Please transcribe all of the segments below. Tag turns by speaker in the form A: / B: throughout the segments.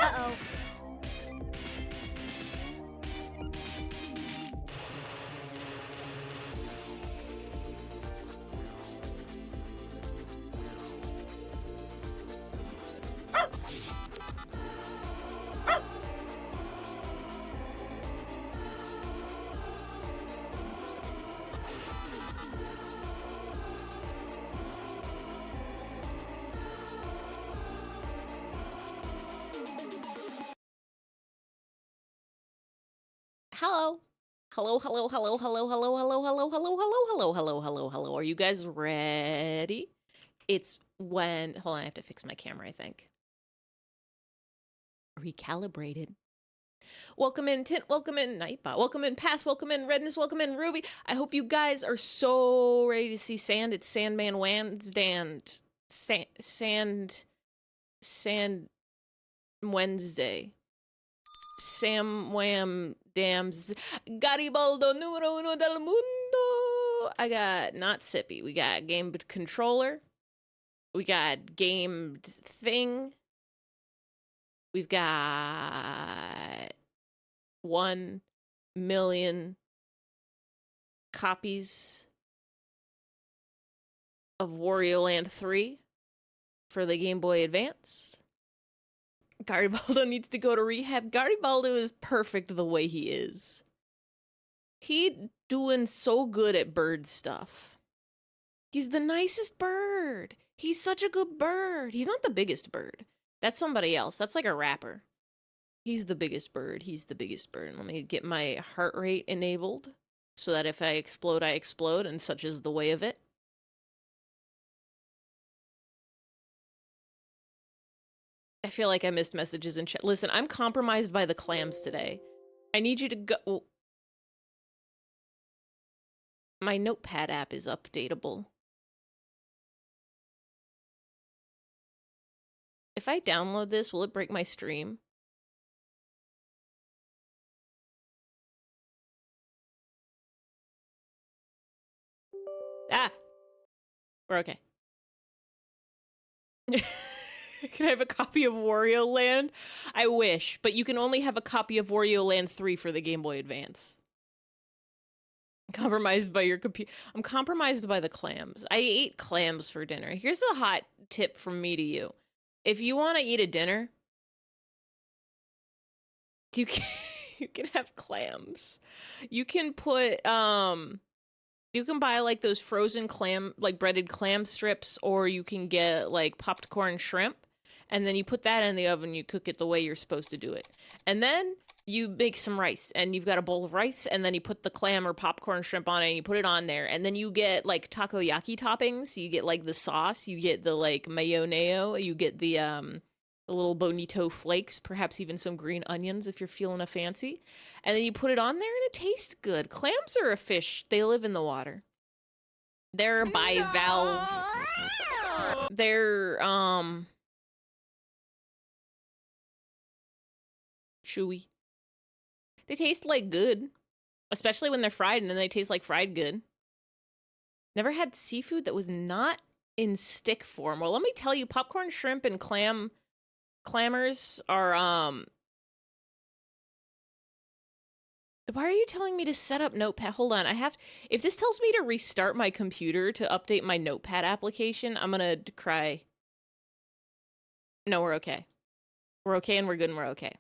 A: Uh-oh.
B: Hello. Hello, hello, hello, hello, hello, hello, hello, hello, hello, hello, hello, hello, hello. Are you guys ready? It's when... Hold on, I have to fix my camera, I think. Recalibrated. Welcome in, Tint. Welcome in, Nightbot. Welcome in, Pass. Welcome in, Redness. Welcome in, Ruby. I hope you guys are so ready to see Sand. It's Sandman Wednesday. Sand Wednesday. Sam Wham Dams Garibaldo numero uno del mundo. I got not sippy. We got gamed controller. We got gamed thing. We've got 1 million copies of Wario Land 3 for the Game Boy Advance. Garibaldo needs to go to rehab. Garibaldo is perfect the way he is. He doing so good at bird stuff. He's the nicest bird. He's such a good bird. He's not the biggest bird. That's somebody else. That's like a rapper. He's the biggest bird. He's the biggest bird. Let me get my heart rate enabled so that if I explode, and such is the way of it. I feel like I missed messages in chat. Listen, I'm compromised by the clams today. I need you to go... Oh. My notepad app is updatable. If I download this, will it break my stream? Ah! We're okay. Can I have a copy of Wario Land? I wish, but you can only have a copy of Wario Land 3 for the Game Boy Advance. Compromised by your computer. I'm compromised by the clams. I ate clams for dinner. Here's a hot tip from me to you. If you want to eat a dinner, you can have clams. You can put you can buy like those frozen clam, like breaded clam strips, or you can get like popped corn shrimp, and then you put that in the oven, you cook it the way you're supposed to do it. And then you make some rice, and you've got a bowl of rice, and then you put the clam or popcorn shrimp on it, and you put it on there, and then you get like takoyaki toppings. You get like the sauce, you get the like mayonnaise, you get the little bonito flakes, perhaps even some green onions if you're feeling a fancy. And then you put it on there and it tastes good. Clams are a fish. They live in the water. They're bivalve. They're, chewy. They taste like good. Especially when they're fried, and then they taste like fried good. Never had seafood that was not in stick form. Well, let me tell you, popcorn shrimp and clammers are, why are you telling me to set up Notepad? Hold on, if this tells me to restart my computer to update my Notepad application, I'm gonna cry. No, we're okay. We're okay and we're good and we're okay.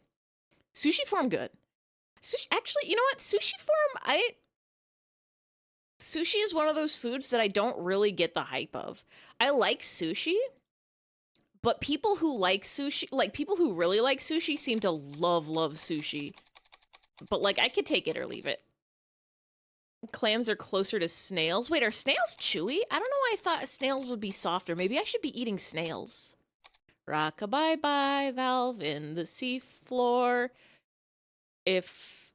B: Sushi form good. Actually, you know what? Sushi form, sushi is one of those foods that I don't really get the hype of. I like sushi, but people who like sushi, like people who really like sushi seem to love sushi. But like, I could take it or leave it. Clams are closer to snails. Wait, are snails chewy? I don't know why I thought snails would be softer. Maybe I should be eating snails. Rock-a-bye-bye valve in the seafloor. If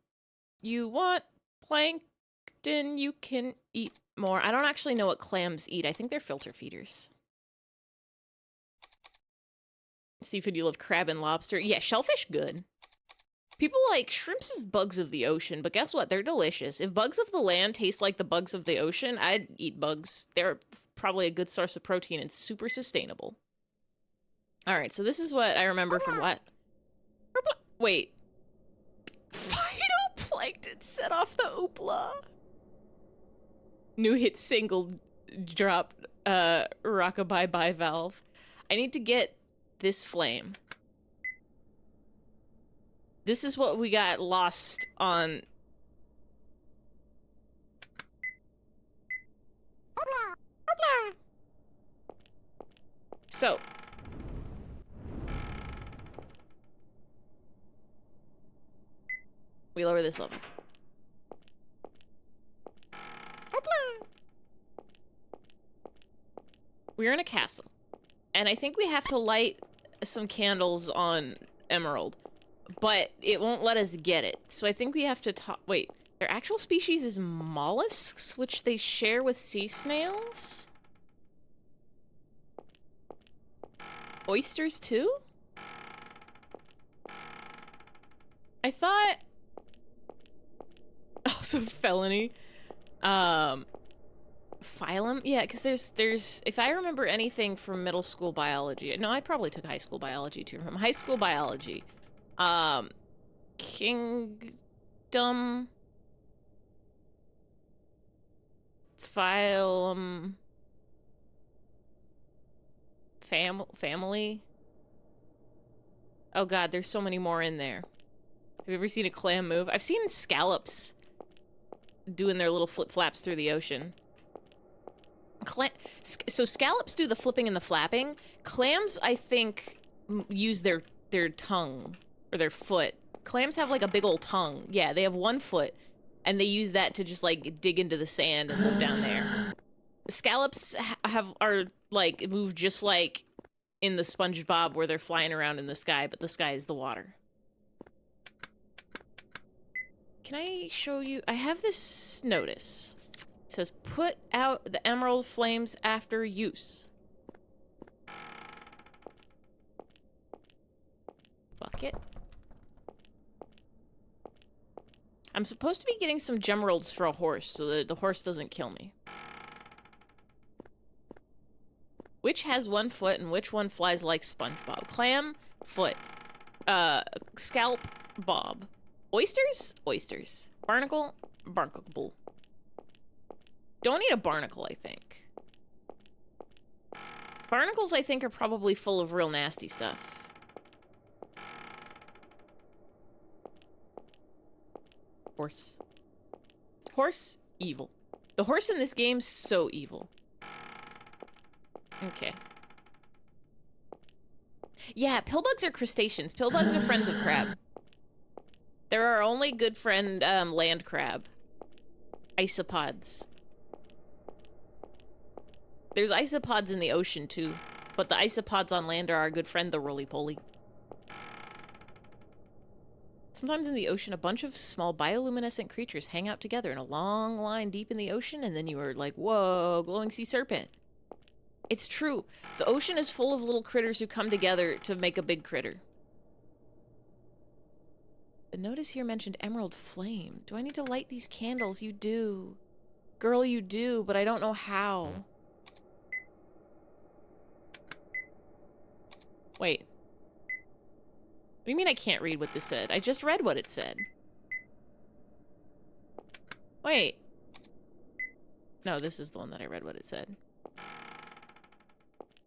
B: you want plankton, you can eat more. I don't actually know what clams eat. I think they're filter feeders. Seafood, you love crab and lobster. Yeah, shellfish, good. People like shrimps as bugs of the ocean, but guess what? They're delicious. If bugs of the land taste like the bugs of the ocean, I'd eat bugs. They're probably a good source of protein and super sustainable. All right, so this is what I remember from what? Wait. Phytoplankton set off the oopla. New hit single drop rock-a-bye-bye valve. I need to get this flame. This is what we got lost on. So. We lower this level. We're in a castle. And I think we have to light some candles on Emerald. But it won't let us get it. So I think we have to talk. Wait, their actual species is mollusks, which they share with sea snails? Oysters too? I thought... Also felony. Phylum? Yeah, because there's... If I remember anything from middle school biology... No, I probably took high school biology too. From high school biology... Kingdom, phylum, family. Oh god, there's so many more in there. Have you ever seen a clam move? I've seen scallops doing their little flip-flaps through the ocean. So scallops do the flipping and the flapping. Clams, I think, use their tongue or their foot. Clams have like a big old tongue. Yeah, they have one foot, and they use that to just like dig into the sand and live down there. Scallops are like move just like in the SpongeBob where they're flying around in the sky, but the sky is the water. Can I show you? I have this notice. It says, put out the emerald flames after use. Bucket. I'm supposed to be getting some gemeralds for a horse so that the horse doesn't kill me. Which has one foot and which one flies like SpongeBob? Clam, foot. Scalp, bob. Oysters? Oysters. Barnacle? Barnacle. Don't eat a barnacle, I think. Barnacles, I think, are probably full of real nasty stuff. Horse. Horse, evil. The horse in this game's so evil. Okay. Yeah, pillbugs are crustaceans. Pillbugs are friends of crab. They're our only good friend, land crab. Isopods. There's isopods in the ocean, too. But the isopods on land are our good friend, the roly-poly. Sometimes in the ocean, a bunch of small bioluminescent creatures hang out together in a long line deep in the ocean, and then you are like, whoa, glowing sea serpent. It's true. The ocean is full of little critters who come together to make a big critter. The notice here mentioned emerald flame. Do I need to light these candles? You do. Girl, you do, but I don't know how. Wait. What do you mean I can't read what this said? I just read what it said. Wait. No, this is the one that I read what it said.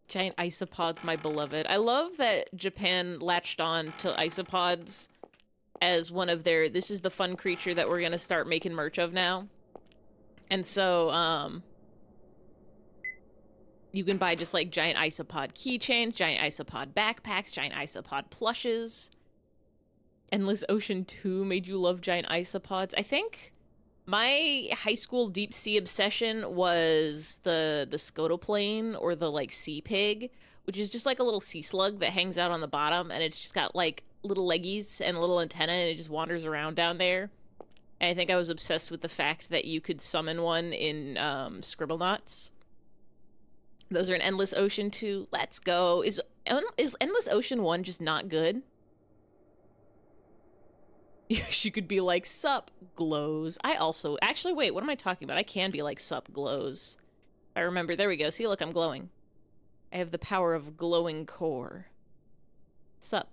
B: Giant isopods, my beloved. I love that Japan latched on to isopods as one of their, this is the fun creature that we're gonna start making merch of now. And so, you can buy just like giant isopod keychains, giant isopod backpacks, giant isopod plushes. Endless Ocean 2 made you love giant isopods. I think my high school deep sea obsession was the scotoplane, or the like sea pig, which is just like a little sea slug that hangs out on the bottom, and it's just got like little leggies and a little antenna, and it just wanders around down there. And I think I was obsessed with the fact that you could summon one in Scribblenauts. Those are in Endless Ocean 2. Let's go. Is Endless Ocean 1 just not good? She could be like, sup, glows. I also, actually, wait, what am I talking about? I can be like, sup, glows. I remember, there we go. See, look, I'm glowing. I have the power of glowing core. Sup.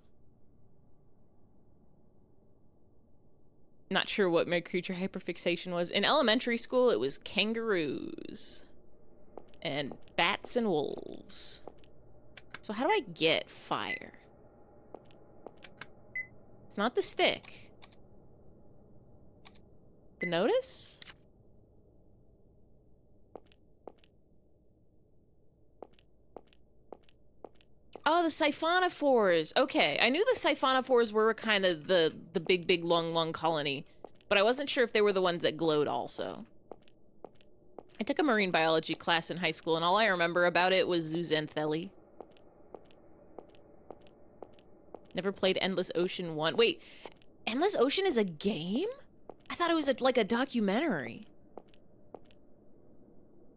B: Not sure what my creature hyperfixation was. In elementary school, it was kangaroos. And bats and wolves. So how do I get fire? It's not the stick. The notice? Oh, the siphonophores. Okay, I knew the siphonophores were kind of the big lung colony, but I wasn't sure if they were the ones that glowed also. I took a marine biology class in high school, and all I remember about it was zooxanthellae. Never played Endless Ocean 1. Wait, Endless Ocean is a game? I thought it was like a documentary.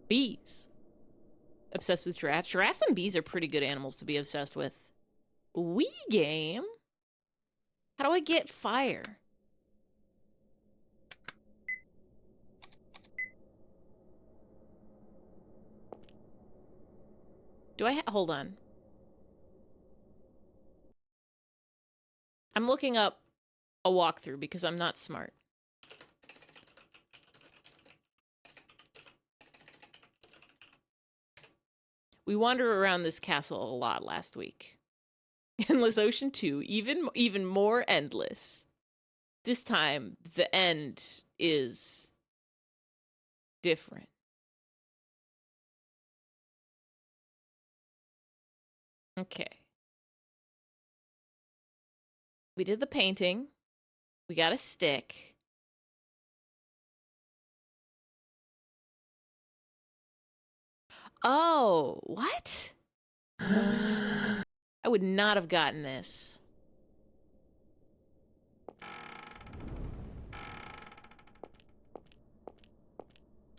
B: Bees. Obsessed with giraffes. Giraffes and bees are pretty good animals to be obsessed with. Wii game? How do I get fire? Do I hold on. I'm looking up a walkthrough because I'm not smart. We wandered around this castle a lot last week. Endless Ocean 2, even more endless. This time, the end is different. Okay. We did the painting. We got a stick. Oh, what? I would not have gotten this.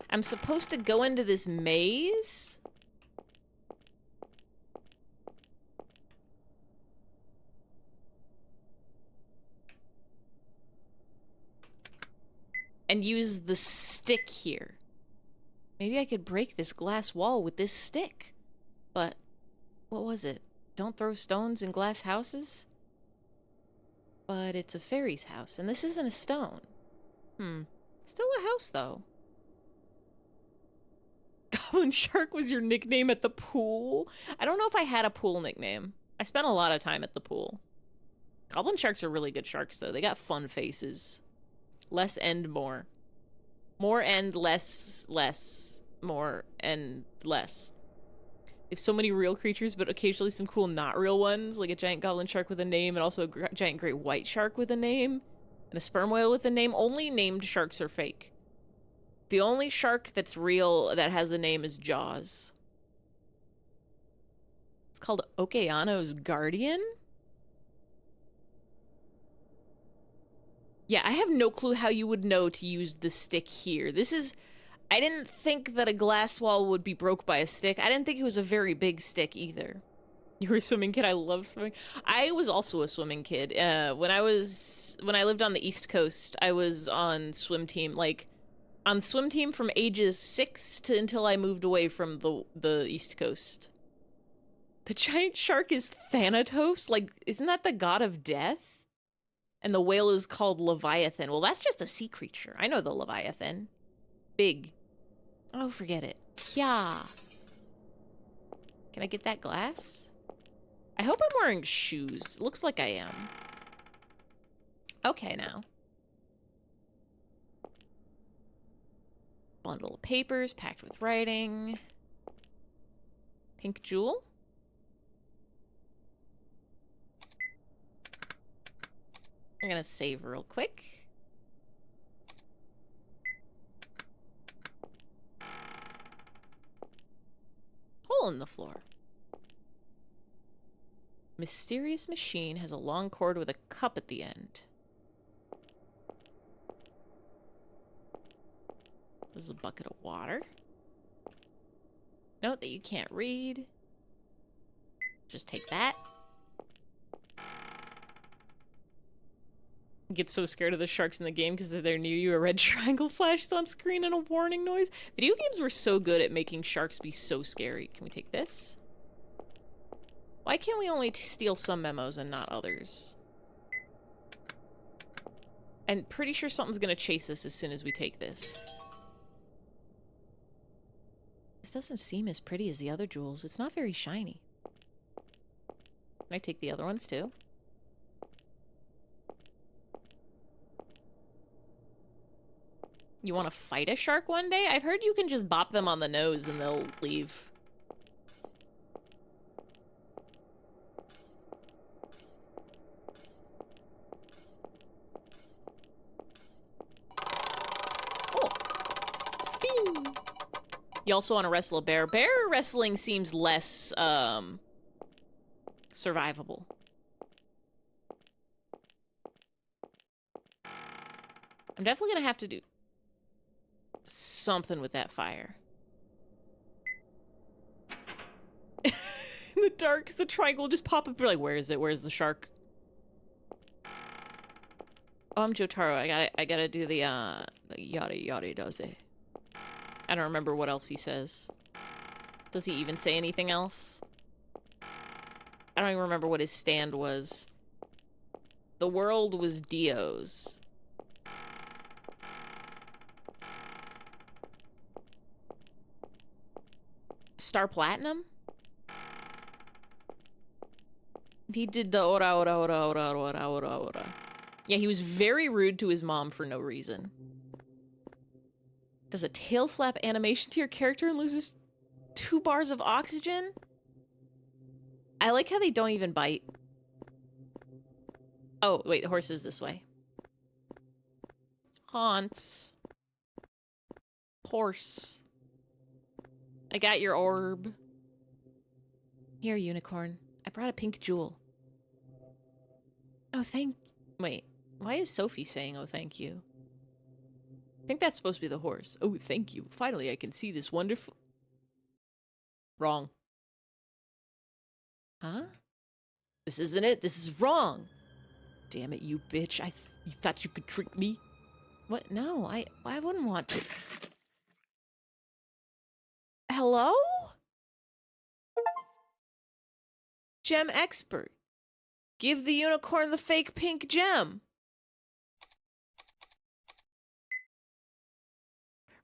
B: I'm supposed to go into this maze? And use the stick here. Maybe I could break this glass wall with this stick. But, what was it? Don't throw stones in glass houses? But it's a fairy's house, and this isn't a stone. Still a house, though. Goblin Shark was your nickname at the pool? I don't know if I had a pool nickname. I spent a lot of time at the pool. Goblin Sharks are really good sharks, though. They got fun faces. Less and more. More and less, more and less. They have so many real creatures, but occasionally some cool not real ones, like a giant goblin shark with a name, and also a giant great white shark with a name, and a sperm whale with a name. Only named sharks are fake. The only shark that's real that has a name is Jaws. It's called Okeano's Guardian? Yeah, I have no clue how you would know to use the stick here. This is... I didn't think that a glass wall would be broke by a stick. I didn't think it was a very big stick either. You were a swimming kid? I love swimming. I was also a swimming kid. When I lived on the East Coast, I was on swim team, on swim team from ages 6 to until I moved away from the East Coast. The giant shark is Thanatos? Isn't that the god of death? And the whale is called Leviathan. Well, that's just a sea creature. I know the Leviathan. Big. Oh, forget it. Yeah. Can I get that glass? I hope I'm wearing shoes. Looks like I am. Okay, now. Bundle of papers packed with writing. Pink jewel? I'm gonna save real quick. Hole in the floor. Mysterious machine has a long cord with a cup at the end. This is a bucket of water. Note that you can't read. Just take that. Get so scared of the sharks in the game because if they're near you, a red triangle flashes on screen and a warning noise. Video games were so good at making sharks be so scary. Can we take this? Why can't we only steal some memos and not others? I'm pretty sure something's gonna chase us as soon as we take this. This doesn't seem as pretty as the other jewels. It's not very shiny. Can I take the other ones too? You want to fight a shark one day? I've heard you can just bop them on the nose and they'll leave. Oh. Spin! You also want to wrestle a bear. Bear wrestling seems less, survivable. I'm definitely gonna have to do something with that fire. In the dark, the triangle will just pop up. You're like, where is it? Where's the shark? Oh, I'm Jotaro. I gotta do the yada yada does it. I don't remember what else he says. Does he even say anything else? I don't even remember what his stand was. The world was Dio's. Star Platinum? He did the ora ora ora ora ora ora ora. Yeah, he was very rude to his mom for no reason. Does a tail slap animation to your character and loses 2 bars of oxygen? I like how they don't even bite. Oh, wait, the horse is this way. Haunts. Horse. I got your orb. Here, unicorn. I brought a pink jewel. Oh, wait, why is Sophie saying, oh, thank you? I think that's supposed to be the horse. Oh, thank you. Finally, I can see this wonderful... Wrong. Huh? This isn't it. This is wrong. Damn it, you bitch. You thought you could trick me? What? No, I wouldn't want to. Hello? Gem expert. Give the unicorn the fake pink gem.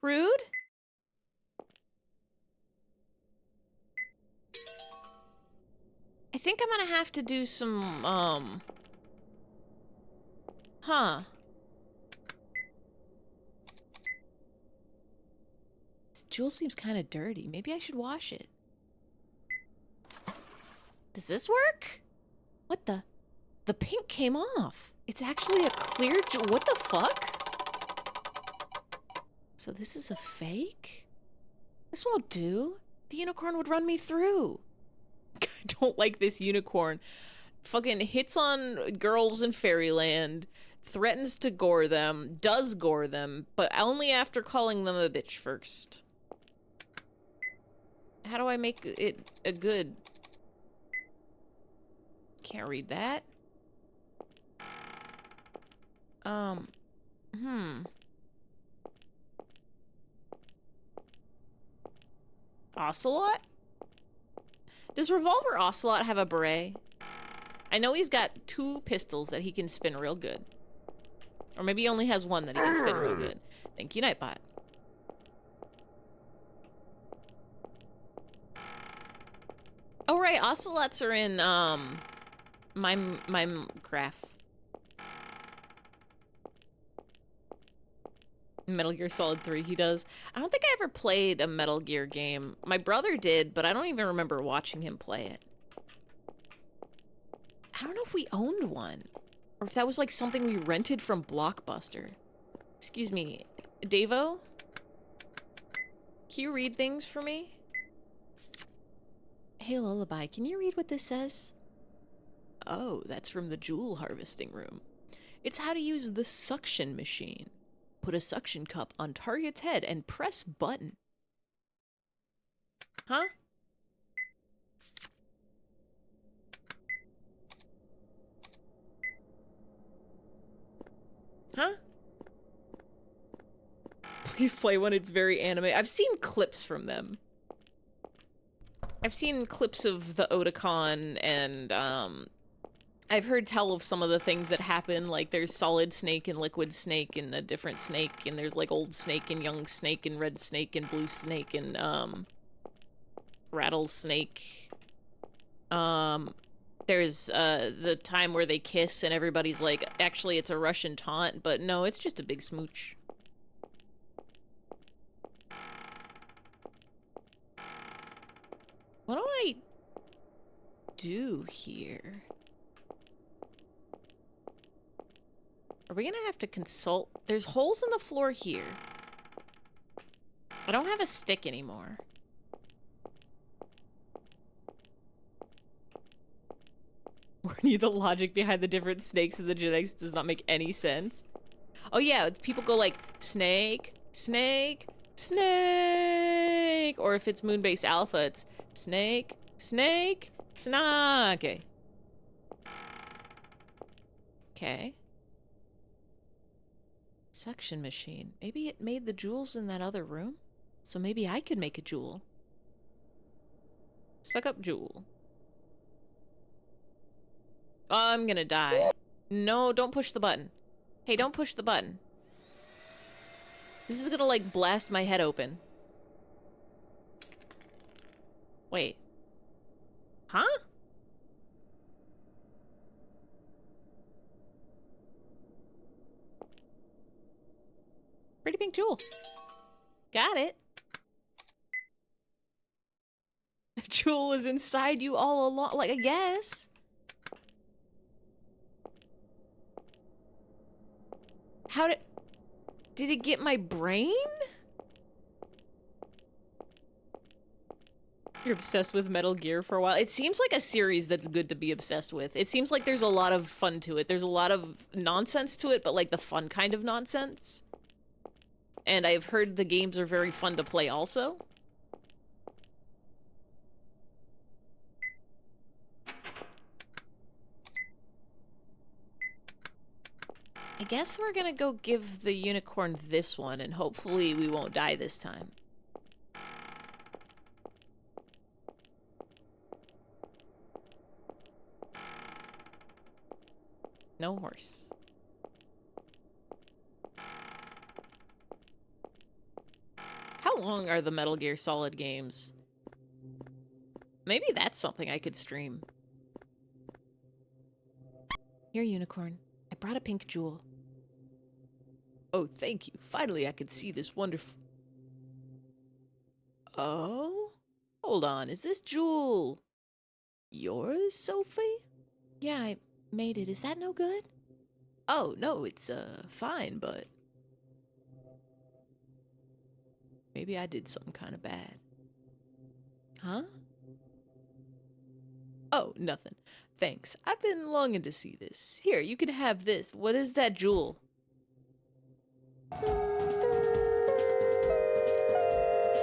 B: Rude? I think I'm gonna have to do some, Huh. This jewel seems kind of dirty. Maybe I should wash it. Does this work? What the? The pink came off. It's actually a clear jewel. What the fuck? So this is a fake? This won't do. The unicorn would run me through. I don't like this unicorn. Fucking hits on girls in Fairyland, threatens to gore them, does gore them, but only after calling them a bitch first. How do I make it a good... Can't read that. Ocelot? Does Revolver Ocelot have a beret? I know he's got 2 pistols that he can spin real good. Or maybe he only has 1 that he can spin real good. Thank you, Nightbot. Oh right, Ocelots are in, Minecraft. Metal Gear Solid 3, he does. I don't think I ever played a Metal Gear game. My brother did, but I don't even remember watching him play it. I don't know if we owned one, or if that was like something we rented from Blockbuster. Excuse me, Davo? Can you read things for me? Hey, Lullaby, can you read what this says? Oh, that's from the jewel harvesting room. It's how to use the suction machine. Put a suction cup on target's head and press button. Huh? Huh? Please play one, it's very anime. I've seen clips from them. I've seen clips of the Otakon, and I've heard tell of some of the things that happen, like there's Solid Snake and Liquid Snake and a different snake, and there's like Old Snake and Young Snake and Red Snake and Blue Snake and Rattlesnake. There's the time where they kiss and everybody's like, actually it's a Russian taunt, but no, it's just a big smooch. What do I do here? Are we gonna have to consult? There's holes in the floor here. I don't have a stick anymore. The logic behind the different snakes and the genetics does not make any sense. Oh yeah, people go like, snake, snake, snake. Or if it's Moonbase Alpha, it's snake, snake, snake. Okay. Suction machine. Maybe it made the jewels in that other room? So maybe I could make a jewel. Suck up jewel. I'm gonna die. No, don't push the button. Hey, don't push the button. This is gonna, like, blast my head open. Wait. Huh? Pretty pink jewel. Got it. The jewel was inside you all along. Like, I guess. How did it get my brain? You're obsessed with Metal Gear for a while. It seems like a series that's good to be obsessed with. It seems like there's a lot of fun to it. There's a lot of nonsense to it, but like the fun kind of nonsense. And I've heard the games are very fun to play also. I guess we're gonna go give the unicorn this one, and hopefully we won't die this time. No horse. How long are the Metal Gear Solid games? Maybe that's something I could stream. Here, unicorn. I brought a pink jewel. Oh, thank you. Finally, I could see this wonderful... Oh? Hold on, is this jewel yours, Sophie? Yeah, I made it. Is that no good? Oh, no, it's, fine, but... maybe I did something kind of bad. Huh? Oh, nothing. Thanks. I've been longing to see this. Here, you can have this. What is that jewel?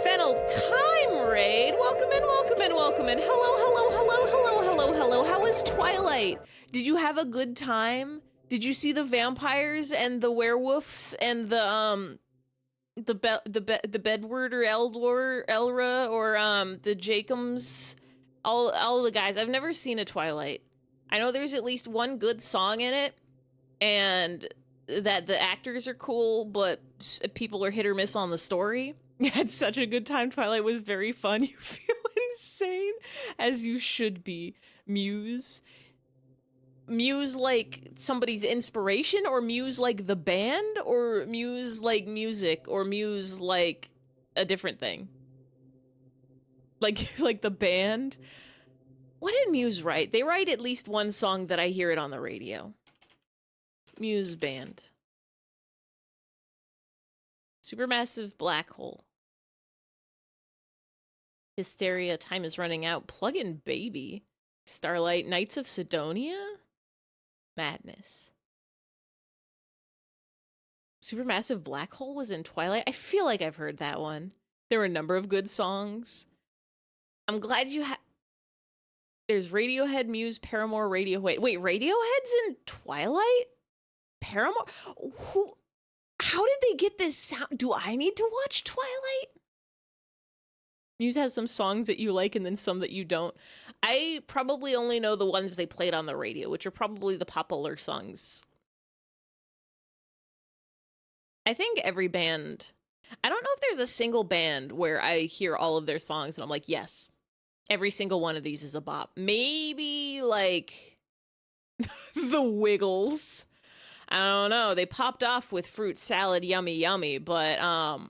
B: Fennel Time Raid! Welcome in, welcome in, welcome in. Hello, hello, hello, hello, hello, hello. How was Twilight? Did you have a good time? Did you see the vampires and the werewolves and the Bedward or Elra or the Jacobs? All the guys. I've never seen a Twilight. I know there's at least one good song in it, and that the actors are cool, but people are hit or miss on the story. I had such a good time. Twilight was very fun. You feel insane, as you should be, Muse. Muse like somebody's inspiration, or Muse like the band, or Muse like music, or Muse like a different thing? Like the band? What did Muse write? They write at least one song that I hear it on the radio. Muse band. Supermassive black hole. Hysteria, time is running out. Plug-in baby. Starlight, Knights of Sidonia? Madness. Supermassive black hole was in Twilight? I feel like I've heard that one. There were a number of good songs. I'm glad you had... There's Radiohead, Muse, Paramore, Radiohead. Wait, Radiohead's in Twilight? Paramore? Who... How did they get this sound? Do I need to watch Twilight? Muse has some songs that you like and then some that you don't. I probably only know the ones they played on the radio, which are probably the popular songs. I think every band... I don't know if there's a single band where I hear all of their songs and I'm like, yes, every single one of these is a bop. Maybe, like, the Wiggles. I don't know. They popped off with Fruit Salad Yummy Yummy, but, let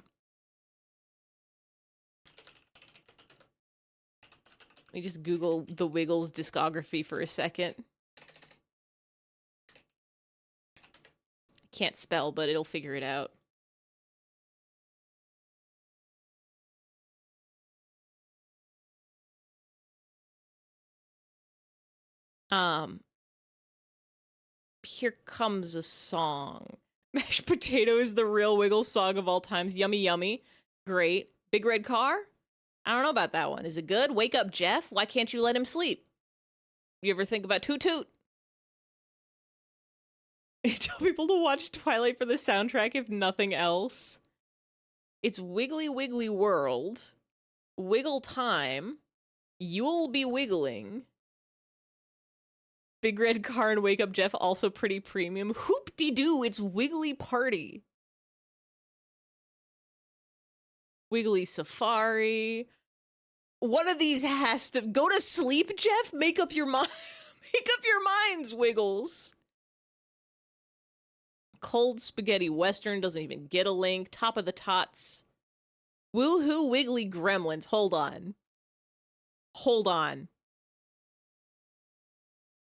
B: me just Google the Wiggles discography for a second. Can't spell, but it'll figure it out. Here comes a song. Mashed potato is the real Wiggles song of all times. Yummy Yummy. Great. Big Red Car? I don't know about that one. Is it good? Wake Up Jeff? Why can't you let him sleep? You ever think about Toot Toot? I tell people to watch Twilight for the soundtrack if nothing else. It's Wiggly Wiggly World. Wiggle Time. You'll Be Wiggling. Big Red Car and Wake Up Jeff, also pretty premium. Hoop-de-doo, it's Wiggly Party. Wiggly Safari. One of these has to... Go to sleep, Jeff? Make up your mind. Make up your minds, Wiggles. Cold Spaghetti Western doesn't even get a link. Top of the Tots. Woohoo Wiggly Gremlins. Hold on. Hold on.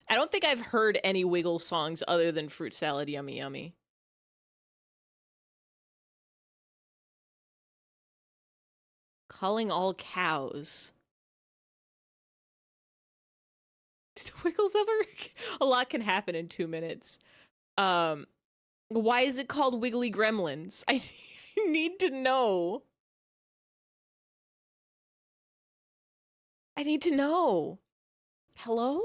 B: I don't think I've heard any Wiggles songs other than Fruit Salad Yummy Yummy. Calling All Cows. Did the Wiggles ever... A lot can happen in 2 minutes. Why is it called Wiggly Gremlins? I need to know. I need to know. Hello?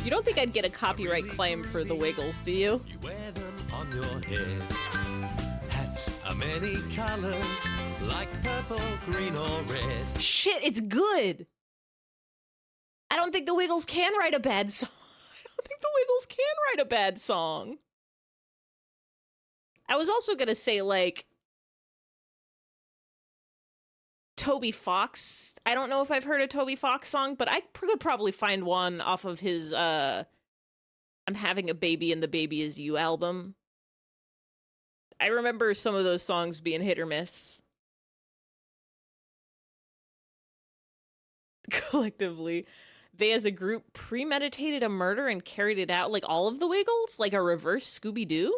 B: You don't think I'd get a copyright claim for the Wiggles, do you?
A: You wear them on your head. Hats are many colors, like purple, green, or red.
B: Shit, it's good! I don't think the Wiggles can write a bad song. I don't think the Wiggles can write a bad song. I was also gonna say, like, Toby Fox. I don't know if I've heard a Toby Fox song, but I could probably find one off of his, I'm Having a Baby and the Baby Is You album. I remember some of those songs being hit or miss. Collectively, they as a group premeditated a murder and carried it out, like all of the Wiggles? Like a reverse Scooby-Doo?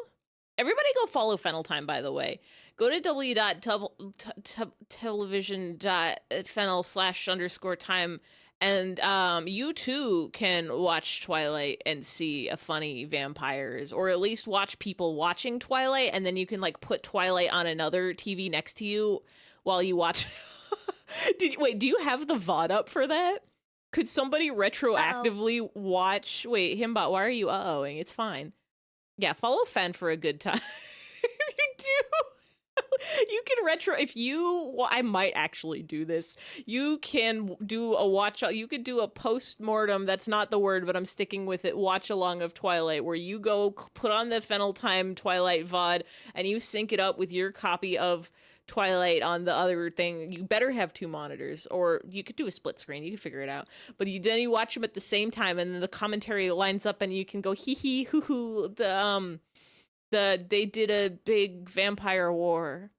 B: Everybody go follow Fennel Time, by the way. Go to w.television.fennel/_time, and you too can watch Twilight and see a funny vampires, or at least watch people watching Twilight, and then you can like put Twilight on another TV next to you while you watch. Wait, do you have the VOD up for that? Could somebody retroactively watch? Wait, Himbot, why are you uh-ohing? It's fine. Yeah, follow Fen for a good time. You do. You can retro if you. Well, I might actually do this. You can do a watch. You could do a post mortem. That's not the word, but I'm sticking with it. Watch along of Twilight, where you go put on the Fennel Time Twilight VOD and you sync it up with your copy of Twilight on the other thing. You better have two monitors, or you could do a split screen. You can figure it out. But then you watch them at the same time, and then the commentary lines up, and you can go hee hee hoo hoo. They did a big vampire war.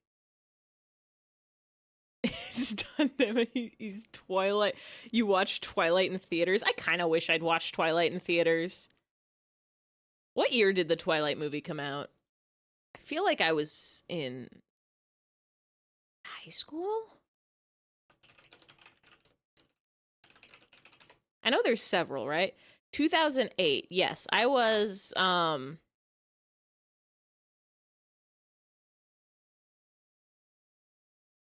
B: It's done. He's Twilight. You watch Twilight in theaters. I kind of wish I'd watched Twilight in theaters. What year did the Twilight movie come out? I feel like I was in high school? I know there's several, right? 2008. Yes, I was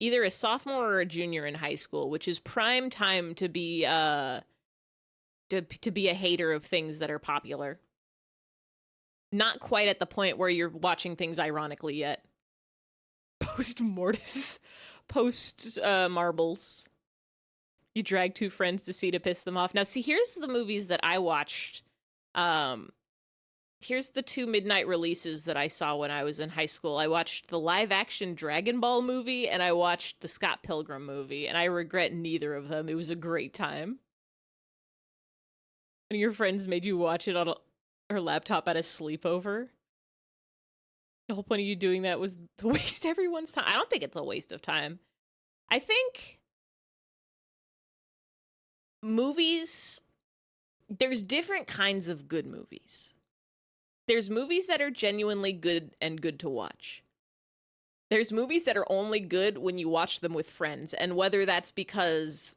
B: either a sophomore or a junior in high school, which is prime time to be to be a hater of things that are popular. Not quite at the point where you're watching things ironically yet. Post Mortis, post Marbles. You drag two friends to see to piss them off. Now, see, here's the movies that I watched. Here's the two midnight releases that I saw when I was in high school. I watched the live-action Dragon Ball movie, and I watched the Scott Pilgrim movie, and I regret neither of them. It was a great time. And your friends made you watch it on her laptop at a sleepover. The whole point of you doing that was to waste everyone's time. I don't think it's a waste of time. I think movies, there's different kinds of good movies. There's movies that are genuinely good and good to watch. There's movies that are only good when you watch them with friends, and whether that's because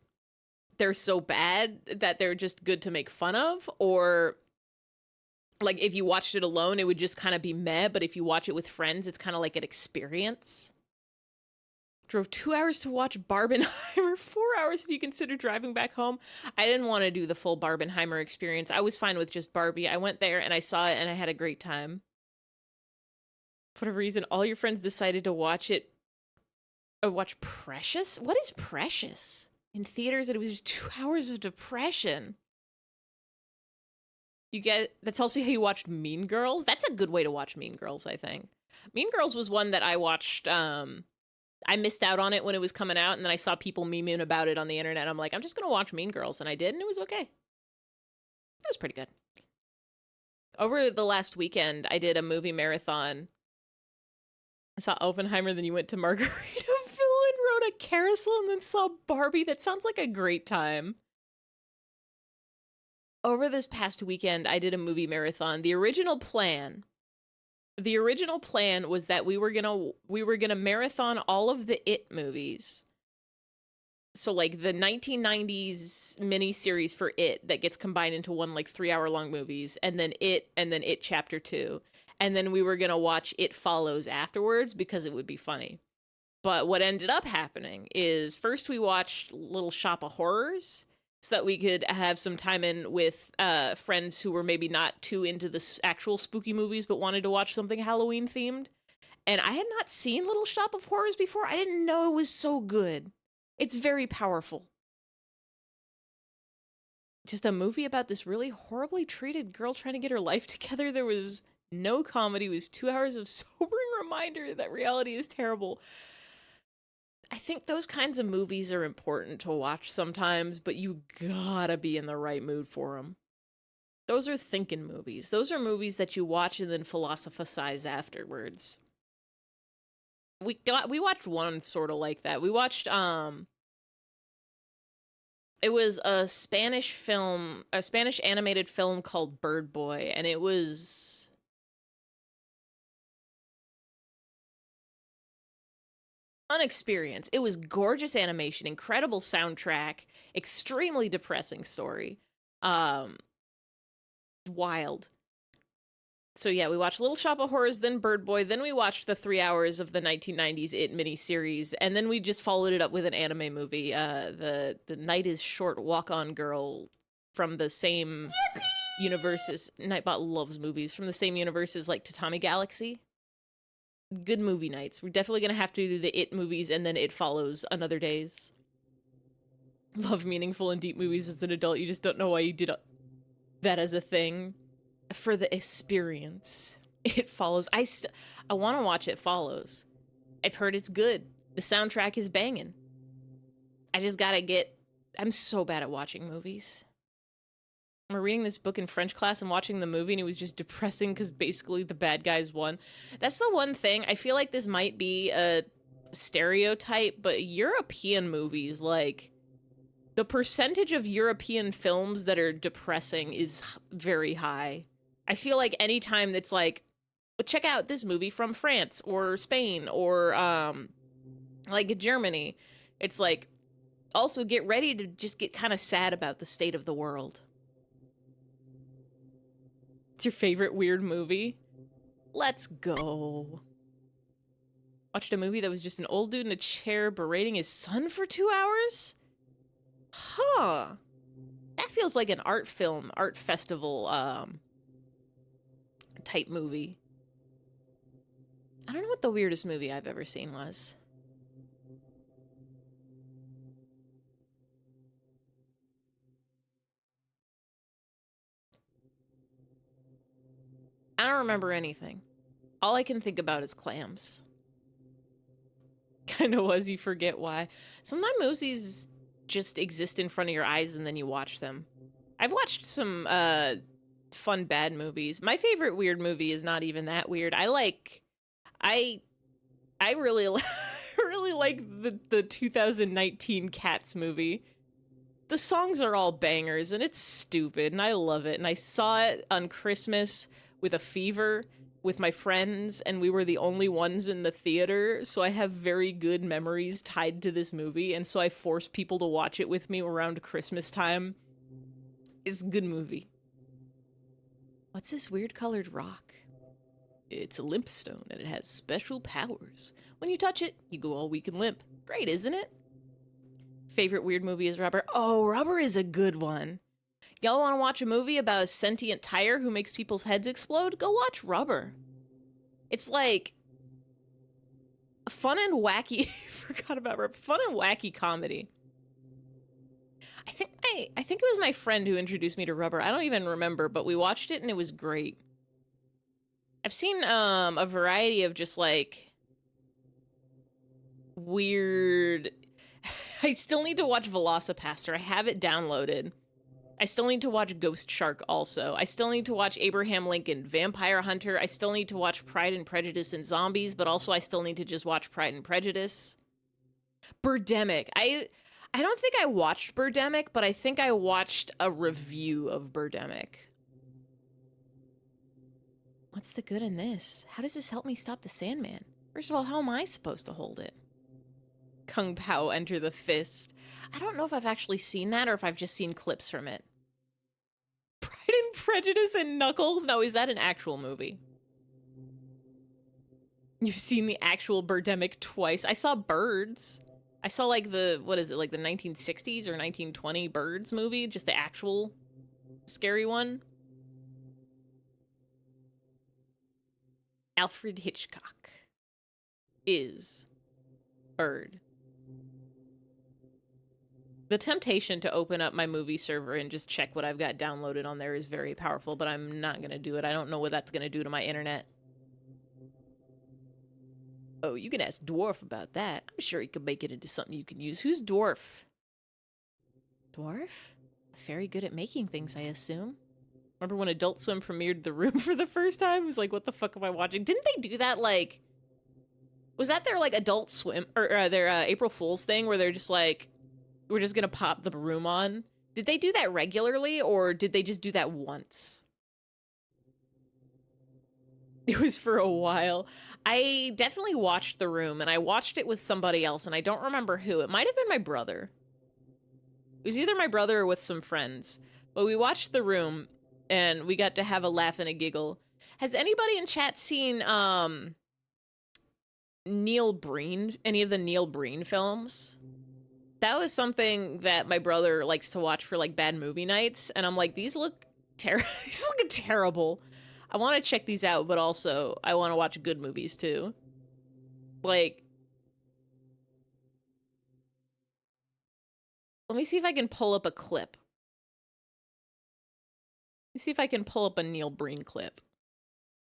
B: they're so bad that they're just good to make fun of, or like if you watched it alone, it would just kind of be meh, but if you watch it with friends, it's kind of like an experience. Drove 2 hours to watch Barbenheimer, 4 hours if you consider driving back home. I didn't want to do the full Barbenheimer experience. I was fine with just Barbie. I went there and I saw it and I had a great time. For whatever reason, all your friends decided to watch it. Watch Precious? What is Precious? In theaters, and it was just 2 hours of depression. That's also how you watched Mean Girls. That's a good way to watch Mean Girls, I think. Mean Girls was one that I watched, I missed out on it when it was coming out, and then I saw people memeing about it on the internet. I'm like, I'm just gonna watch Mean Girls, and I did, and it was okay. It was pretty good. Over the last weekend, I did a movie marathon. I saw Oppenheimer, then you went to Margaritaville and rode a carousel, and then saw Barbie. That sounds like a great time. Over this past weekend, I did a movie marathon. The original plan was that we were gonna marathon all of the It movies. So like the 1990s miniseries for It that gets combined into one like 3-hour-long movies, and then It Chapter 2. And then we were gonna watch It Follows afterwards because it would be funny. But what ended up happening is first we watched Little Shop of Horrors, so that we could have some time in with friends who were maybe not too into the actual spooky movies, but wanted to watch something Halloween themed. And I had not seen Little Shop of Horrors before. I didn't know it was so good. It's very powerful. Just a movie about this really horribly treated girl trying to get her life together. There was no comedy. It was 2 hours of sobering reminder that reality is terrible. I think those kinds of movies are important to watch sometimes, but you gotta be in the right mood for them. Those are thinking movies. Those are movies that you watch and then philosophize afterwards. We watched one sort of like that. We watched, it was a Spanish film, a Spanish animated film called Bird Boy, and it was an experience. It was gorgeous animation, incredible soundtrack, extremely depressing story. Wild. So yeah, we watched Little Shop of Horrors, then Bird Boy, then we watched the 3 hours of the 1990s It miniseries, and then we just followed it up with an anime movie, the Night is Short Walk-On Girl, from the same universe as Nightbot loves movies, from the same universe as like Tatami Galaxy. Good movie nights. We're definitely gonna have to do the It movies and then It Follows on other days. Love meaningful and deep movies as an adult. You just don't know why you did that as a thing. For the experience. It Follows. I want to watch It Follows. I've heard it's good. The soundtrack is banging. I just gotta get... I'm so bad at watching movies. We're reading this book in French class and watching the movie, and it was just depressing because basically the bad guys won. That's the one thing. I feel like this might be a stereotype, but European movies, like, the percentage of European films that are depressing is very high. I feel like anytime that's like, well, check out this movie from France or Spain or, like, Germany, it's like, also get ready to just get kind of sad about the state of the world. It's your favorite weird movie? Let's go. Watched a movie that was just an old dude in a chair berating his son for 2 hours? Huh. That feels like an art film, art festival, type movie. I don't know what the weirdest movie I've ever seen was. I don't remember anything. All I can think about is clams. Kind of was, you forget why. Sometimes movies just exist in front of your eyes and then you watch them. I've watched some fun bad movies. My favorite weird movie is not even that weird. I really really like the 2019 Cats movie. The songs are all bangers and it's stupid and I love it. And I saw it on Christmas with a fever with my friends, and we were the only ones in the theater, so I have very good memories tied to this movie, and so I force people to watch it with me around Christmas time. It's a good movie. What's this weird colored rock? It's a limp stone, and it has special powers. When you touch it, you go all weak and limp. Great, isn't it? Favorite weird movie is Rubber. Oh, Rubber is a good one. Y'all want to watch a movie about a sentient tire who makes people's heads explode? Go watch Rubber. It's like fun and wacky. Forgot about Rubber. Fun and wacky comedy. I think it was my friend who introduced me to Rubber. I don't even remember, but we watched it and it was great. I've seen a variety of just like weird. I still need to watch Velocipaster. I have it downloaded. I still need to watch Ghost Shark also. I still need to watch Abraham Lincoln, Vampire Hunter. I still need to watch Pride and Prejudice and Zombies, but also I still need to just watch Pride and Prejudice. Birdemic. I don't think I watched Birdemic, but I think I watched a review of Birdemic. What's the good in this? How does this help me stop the Sandman? First of all, how am I supposed to hold it? Kung Pao Enter the Fist. I don't know if I've actually seen that or if I've just seen clips from it. Pride and Prejudice and Knuckles? No, is that an actual movie? You've seen the actual Birdemic twice. I saw Birds. I saw like the, what is it, like the 1960s or 1920 Birds movie? Just the actual scary one. Alfred Hitchcock is Bird. The temptation to open up my movie server and just check what I've got downloaded on there is very powerful, but I'm not going to do it. I don't know what that's going to do to my internet. Oh, you can ask Dwarf about that. I'm sure he could make it into something you can use. Who's Dwarf? Dwarf? Very good at making things, I assume. Remember when Adult Swim premiered The Room for the first time? It was like, what the fuck am I watching? Didn't they do that, like... Was that their, like, Adult Swim... Or their April Fool's thing where they're just like... We're just gonna pop The Room on? Did they do that regularly, or did they just do that once? It was for a while. I definitely watched The Room, and I watched it with somebody else, and I don't remember who. It might have been my brother. It was either my brother or with some friends. But we watched The Room, and we got to have a laugh and a giggle. Has anybody in chat seen, Neil Breen? Any of the Neil Breen films? That was something that my brother likes to watch for, like, bad movie nights, and I'm like, these look these look terrible. I want to check these out, but also I want to watch good movies too. Like, let me see if I can pull up a clip. Let me see if I can pull up a Neil Breen clip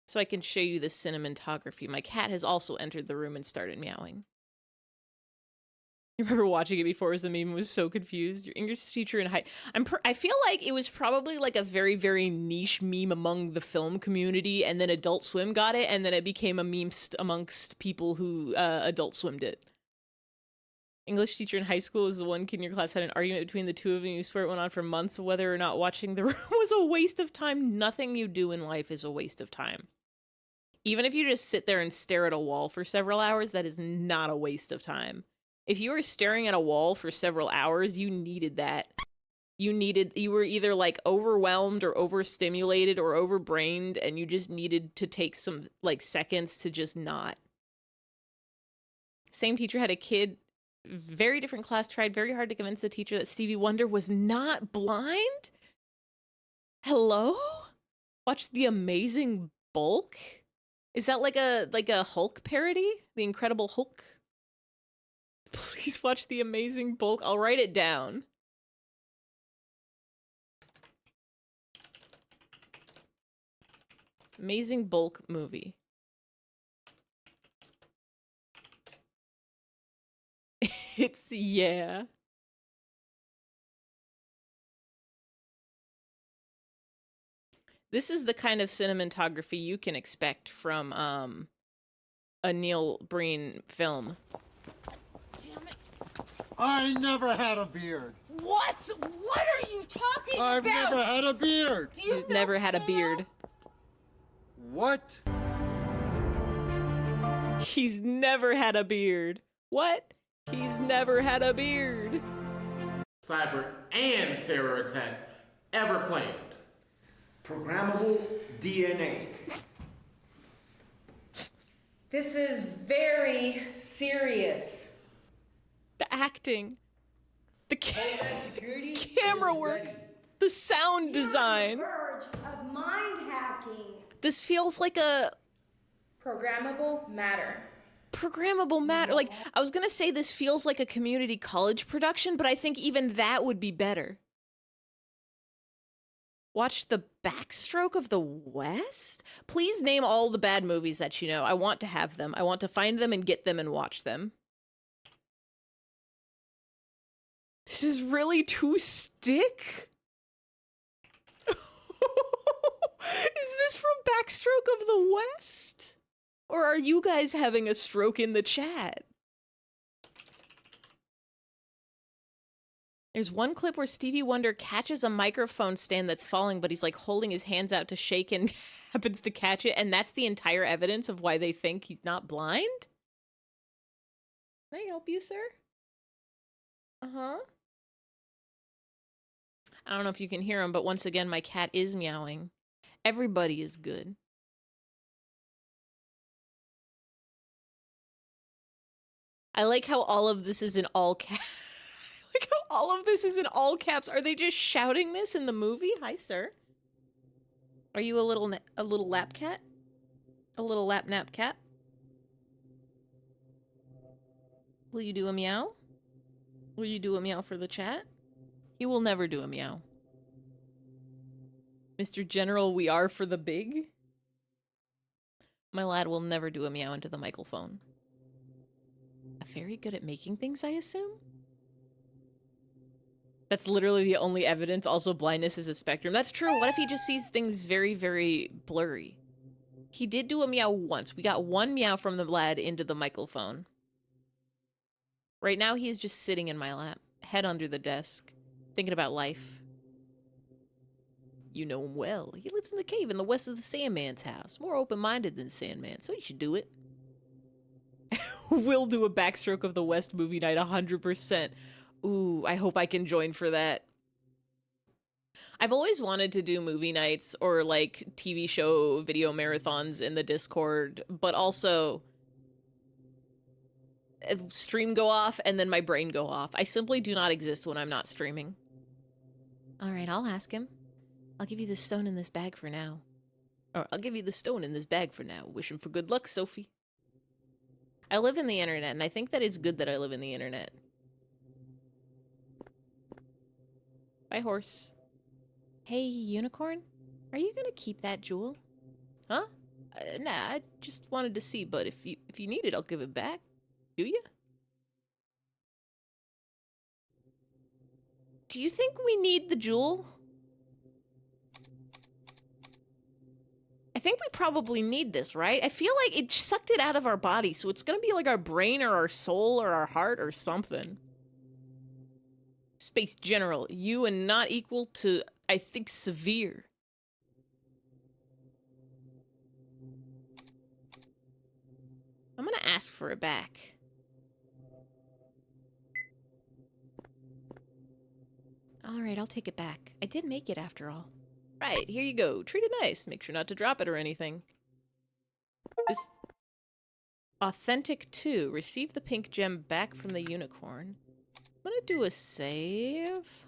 B: so I can show you the cinematography. My cat has also entered the room and started meowing. You remember watching it before as a meme and was so confused? Your English teacher in I feel like it was probably like a very, very niche meme among the film community, and then Adult Swim got it, and then it became a meme amongst people who Adult Swimmed it. English teacher in high school was the one kid in your class had an argument between the two of you. You swear it went on for months. Whether or not watching the room was a waste of time. Nothing you do in life is a waste of time. Even if you just sit there and stare at a wall for several hours, that is not a waste of time. If you were staring at a wall for several hours, you needed that. You were either like overwhelmed or overstimulated or overbrained, and you just needed to take some like seconds to just not. Same teacher had a kid, very different class, tried very hard to convince the teacher that Stevie Wonder was not blind? Hello? Watch The Amazing Bulk? Is that like a Hulk parody? The Incredible Hulk? Please watch The Amazing Bulk. I'll write it down. Amazing Bulk movie. It's, yeah. This is the kind of cinematography you can expect from a Neil Breen film. Damn it.
C: I never had a beard.
D: What? What are you talking about?
C: I've never had a beard.
B: He's never had a beard.
C: What?
B: He's never had a beard. What? He's never had a beard.
E: Cyber and terror attacks ever planned.
F: Programmable DNA.
D: This is very serious.
B: The acting. The camera work. The sound design.
D: Verge of mind hacking.
B: This feels like a
D: Programmable matter.
B: programmable matter. Like, I was gonna say this feels like a community college production, but I think even that would be better. Watch The Backstroke of the West? Please name all the bad movies that you know. I want to have them. I want to find them and get them and watch them. This is really too stick? Is this from Backstroke of the West? Or are you guys having a stroke in the chat? There's one clip where Stevie Wonder catches a microphone stand that's falling, but he's like holding his hands out to shake and happens to catch it, and that's the entire evidence of why they think he's not blind? Can I help you, sir? Uh-huh. I don't know if you can hear him, but once again, my cat is meowing. Everybody is good. I like how all of this is in all caps. Like how all of this is in all caps. Are they just shouting this in the movie? Hi, sir. Are you a little lap cat? A little lap nap cat? Will you do a meow? Will you do a meow for the chat? He will never do a meow. Mr. General, we are for the big. My lad will never do a meow into the microphone. Very good at making things, I assume? That's literally the only evidence. Also, blindness is a spectrum. That's true. What if he just sees things very, very blurry? He did do a meow once. We got one meow from the lad into the microphone. Right now, he is just sitting in my lap, head under the desk, thinking about life. You know him well. He lives in the cave in the west of the Sandman's house. More open-minded than Sandman, so you should do it. We'll do a Backstroke of the West movie night 100%. Ooh, I hope I can join for that. I've always wanted to do movie nights or like TV show video marathons in the Discord, but also stream go off and then my brain go off. I simply do not exist when I'm not streaming. All right, I'll ask him. I'll give you the stone in this bag for now. Or I'll give you the stone in this bag for now. Wish him for good luck, Sophie. I live in the internet, and I think that it's good that I live in the internet. Bye, horse. Hey, unicorn? Are you gonna keep that jewel? Huh? Nah, I just wanted to see, but if you need it, I'll give it back. Do you? Do you think we need the jewel? I think we probably need this, right? I feel like it sucked it out of our body, so it's gonna be like our brain or our soul or our heart or something. Space General, you and not equal to, I think, severe. I'm gonna ask for it back. Alright, I'll take it back. I did make it after all. Right, here you go. Treat it nice. Make sure not to drop it or anything. This... Authentic 2. Receive the pink gem back from the unicorn. I'm gonna do a save.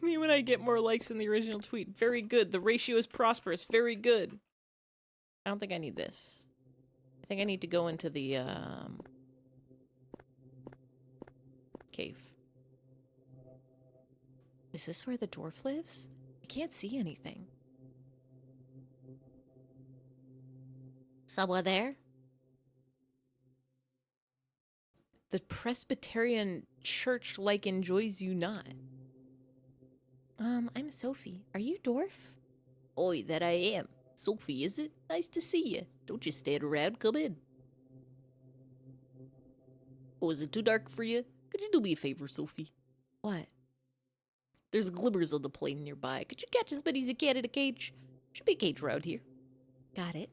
B: Me when I get more likes than the original tweet. Very good. The ratio is prosperous. Very good. I don't think I need this. I think I need to go into the, cave. Is this where the dwarf lives? I can't see anything. Someone there? The Presbyterian church like enjoys you not. I'm Sophie. Are you dwarf? Oi, that I am. Sophie, is it? Nice to see you. Don't just stand around, come in. Oh, is it too dark for you? Could you do me a favor, Sophie? What? There's glimmers on the plane nearby. Could you catch as many as you can in a cage? Should be a cage around here. Got it.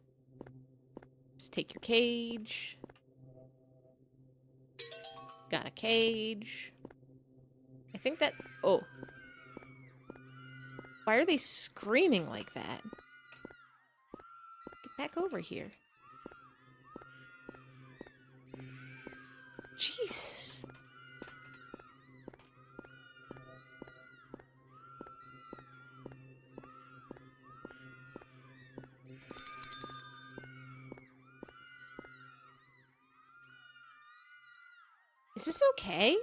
B: Just take your cage. Got a cage. I think that... Oh. Why are they screaming like that? Get back over here. Jesus. Is this okay?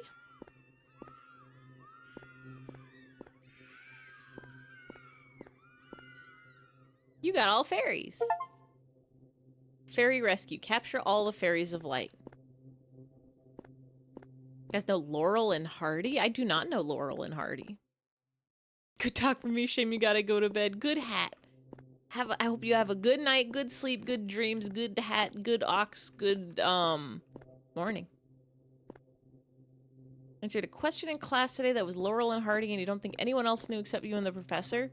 B: You got all fairies. Fairy rescue. Capture all the fairies of light. You guys know Laurel and Hardy? I do not know Laurel and Hardy. Good talk from me. Shame you gotta go to bed. Good hat. I hope you have a good night, good sleep, good dreams, good hat, good ox, good, morning. Answered a question in class today that was Laurel and Hardy and you don't think anyone else knew except you and the professor?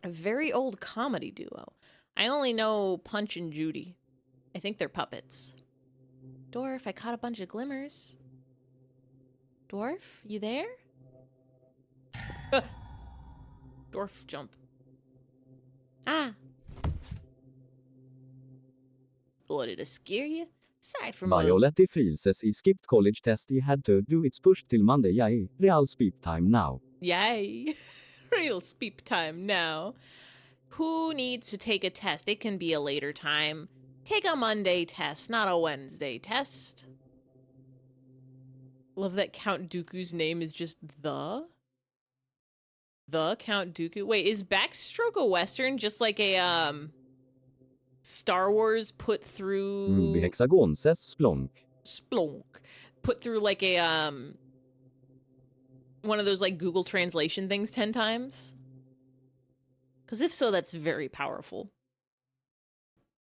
B: A very old comedy duo. I only know Punch and Judy. I think they're puppets. Dwarf, I caught a bunch of glimmers. Dwarf, you there? Dwarf jump. Ah. Oh, did I scare you? Sorry for my...
G: Violet freezes I skipped college test I had to do it's pushed till Monday. Yay, real speep time now.
B: Yay. Real speep time now. Who needs to take a test? It can be a later time. Take a Monday test, not a Wednesday test. Love that Count Dooku's name is just the Count Dooku. Wait, is Backstroke a Western just like a, Star Wars put through...
G: Ruby Hexagon says splonk.
B: Splonk. Put through like a, one of those like Google translation things 10 times? Because if so, that's very powerful.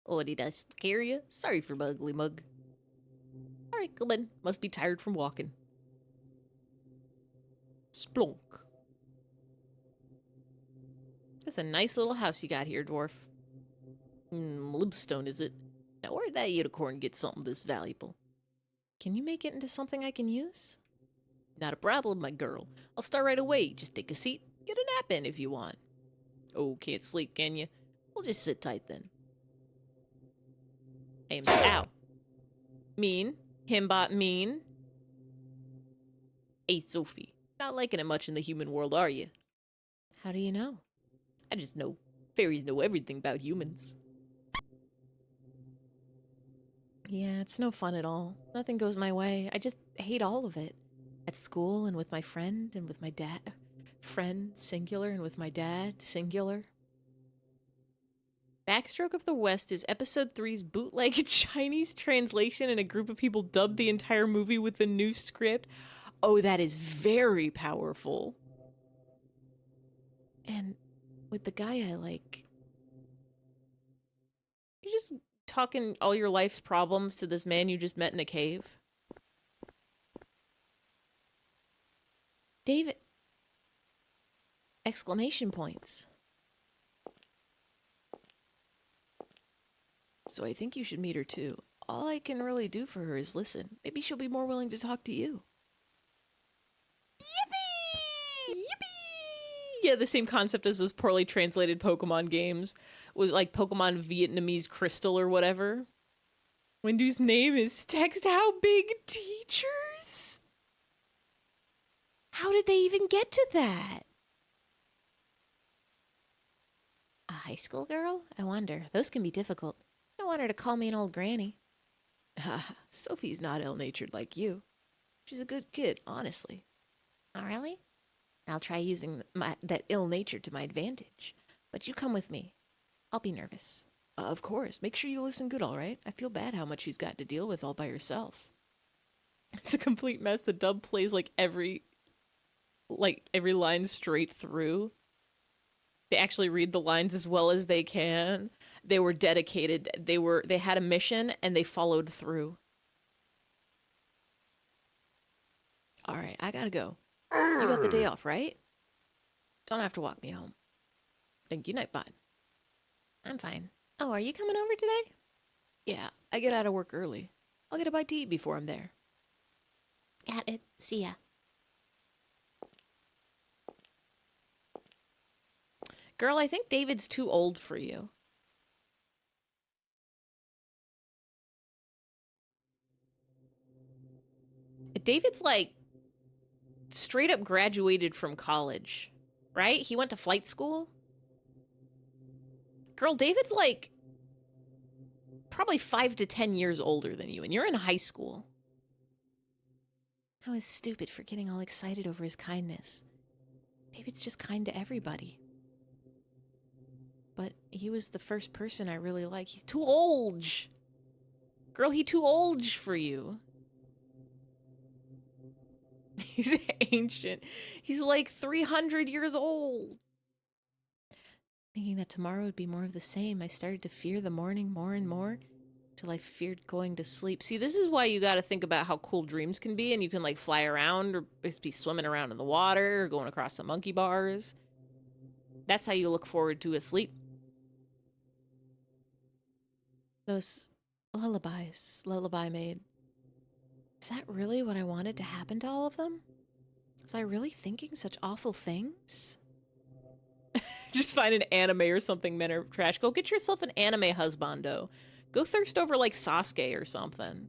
B: Oh, did I scare you? Sorry for my ugly mug. Alright, come in. Must be tired from walking. Splonk. That's a nice little house you got here, dwarf. Libstone, is it? Now where'd that unicorn get something this valuable? Can you make it into something I can use? Not a problem, my girl. I'll start right away. Just take a seat, get a nap in if you want. Oh, can't sleep, can you? We'll just sit tight then. I am Ow. Mean. Himbot mean. Hey, Sophie. Not liking it much in the human world, are you? How do you know? I just know fairies know everything about humans. Yeah, it's no fun at all. Nothing goes my way. I just hate all of it. At school and with my friend and with my dad. Friend, singular, and with my dad, singular. Backstroke of the West is episode 3's bootleg Chinese translation, and a group of people dubbed the entire movie with the new script. Oh, that is very powerful. And with the guy I like, you're just talking all your life's problems to this man you just met in a cave. David! Exclamation points. So I think you should meet her too. All I can really do for her is listen. Maybe she'll be more willing to talk to you. Yippee! Yippee! Yeah, the same concept as those poorly translated Pokemon games. Was like Pokemon Vietnamese Crystal or whatever. Windu's name is Text How Big Teachers? How did they even get to that? A high school girl? I wonder. Those can be difficult. I don't want her to call me an old granny. Sophie's not ill-natured like you. She's a good kid, honestly. Oh, really? I'll try using that ill-nature to my advantage. But you come with me. I'll be nervous. Of course. Make sure you listen good, all right? I feel bad how much she's got to deal with all by herself. It's a complete mess. The dub plays like every line straight through. They actually read the lines as well as they can. They were dedicated. They had a mission and they followed through. All right, I gotta go. You got the day off, right? Don't have to walk me home. Thank you, Nightbot. I'm fine. Oh, are you coming over today? Yeah, I get out of work early. I'll get a bite to eat before I'm there. Got it. See ya. Girl, I think David's too old for you. David's like straight up graduated from college, right? He went to flight school. Girl, David's like probably 5 to 10 years older than you, and you're in high school. I was stupid for getting all excited over his kindness. David's just kind to everybody. But he was the first person I really like. He's too old. Girl, he too old for you. He's ancient. He's like 300 years old. Thinking that tomorrow would be more of the same, I started to fear the morning more and more, till I feared going to sleep. See, this is why you gotta think about how cool dreams can be, and you can like fly around, or just be swimming around in the water, or going across the monkey bars. That's how you look forward to a sleep. Those lullabies Lullaby made. Is that really what I wanted to happen to all of them? Was I really thinking such awful things? Just find an anime or something, men are trash. Go get yourself an anime husbando. Go thirst over like Sasuke or something.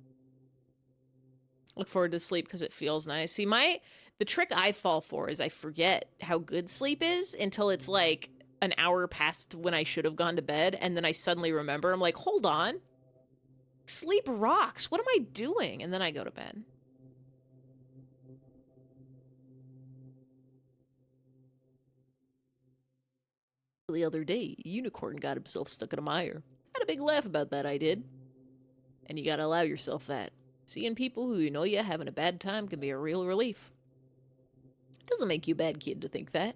B: Look forward to sleep because it feels nice. See, the trick I fall for is I forget how good sleep is until it's like an hour past when I should have gone to bed, and then I suddenly remember. I'm like, hold on. Sleep rocks. What am I doing? And then I go to bed. The other day, a unicorn got himself stuck in a mire. Had a big laugh about that, I did. And you gotta allow yourself that. Seeing people who you know you having a bad time can be a real relief. Doesn't make you a bad kid to think that.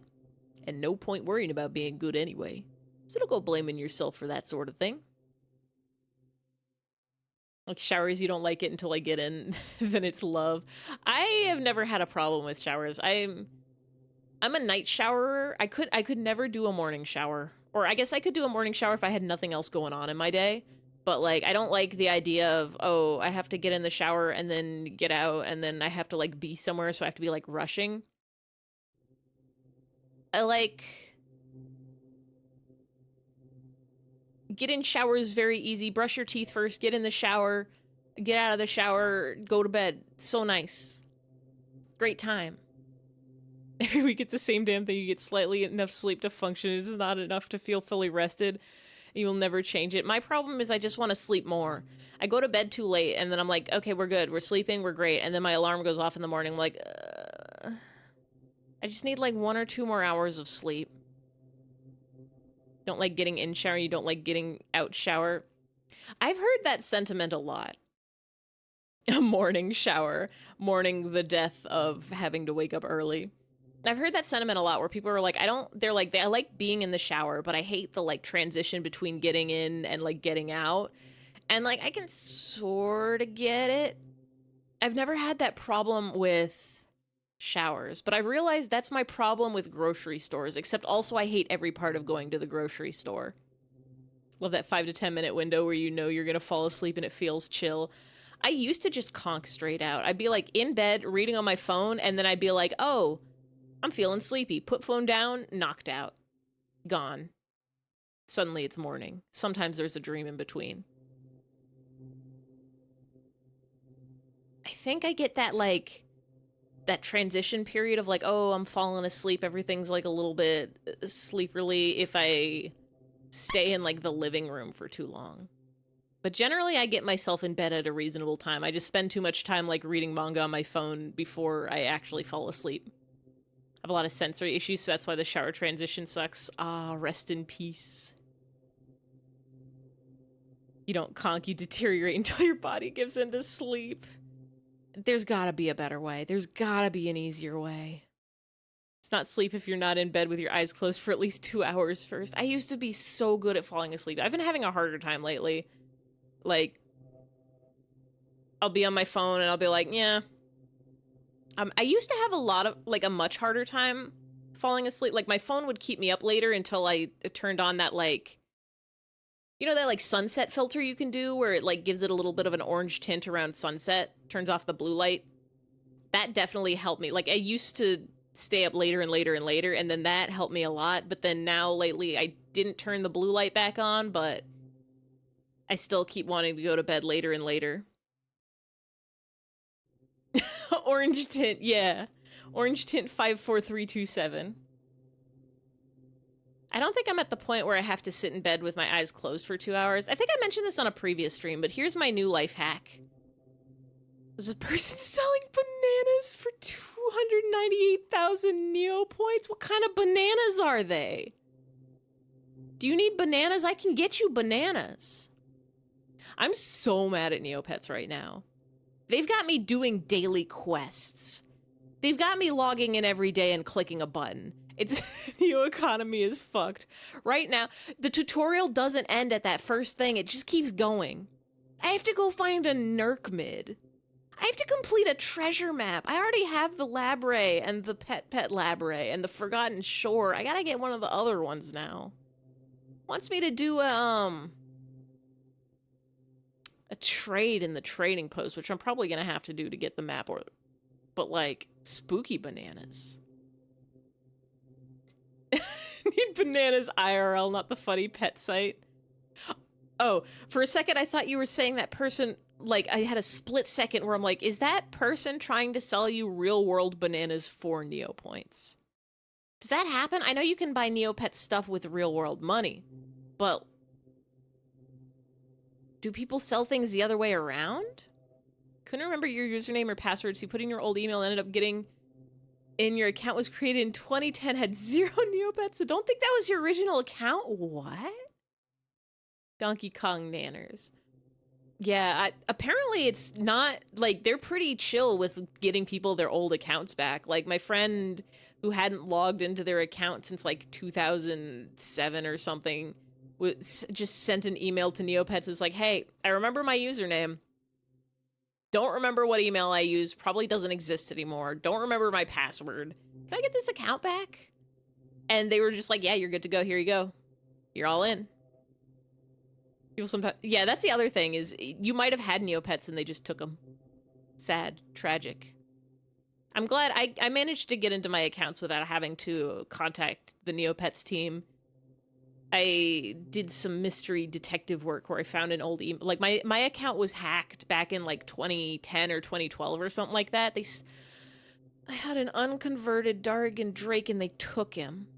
B: And no point worrying about being good anyway. So don't go blaming yourself for that sort of thing. Like showers, you don't like it until I get in, then it's love. I have never had a problem with showers. I'm a night showerer. I could never do a morning shower. Or I guess I could do a morning shower if I had nothing else going on in my day. But like, I don't like the idea of, oh, I have to get in the shower and then get out and then I have to like be somewhere, so I have to be like rushing. I like... Get in showers very easy. Brush your teeth first, get in the shower, get out of the shower, go to bed. So nice. Great time. Every week it's the same damn thing. You get slightly enough sleep to function. It is not enough to feel fully rested. You will never change it. My problem is I just want to sleep more. I go to bed too late and then I'm like, okay, we're good. We're sleeping. We're great. And then my alarm goes off in the morning. I'm like, I just need like 1 or 2 more hours of sleep. Don't like getting in shower. You don't like getting out shower. I've heard that sentiment a lot. A morning shower. Mourning the death of having to wake up early. I've heard that sentiment a lot where people are like, they're like, I like being in the shower, but I hate the like transition between getting in and like getting out. And like, I can sort of get it. I've never had that problem with showers, but I realized that's my problem with grocery stores, except also I hate every part of going to the grocery store. Love that 5 to 10 minute window where you know you're gonna fall asleep and it feels chill. I used to just conk straight out. I'd be like in bed reading on my phone and then I'd be like, oh, I'm feeling sleepy. Put phone down, knocked out. Gone. Suddenly it's morning. Sometimes there's a dream in between. I think I get that, like, that transition period of like, oh, I'm falling asleep. Everything's like a little bit sleeperly if I stay in like the living room for too long. But generally I get myself in bed at a reasonable time. I just spend too much time like reading manga on my phone before I actually fall asleep. I have a lot of sensory issues, so that's why the shower transition sucks. Ah, rest in peace. You don't conk, you deteriorate until your body gives in to sleep. There's gotta be a better way. There's gotta be an easier way. It's not sleep if you're not in bed with your eyes closed for at least 2 hours first. I used to be so good at falling asleep. I've been having a harder time lately. Like, I'll be on my phone and I'll be like, yeah. I used to have a much harder time falling asleep. Like, my phone would keep me up later until I turned on that, like, you know, that, like, sunset filter you can do where it, like, gives it a little bit of an orange tint around sunset, turns off the blue light. That definitely helped me. Like, I used to stay up later and later and later, and then that helped me a lot. But then now, lately, I didn't turn the blue light back on, but I still keep wanting to go to bed later and later. Orange tint, yeah. Orange tint 54327. I don't think I'm at the point where I have to sit in bed with my eyes closed for 2 hours. I think I mentioned this on a previous stream, but here's my new life hack. There's a person selling bananas for 298,000 Neopets. What kind of bananas are they? Do you need bananas? I can get you bananas. I'm so mad at Neopets right now. They've got me doing daily quests. They've got me logging in every day and clicking a button. It's Neo economy is fucked. Right now, the tutorial doesn't end at that first thing. It just keeps going. I have to go find a Nerk mid. I have to complete a treasure map. I already have the Labre and the Pet Labre and the Forgotten Shore. I gotta get one of the other ones now. Wants me to do a trade in the trading post, which I'm probably gonna have to do to get the map, but like spooky bananas. Need bananas IRL, not the funny pet site. Oh, for a second I thought you were saying that person, like I had a split second where I'm like, is that person trying to sell you real world bananas for Neopoints? Does that happen? I know you can buy Neopets stuff with real world money, but do people sell things the other way around? Couldn't remember your username or password, so you put in your old email and ended up getting in. Your account was created in 2010, had 0 Neopets, so don't think that was your original account? What? Donkey Kong Nanners. Yeah, apparently it's not, like, they're pretty chill with getting people their old accounts back. Like, my friend who hadn't logged into their account since, like, 2007 or something just sent an email to Neopets. It was like, hey, I remember my username. Don't remember what email I used. Probably doesn't exist anymore. Don't remember my password. Can I get this account back? And they were just like, yeah, you're good to go. Here you go. You're all in. People sometimes... Yeah, that's the other thing is you might have had Neopets and they just took them. Sad. Tragic. I'm glad I managed to get into my accounts without having to contact the Neopets team. I did some mystery detective work where I found an old email. Like, my account was hacked back in, like, 2010 or 2012 or something like that. I had an unconverted Dargan Drake and they took him.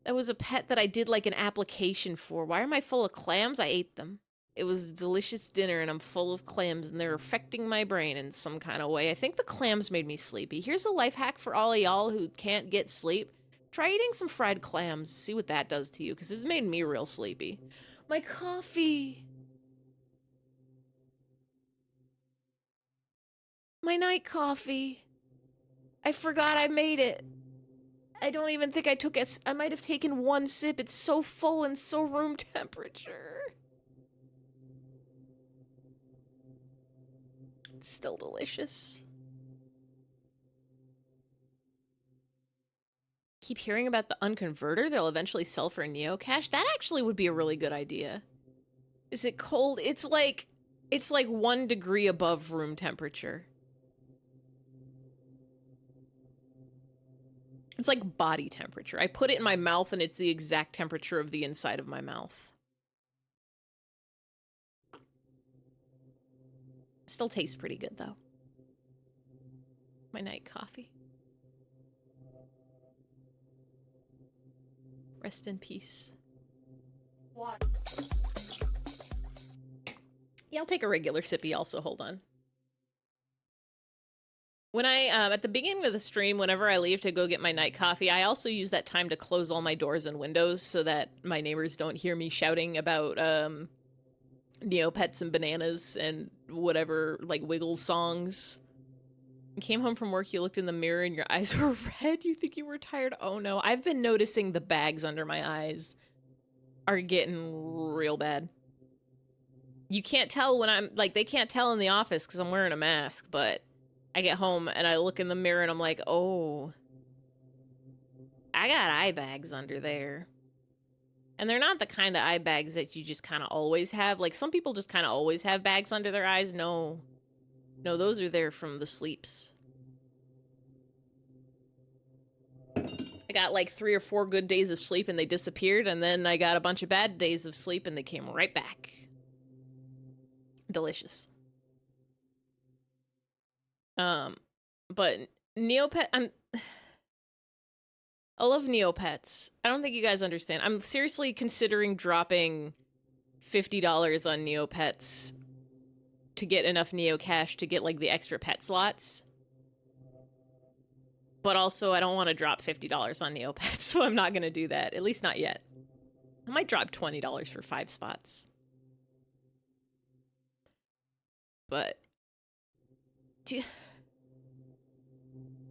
B: That was a pet that I did like an application for. Why am I full of clams? I ate them. It was a delicious dinner and I'm full of clams and they're affecting my brain in some kind of way. I think the clams made me sleepy. Here's a life hack for all of y'all who can't get sleep. Try eating some fried clams. See what that does to you, because it's made me real sleepy. My coffee. My night coffee. I forgot I made it. I don't even think I took it. I might have taken one sip. It's so full and so room temperature. It's still delicious. Keep hearing about the unconverter they'll eventually sell for a Neocache. That actually would be a really good idea. Is it cold? It's like 1 degree above room temperature. It's like body temperature. I put it in my mouth and it's the exact temperature of the inside of my mouth. Still tastes pretty good though. My night coffee. Rest in peace.
H: What?
B: Yeah, I'll take a regular sippy also, hold on. When I, at the beginning of the stream, whenever I leave to go get my night coffee, I also use that time to close all my doors and windows so that my neighbors don't hear me shouting about, Neopets and bananas and whatever, like, Wiggles songs. You came home from work, you looked in the mirror and your eyes were red. You think you were tired? Oh no. I've been noticing the bags under my eyes are getting real bad. You can't tell when I'm, like, they can't tell in the office because I'm wearing a mask, but I get home and I look in the mirror and I'm like, oh, I got eye bags under there. And they're not the kind of eye bags that you just kind of always have. Like, some people just kind of always have bags under their eyes. No. No, those are there from the sleeps. I got like 3 or 4 good days of sleep and they disappeared, and then I got a bunch of bad days of sleep and they came right back. Delicious. But Neopet, I love Neopets. I don't think you guys understand. I'm seriously considering dropping $50 on Neopets to get enough Neocache to get, like, the extra pet slots. But also, I don't want to drop $50 on Neopets, so I'm not going to do that. At least not yet. I might drop $20 for 5 spots. But...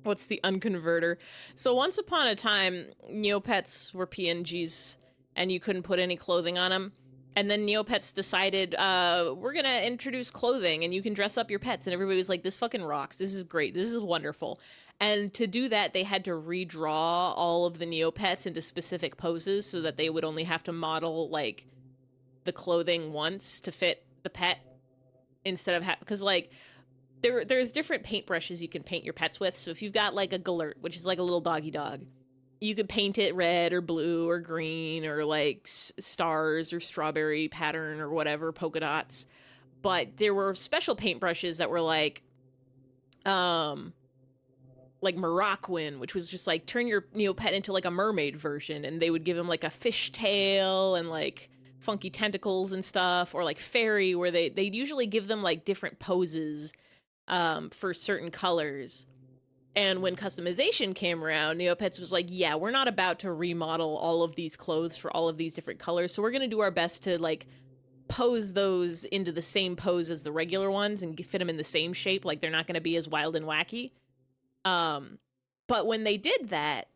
B: what's the unconverter? So once upon a time, Neopets were PNGs, and you couldn't put any clothing on them. And then Neopets decided, we're gonna introduce clothing and you can dress up your pets. And everybody was like, this fucking rocks. This is great. This is wonderful. And to do that, they had to redraw all of the Neopets into specific poses so that they would only have to model, like, the clothing once to fit the pet instead of because, like, there's different paintbrushes you can paint your pets with. So if you've got, like, a Galert, which is like a little doggy dog, you could paint it red or blue or green or, like, stars or strawberry pattern or whatever, polka dots. But there were special paintbrushes that were like Moroccan, which was just like turn your Neopet into like a mermaid version, and they would give him like a fish tail and like funky tentacles and stuff, or like fairy, where they'd usually give them like different poses for certain colors. And when customization came around, Neopets was like, yeah, we're not about to remodel all of these clothes for all of these different colors, so we're going to do our best to, like, pose those into the same pose as the regular ones and fit them in the same shape. Like, they're not going to be as wild and wacky. But when they did that,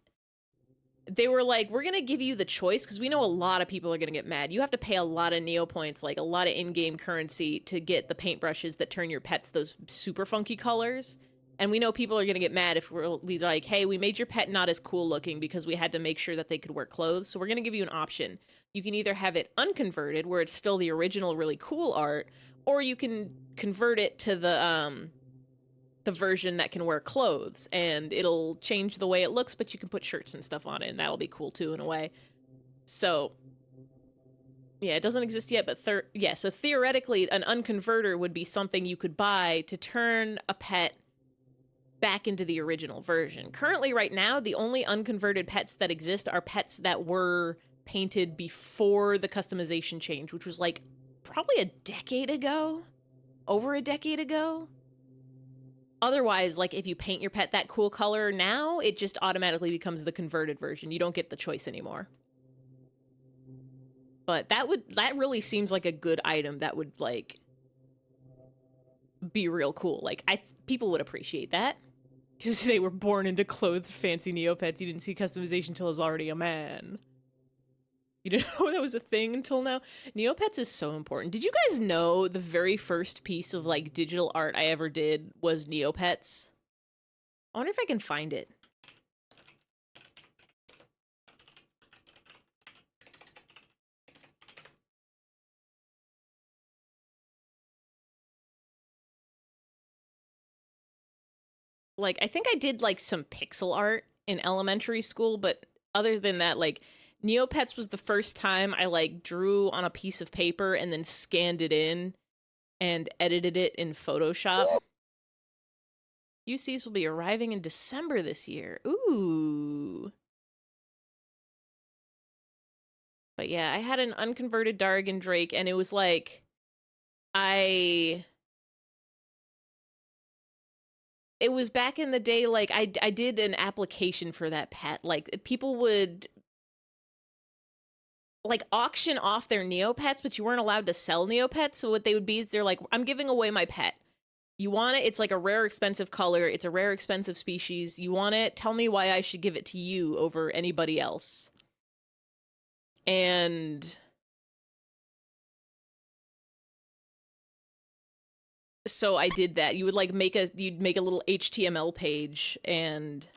B: they were like, we're going to give you the choice, because we know a lot of people are going to get mad. You have to pay a lot of Neopoints, like a lot of in-game currency, to get the paintbrushes that turn your pets those super funky colors. And we know people are going to get mad if we like, hey, we made your pet not as cool looking because we had to make sure that they could wear clothes. So we're going to give you an option. You can either have it unconverted, where it's still the original really cool art, or you can convert it to the version that can wear clothes, and it'll change the way it looks, but you can put shirts and stuff on it, and that'll be cool too in a way. So yeah, it doesn't exist yet, but so theoretically an unconverter would be something you could buy to turn a pet back into the original version. Currently, right now, the only unconverted pets that exist are pets that were painted before the customization change, which was like probably a decade ago, over a decade ago. Otherwise, like if you paint your pet that cool color now, it just automatically becomes the converted version. You don't get the choice anymore. But that really seems like a good item that would like be real cool. Like people would appreciate that. Because they were born into clothed fancy Neopets. You didn't see customization until I was already a man. You didn't know that was a thing until now? Neopets is so important. Did you guys know the very first piece of, like, digital art I ever did was Neopets? I wonder if I can find it. Like, I think I did, like, some pixel art in elementary school, but other than that, like, Neopets was the first time I, like, drew on a piece of paper and then scanned it in and edited it in Photoshop. UCs will be arriving in December this year. Ooh. But yeah, I had an unconverted Dargan Drake, and it was like, it was back in the day, like, I did an application for that pet. Like, people would, like, auction off their Neopets, but you weren't allowed to sell Neopets, so what they would be is they're like, I'm giving away my pet. You want it? It's like a rare, expensive color. It's a rare, expensive species. You want it? Tell me why I should give it to you over anybody else. And so I did that. You would like you'd make a little HTML page, and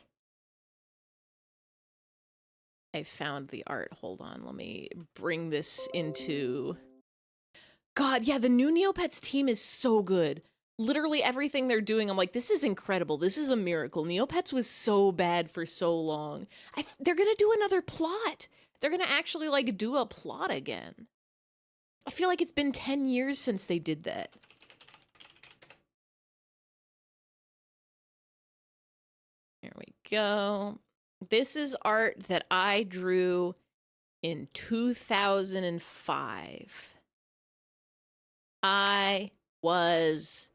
B: I found the art. Hold on, let me bring this into... God, yeah, the new Neopets team is so good. Literally everything they're doing, I'm like, this is incredible. This is a miracle. Neopets was so bad for so long. They're gonna do another plot. They're gonna actually, like, do a plot again. I feel like it's been 10 years since they did that. Here we go. This is art that I drew in 2005. I was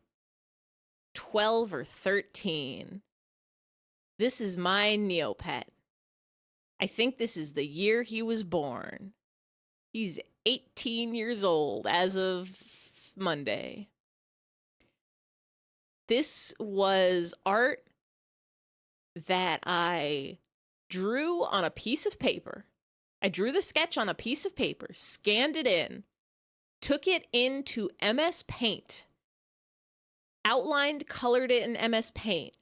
B: 12 or 13. This is my Neopet. I think this is the year he was born. He's 18 years old as of Monday. This was art that I drew on a piece of paper. I drew the sketch on a piece of paper, scanned it in, took it into MS Paint, outlined, colored it in MS Paint,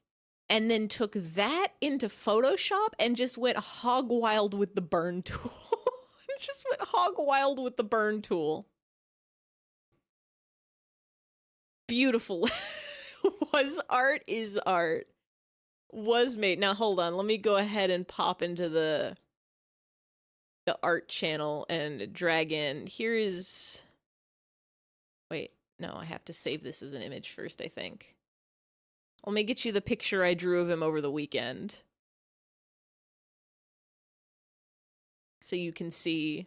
B: and then took that into Photoshop and just went hog wild with the burn tool. Just went hog wild with the burn tool. Beautiful. Was art is art. Was made. Now hold on, let me go ahead and pop into the art channel and drag in. Here is... Wait, no, I have to save this as an image first, I think. Let me get you the picture I drew of him over the weekend. So you can see.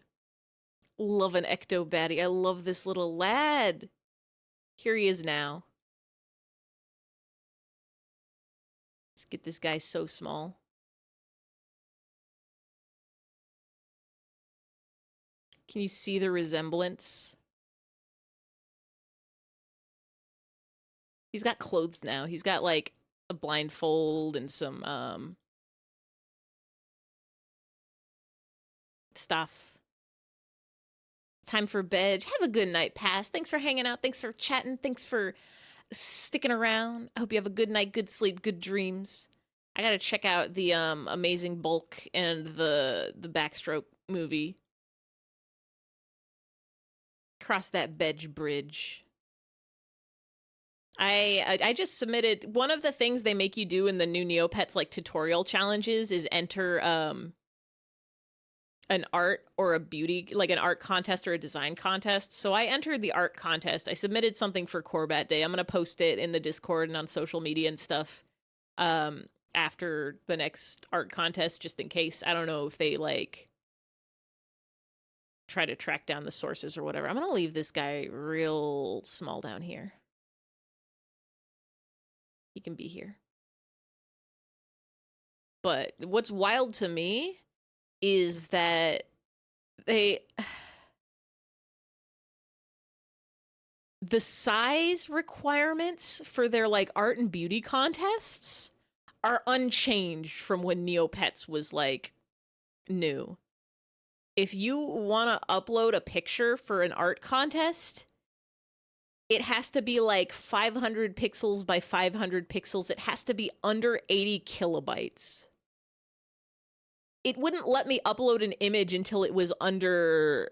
B: Love an ecto baddie. I love this little lad. Here he is now. Let's get this guy so small. Can you see the resemblance? He's got clothes now. He's got, like, a blindfold and some, stuff. Time for bed. Have a good night, Pass. Thanks for hanging out. Thanks for chatting. Thanks for sticking around. I hope you have a good night, good sleep, good dreams. I gotta check out the, Amazing Bulk and the Backstroke movie. Cross that bedge bridge. I just submitted... One of the things they make you do in the new Neopets, like, tutorial challenges is enter, an art or a beauty, like an art contest or a design contest. So I entered the art contest. I submitted something for Corbat Day. I'm going to post it in the Discord and on social media and stuff. after the next art contest, just in case. I don't know if they like try to track down the sources or whatever. I'm gonna leave this guy real small down here. He can be here. But what's wild to me is that the size requirements for their like art and beauty contests are unchanged from when Neopets was like new. If you want to upload a picture for an art contest, it has to be like 500 pixels by 500 pixels. It has to be under 80 kilobytes. It wouldn't let me upload an image until it was under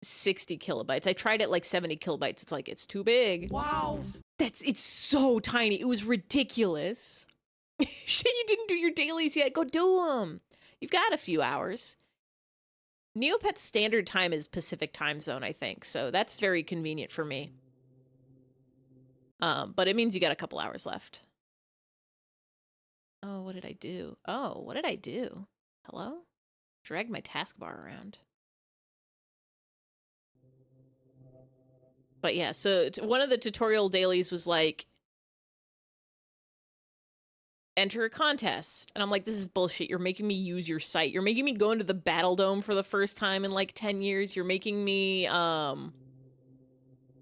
B: 60 kilobytes. I tried it like 70 kilobytes. It's like, it's too big.
H: Wow.
B: It's so tiny. It was ridiculous. Shit, you didn't do your dailies yet. Go do them. You've got a few hours. Neopets standard time is Pacific time zone, I think. So that's very convenient for me. But it means you got a couple hours left. Oh, what did I do? Oh, what did I do? Hello? Drag my taskbar around. But yeah, so one of the tutorial dailies was like, enter a contest. And I'm like, this is bullshit. You're making me use your site. You're making me go into the Battle Dome for the first time in like 10 years. You're making me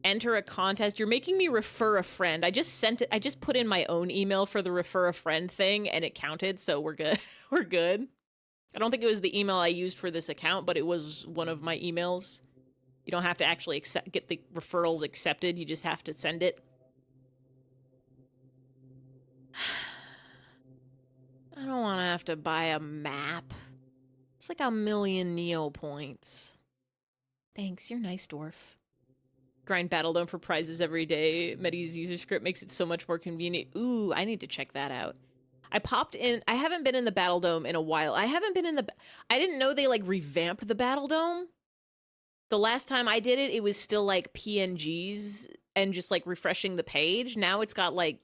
B: enter a contest. You're making me refer a friend. I just sent it. I just put in my own email for the refer a friend thing and it counted. So we're good. We're good. I don't think it was the email I used for this account, but it was one of my emails. You don't have to actually get the referrals accepted. You just have to send it. I don't want to have to buy a map. It's like 1,000,000 Neo points. Thanks, you're nice, dwarf. Grind Battle Dome for prizes every day. Medi's user script makes it so much more convenient. Ooh, I need to check that out. I popped in. I haven't been in the Battle Dome in a while. I haven't been in the. I didn't know they like revamped the Battle Dome. The last time I did it, it was still like PNGs and just like refreshing the page. Now it's got like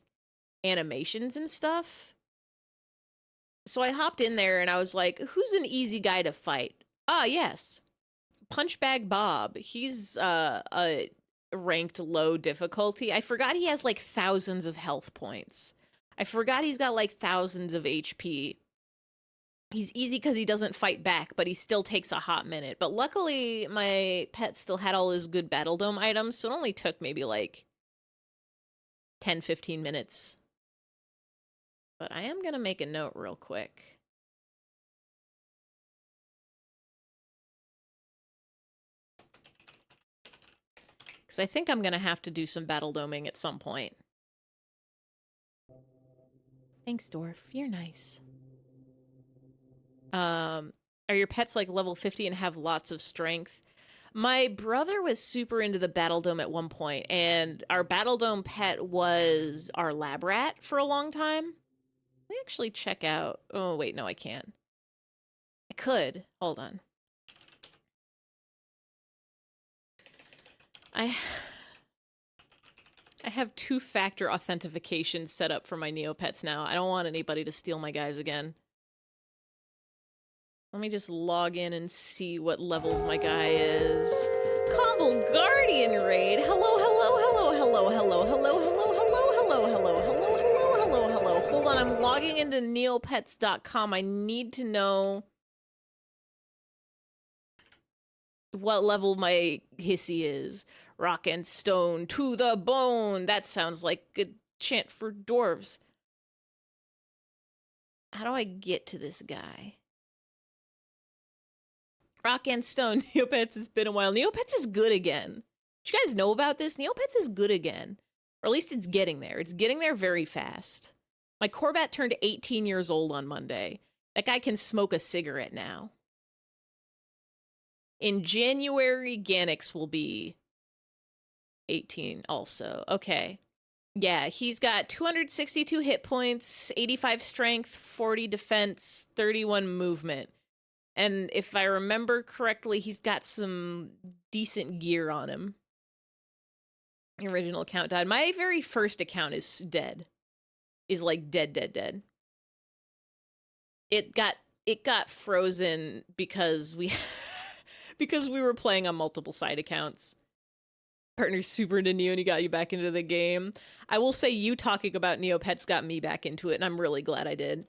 B: animations and stuff. So I hopped in there and I was like, who's an easy guy to fight? Ah, yes. Punchbag Bob. He's a ranked low difficulty. I forgot he has like thousands of health points. I forgot he's got like thousands of HP. He's easy because he doesn't fight back, but he still takes a hot minute. But luckily, my pet still had all his good Battle Dome items, so it only took maybe like 10, 15 minutes. But I am going to make a note real quick. Because I think I'm going to have to do some Battle Doming at some point. Thanks, Dwarf. You're nice. Are your pets like level 50 and have lots of strength? My brother was super into the Battle Dome at one point, and our Battle Dome pet was our lab rat for a long time. Let me actually check out. Oh, wait, no, I can't. I could. Hold on. I have two-factor authentication set up for my Neopets now. I don't want anybody to steal my guys again. Let me just log in and see what levels my guy is. Convol Guardian raid. Hello, hello, hello, hello, hello, hello, hello, hello, hello, hello, hello, hello, hello, hello. Hold on, I'm logging into neopets.com. I need to know what level my hissy is. Rock and stone to the bone. That sounds like a chant for dwarves. How do I get to this guy? Rock and stone. Neopets, it's been a while. Neopets is good again. Did you guys know about this? Neopets is good again. Or at least it's getting there. It's getting there very fast. My Corbat turned 18 years old on Monday. That guy can smoke a cigarette now. In January, Ganix will be 18 also. Okay. Yeah, he's got 262 hit points, 85 strength, 40 defense, 31 movement. And if I remember correctly, he's got some decent gear on him. The original account died. My very first account is dead. is like dead. It got frozen because we because we were playing on multiple side accounts. Partner's super into Neo and he got you back into the game. I will say you talking about Neopets got me back into it, and I'm really glad I did.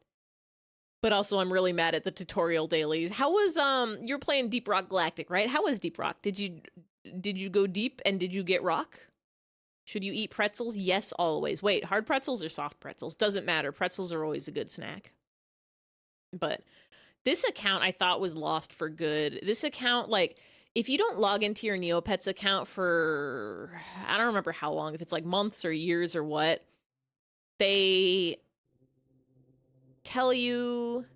B: But also I'm really mad at the tutorial dailies. How was you're playing Deep Rock Galactic, right? How was Deep Rock? Did you go deep and did you get rock? Should you eat pretzels? Yes, always. Wait, hard pretzels or soft pretzels? Doesn't matter. Pretzels are always a good snack. But this account I thought was lost for good. This account, like, if you don't log into your Neopets account for, I don't remember how long, if it's like months or years or what, they tell you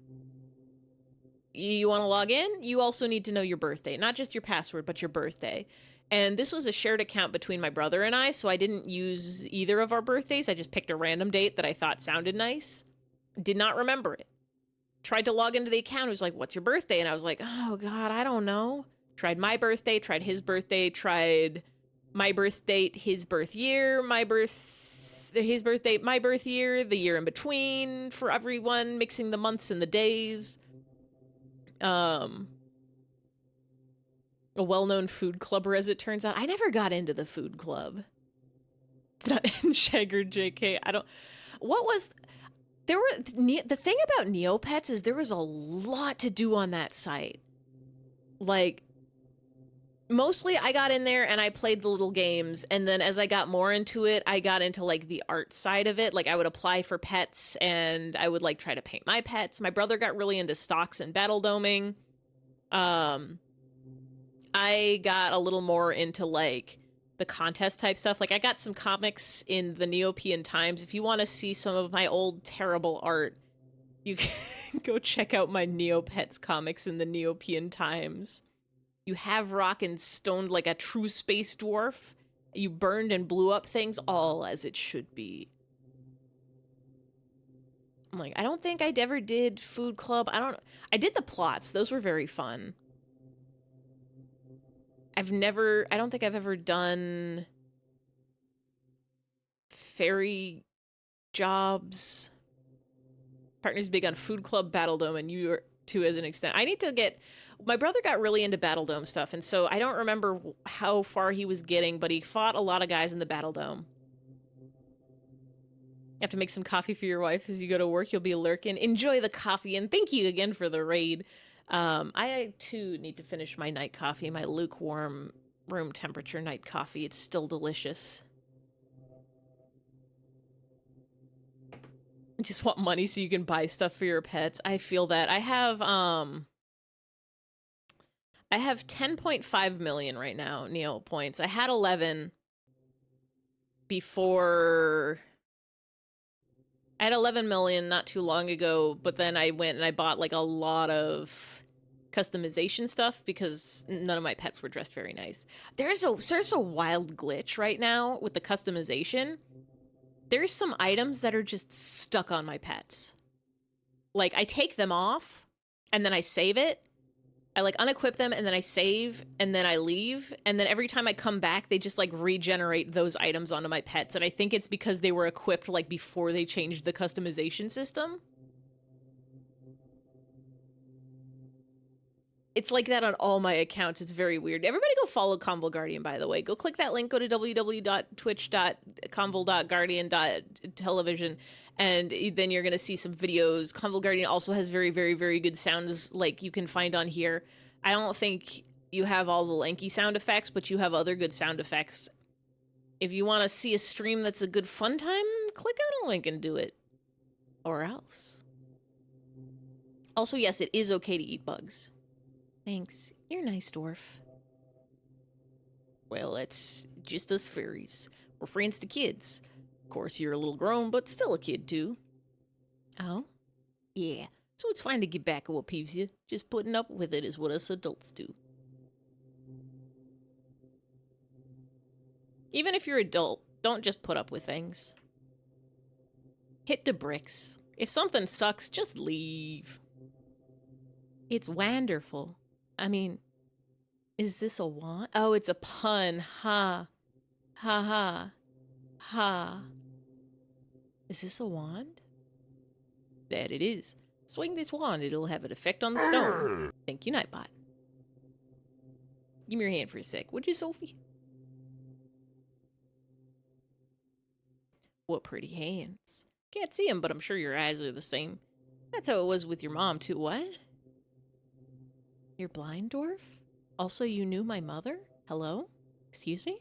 B: want to log in, you also need to know your birthday. Not just your password, but your birthday. And this was a shared account between my brother and I, so I didn't use either of our birthdays. I just picked a random date that I thought sounded nice. Did not remember it. Tried to log into the account. It was like, what's your birthday? And I was like, oh God, I don't know. Tried my birthday, tried his birthday, tried my birth date, his birth year, his birth date, my birth year, the year in between for everyone, mixing the months and the days. A well-known food clubber, as it turns out. I never got into the food club. It's not Shagger JK. The thing about Neopets is there was a lot to do on that site. Like, mostly I got in there and I played the little games, and then as I got more into it, I got into like the art side of it. Like, I would apply for pets and I would like try to paint my pets. My brother got really into stocks and battle doming. I got a little more into like the contest type stuff. Like, I got some comics in the Neopean Times. If you want to see some of my old terrible art, you can go check out my Neopets comics in the Neopean Times. You have rock and stoned like a true space dwarf. You burned and blew up things, all as it should be. I'm like, I don't think I ever did Food Club. I did the plots. Those were very fun. I don't think I've ever done fairy jobs. Partner's big on Food Club, Battle Dome, and you are too as an extent. I need to get, my brother got really into Battle Dome stuff, and so I don't remember how far he was getting, but he fought a lot of guys in the Battle Dome. You have to make some coffee for your wife as you go to work. You'll be lurking. Enjoy the coffee, and thank you again for the raid. I too need to finish my night coffee, my lukewarm room temperature night coffee. It's still delicious. I just want money so you can buy stuff for your pets. I feel that. I have 10.5 million right now, Neo points. I had 11 before. I had 11 million not too long ago, but then I went and I bought like a lot of customization stuff because none of my pets were dressed very nice. There's a wild glitch right now with the customization. There's some items that are just stuck on my pets. Like, I take them off and then I save it. I like unequip them and then I save and then I leave, and then every time I come back they just like regenerate those items onto my pets, and I think it's because they were equipped like before they changed the customization system. It's like that on all my accounts. It's very weird. Everybody go follow Convol Guardian, by the way. Go click that link, go to www.twitch.convol.guardian.television, and then you're going to see some videos. Convol Guardian also has very, very, very good sounds like you can find on here. I don't think you have all the lanky sound effects, but you have other good sound effects. If you want to see a stream that's a good fun time, click on a link and do it. Or else. Also, yes, it is okay to eat bugs. Thanks. You're a nice dwarf. Well, it's just us fairies. We're friends to kids. Of course, you're a little grown, but still a kid, too. Oh? Yeah. So it's fine to get back at what peeves you. Just putting up with it is what us adults do. Even if you're adult, don't just put up with things. Hit the bricks. If something sucks, just leave. It's wonderful. I mean, is this a wand? Oh, it's a pun. Ha. Ha ha. Ha. Is this a wand? That it is. Swing this wand, it'll have an effect on the stone. Thank you, Nightbot. Give me your hand for a sec, would you, Sophie? What pretty hands. Can't see them, but I'm sure your eyes are the same. That's how it was with your mom, too. What? You're blind, dwarf? Also, you knew my mother? Hello? Excuse me?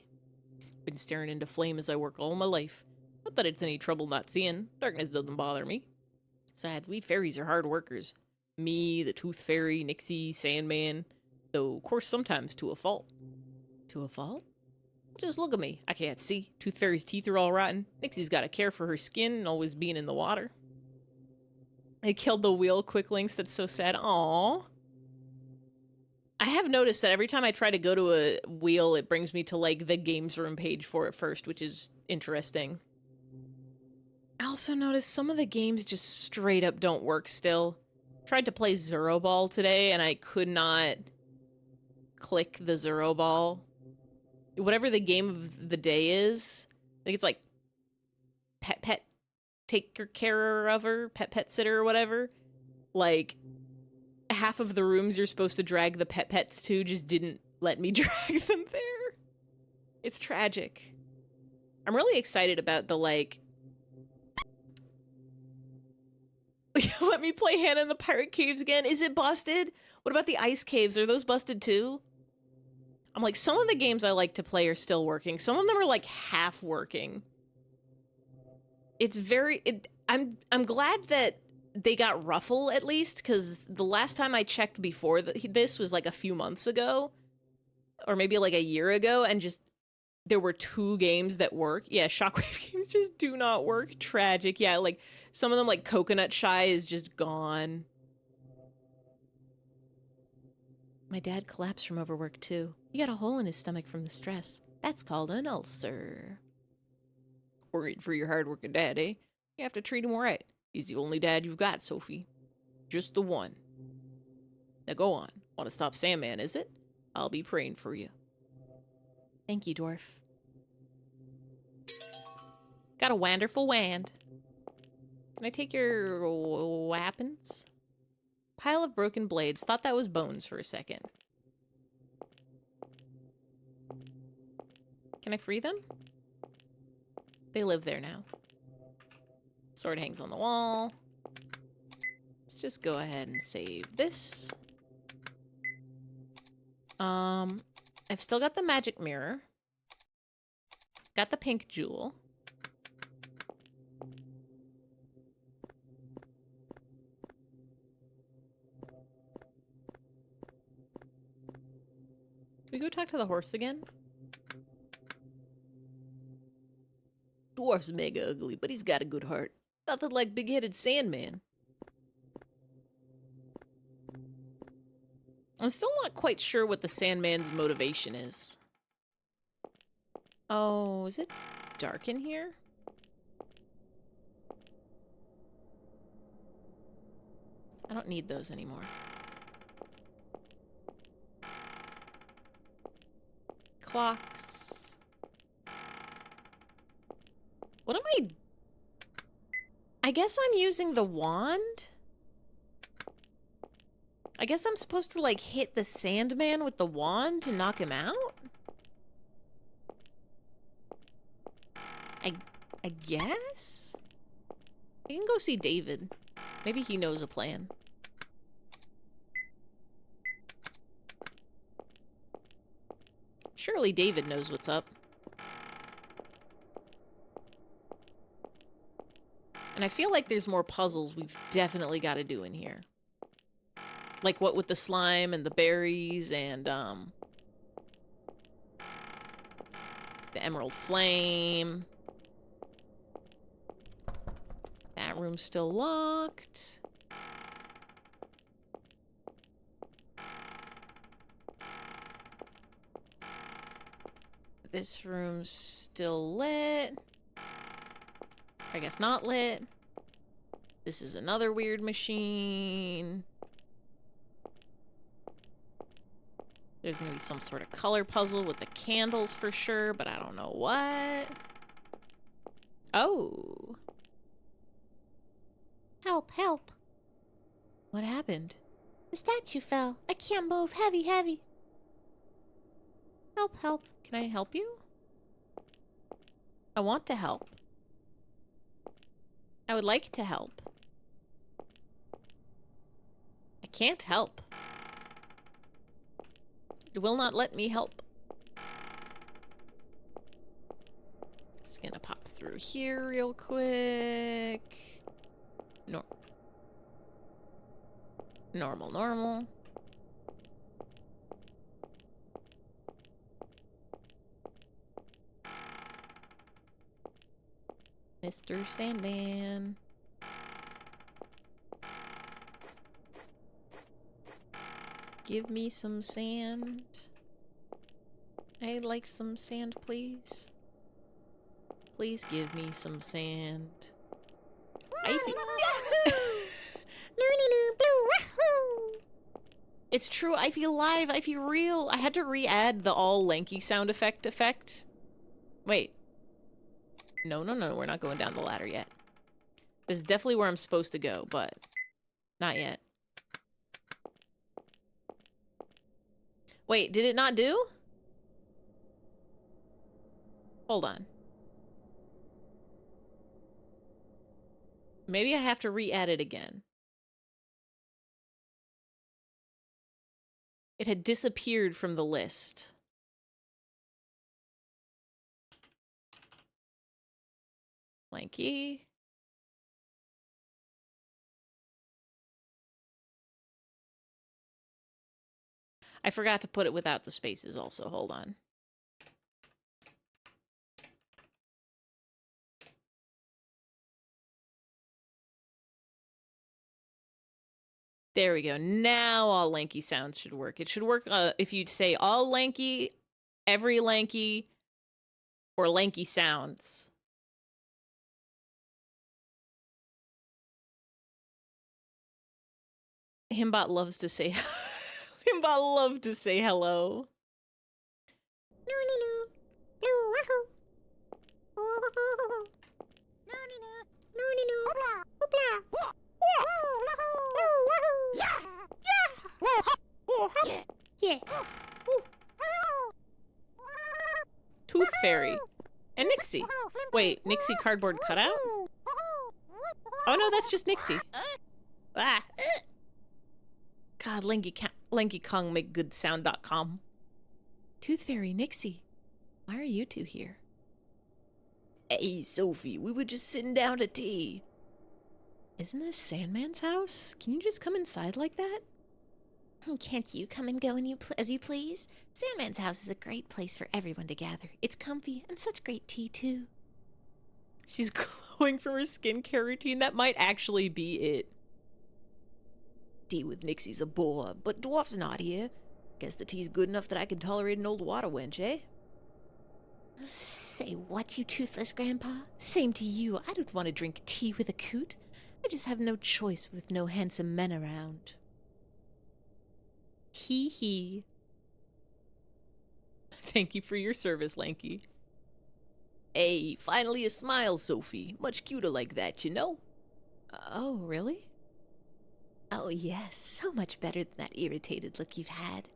B: Been staring into flame as I work all my life. Not that it's any trouble not seeing. Darkness doesn't bother me. Besides, we fairies are hard workers. Me, the Tooth Fairy, Nixie, Sandman. Though, of course, sometimes to a fault. To a fault? Just look at me. I can't see. Tooth Fairy's teeth are all rotten. Nixie's got to care for her skin and always being in the water. I killed the wheel, quick links. That's so sad. Aww. I have noticed that every time I try to go to a wheel, it brings me to, like, the games room page for it first, which is interesting. I also noticed some of the games just straight up don't work still. Tried to play Zero Ball today, and I could not click the Zero Ball. Whatever the game of the day is, I think it's like pet take your care of her, pet sitter or whatever. Like, half of the rooms you're supposed to drag the pets to just didn't let me drag them there. It's tragic. I'm really excited about the, like, let me play Hannah in the Pirate Caves again. Is it busted? What about the Ice Caves? Are those busted too? I'm like, some of the games I like to play are still working. Some of them are like half working. It's very... I'm glad that they got Ruffle at least, because the last time I checked before this was like a few months ago. Or maybe like a year ago, and just... there were 2 games that work. Yeah, Shockwave games just do not work. Tragic. Yeah, like, some of them, like, Coconut Shy is just gone. My dad collapsed from overwork, too. He got a hole in his stomach from the stress. That's called an ulcer. Worried for your hard-working dad, eh? You have to treat him right. He's the only dad you've got, Sophie. Just the one. Now go on. Want to stop Sandman, is it? I'll be praying for you. Thank you, dwarf. Got a wonderful wand. Can I take your weapons? Pile of broken blades. Thought that was bones for a second. Can I free them? They live there now. Sword hangs on the wall. Let's just go ahead and save this. I've still got the magic mirror. Got the pink jewel. Can we go talk to the horse again? Dwarf's mega ugly, but he's got a good heart. Nothing like big-headed Sandman. I'm still not quite sure what the Sandman's motivation is. Oh, is it dark in here? I don't need those anymore. Clocks. What am I guess I'm using the wand? I guess I'm supposed to, like, hit the Sandman with the wand to knock him out? I guess? I can go see David. Maybe he knows a plan. Surely David knows what's up. And I feel like there's more puzzles we've definitely got to do in here. Like what with the slime and the berries and, the emerald flame. That room's still locked. This room's still lit. I guess not lit. This is another weird machine. There's gonna be some sort of color puzzle with the candles for sure, but I don't know what. Oh.
I: Help, help.
B: What happened?
I: The statue fell. I can't move. Heavy, heavy. Help, help.
B: Can I help you? I want to help. I would like to help. I can't help. It will not let me help. Just gonna pop through here real quick. Normal. Mr. Sandman. Give me some sand. I'd like some sand, please. Please give me some sand. Ivy. It's true, I feel live, I feel real. I had to re-add the all lanky sound effect. Wait. No, we're not going down the ladder yet. This is definitely where I'm supposed to go, but not yet. Wait, did it not do? Hold on. Maybe I have to re-add it again. It had disappeared from the list. Lanky. I forgot to put it without the spaces also. Hold on. There we go. Now all lanky sounds should work. It should work if you say all lanky, every lanky, or lanky sounds. Himbot loves to say Himbot loved to say hello.
I: Yeah.
B: Tooth Fairy. And Nixie. Wait, Nixie cardboard cutout? Oh no, that's just Nixie. Ah. God, Lanky Kong make good sound.com. Tooth Fairy, Nixie. Why are you two here? Hey, Sophie, we were just sitting down to tea. Isn't this Sandman's house? Can you just come inside like that?
I: Can't you come and go as you please? Sandman's house is a great place for everyone to gather. It's comfy and such great tea, too.
B: She's glowing from her skincare routine. That might actually be it. Tea with Nixie's a bore, but Dwarf's not here. Guess the tea's good enough that I can tolerate an old water wench, eh?
I: Say what, you toothless grandpa? Same to you. I don't want to drink tea with a coot. I just have no choice with no handsome men around.
B: Hee hee. Thank you for your service, Lanky. Hey, finally a smile, Sophie. Much cuter like that, you know? Oh, really?
I: Oh, yes. So much better than that irritated look you've had.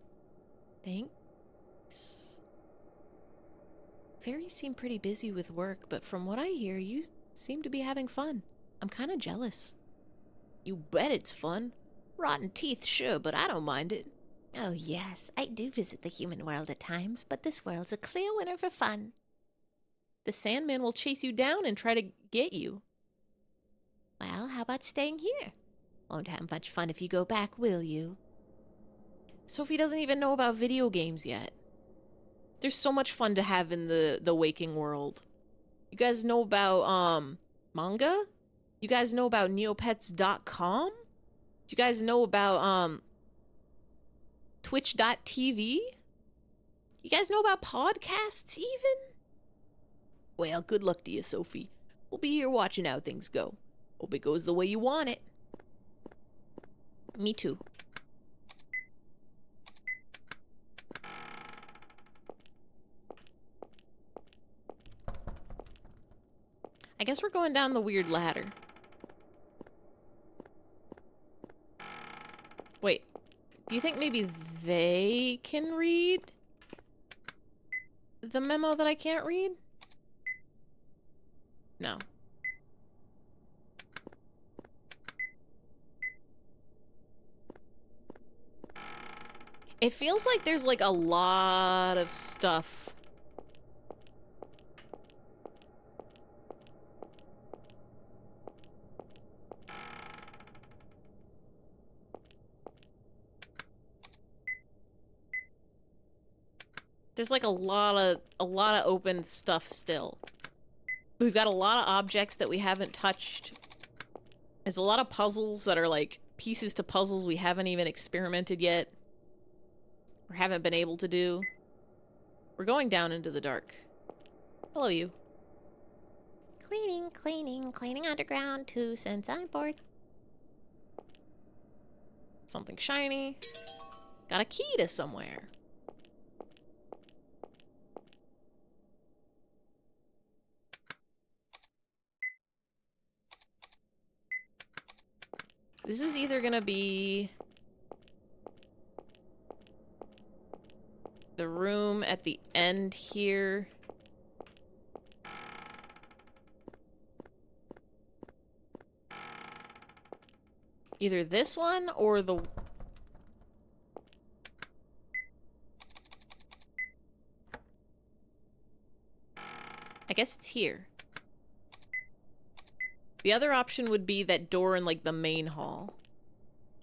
B: Thanks. Fairies seem pretty busy with work, but from what I hear, you seem to be having fun. I'm kind of jealous. You bet it's fun. Rotten teeth, sure, but I don't mind it.
I: Oh, yes. I do visit the human world at times, but this world's a clear winner for fun.
B: The Sandman will chase you down and try to get you.
I: Well, how about staying here? Won't have much fun if you go back, will you?
B: Sophie doesn't even know about video games yet. There's so much fun to have in the waking world. You guys know about, manga? You guys know about Neopets.com? Do you guys know about, Twitch.tv? You guys know about podcasts, even? Well, good luck to you, Sophie. We'll be here watching how things go. Hope it goes the way you want it. Me too. I guess we're going down the weird ladder. Do you think maybe they can read the memo that I can't read? No. It feels like there's like a lot of stuff. There's like a lot of open stuff still. We've got a lot of objects that we haven't touched. There's a lot of puzzles that are like pieces to puzzles we haven't even experimented yet. Or haven't been able to do. We're going down into the dark. Hello, you.
I: Cleaning, cleaning, cleaning underground 2 cents. I'm bored.
B: Something shiny. Got a key to somewhere. This is either gonna be the room at the end here. Either this one or the... I guess it's here. The other option would be that door in, like, the main hall.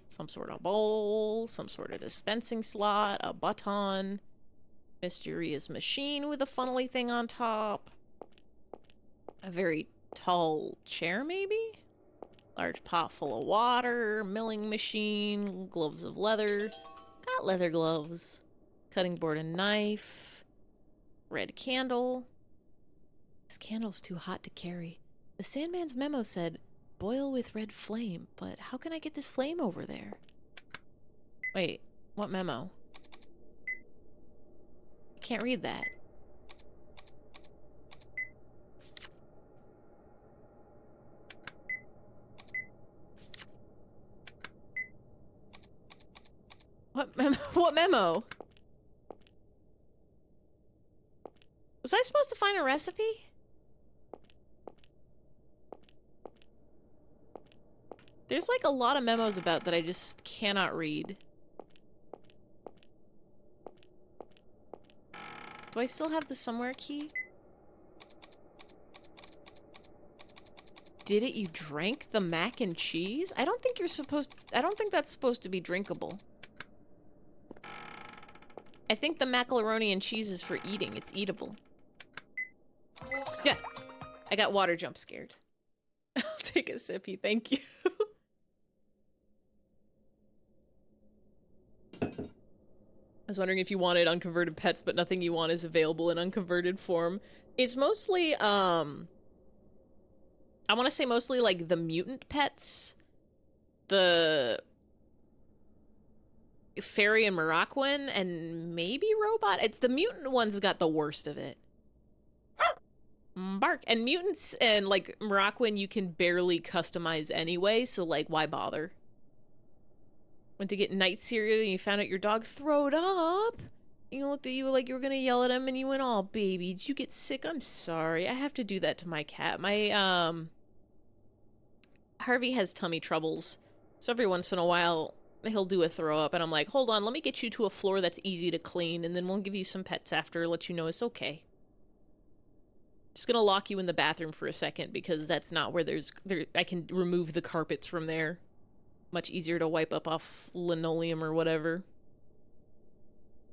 B: Some sort of bowl, some sort of dispensing slot, a button, mysterious machine with a funnely thing on top, a very tall chair, maybe? Large pot full of water, milling machine, gloves of leather. Got leather gloves. Cutting board and knife. Red candle. This candle's too hot to carry. The Sandman's memo said, boil with red flame, but how can I get this flame over there? Wait, what memo? I can't read that. What memo? What memo? Was I supposed to find a recipe? There's like a lot of memos about that I just cannot read. Do I still have the somewhere key? Did it? You drank the mac and cheese? I don't think you're supposed... I don't think that's supposed to be drinkable. I think the macaroni and cheese is for eating. It's eatable. Yeah. I got water jump scared. I'll take a sippy, thank you. I was wondering if you wanted unconverted pets, but nothing you want is available in unconverted form. It's mostly, I want to say mostly, like, the mutant pets. The... Fairy and Moroccan, and maybe Robot. It's the mutant ones got the worst of it. Bark. And mutants and, like, Moroccan you can barely customize anyway, so, like, why bother? Went to get night cereal and you found out your dog throwed up. He looked at you like you were gonna yell at him and you went, "Oh, baby, did you get sick? I'm sorry. I have to do that to my cat." My, Harvey has tummy troubles, so every once in a while he'll do a throw up and I'm like, "Hold on, let me get you to a floor that's easy to clean and then we'll give you some pets after, let you know it's okay." Just gonna lock you in the bathroom for a second because that's not where I can remove the carpets from there. Much easier to wipe up off linoleum or whatever.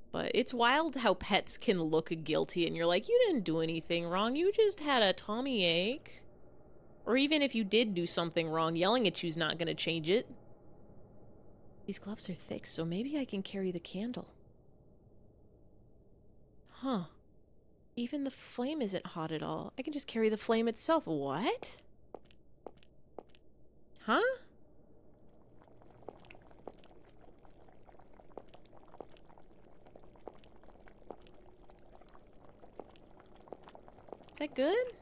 B: But it's wild how pets can look guilty and you're like, you didn't do anything wrong, you just had a tummy ache. Or even if you did do something wrong, yelling at you's not gonna change it. These gloves are thick, so maybe I can carry the candle. Huh. Even the flame isn't hot at all. I can just carry the flame itself. What? Huh? Is that good?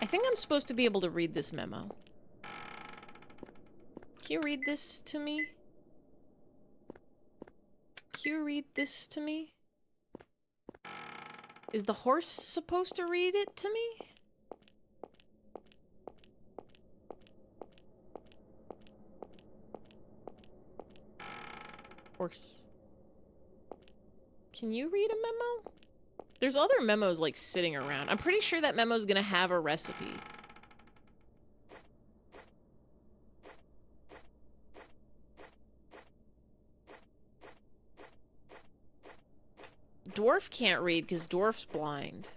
B: I think I'm supposed to be able to read this memo. Can you read this to me? Can you read this to me? Is the horse supposed to read it to me? Horse. Can you read a memo? There's other memos like sitting around. I'm pretty sure that memo's gonna have a recipe. Dwarf can't read because Dwarf's blind.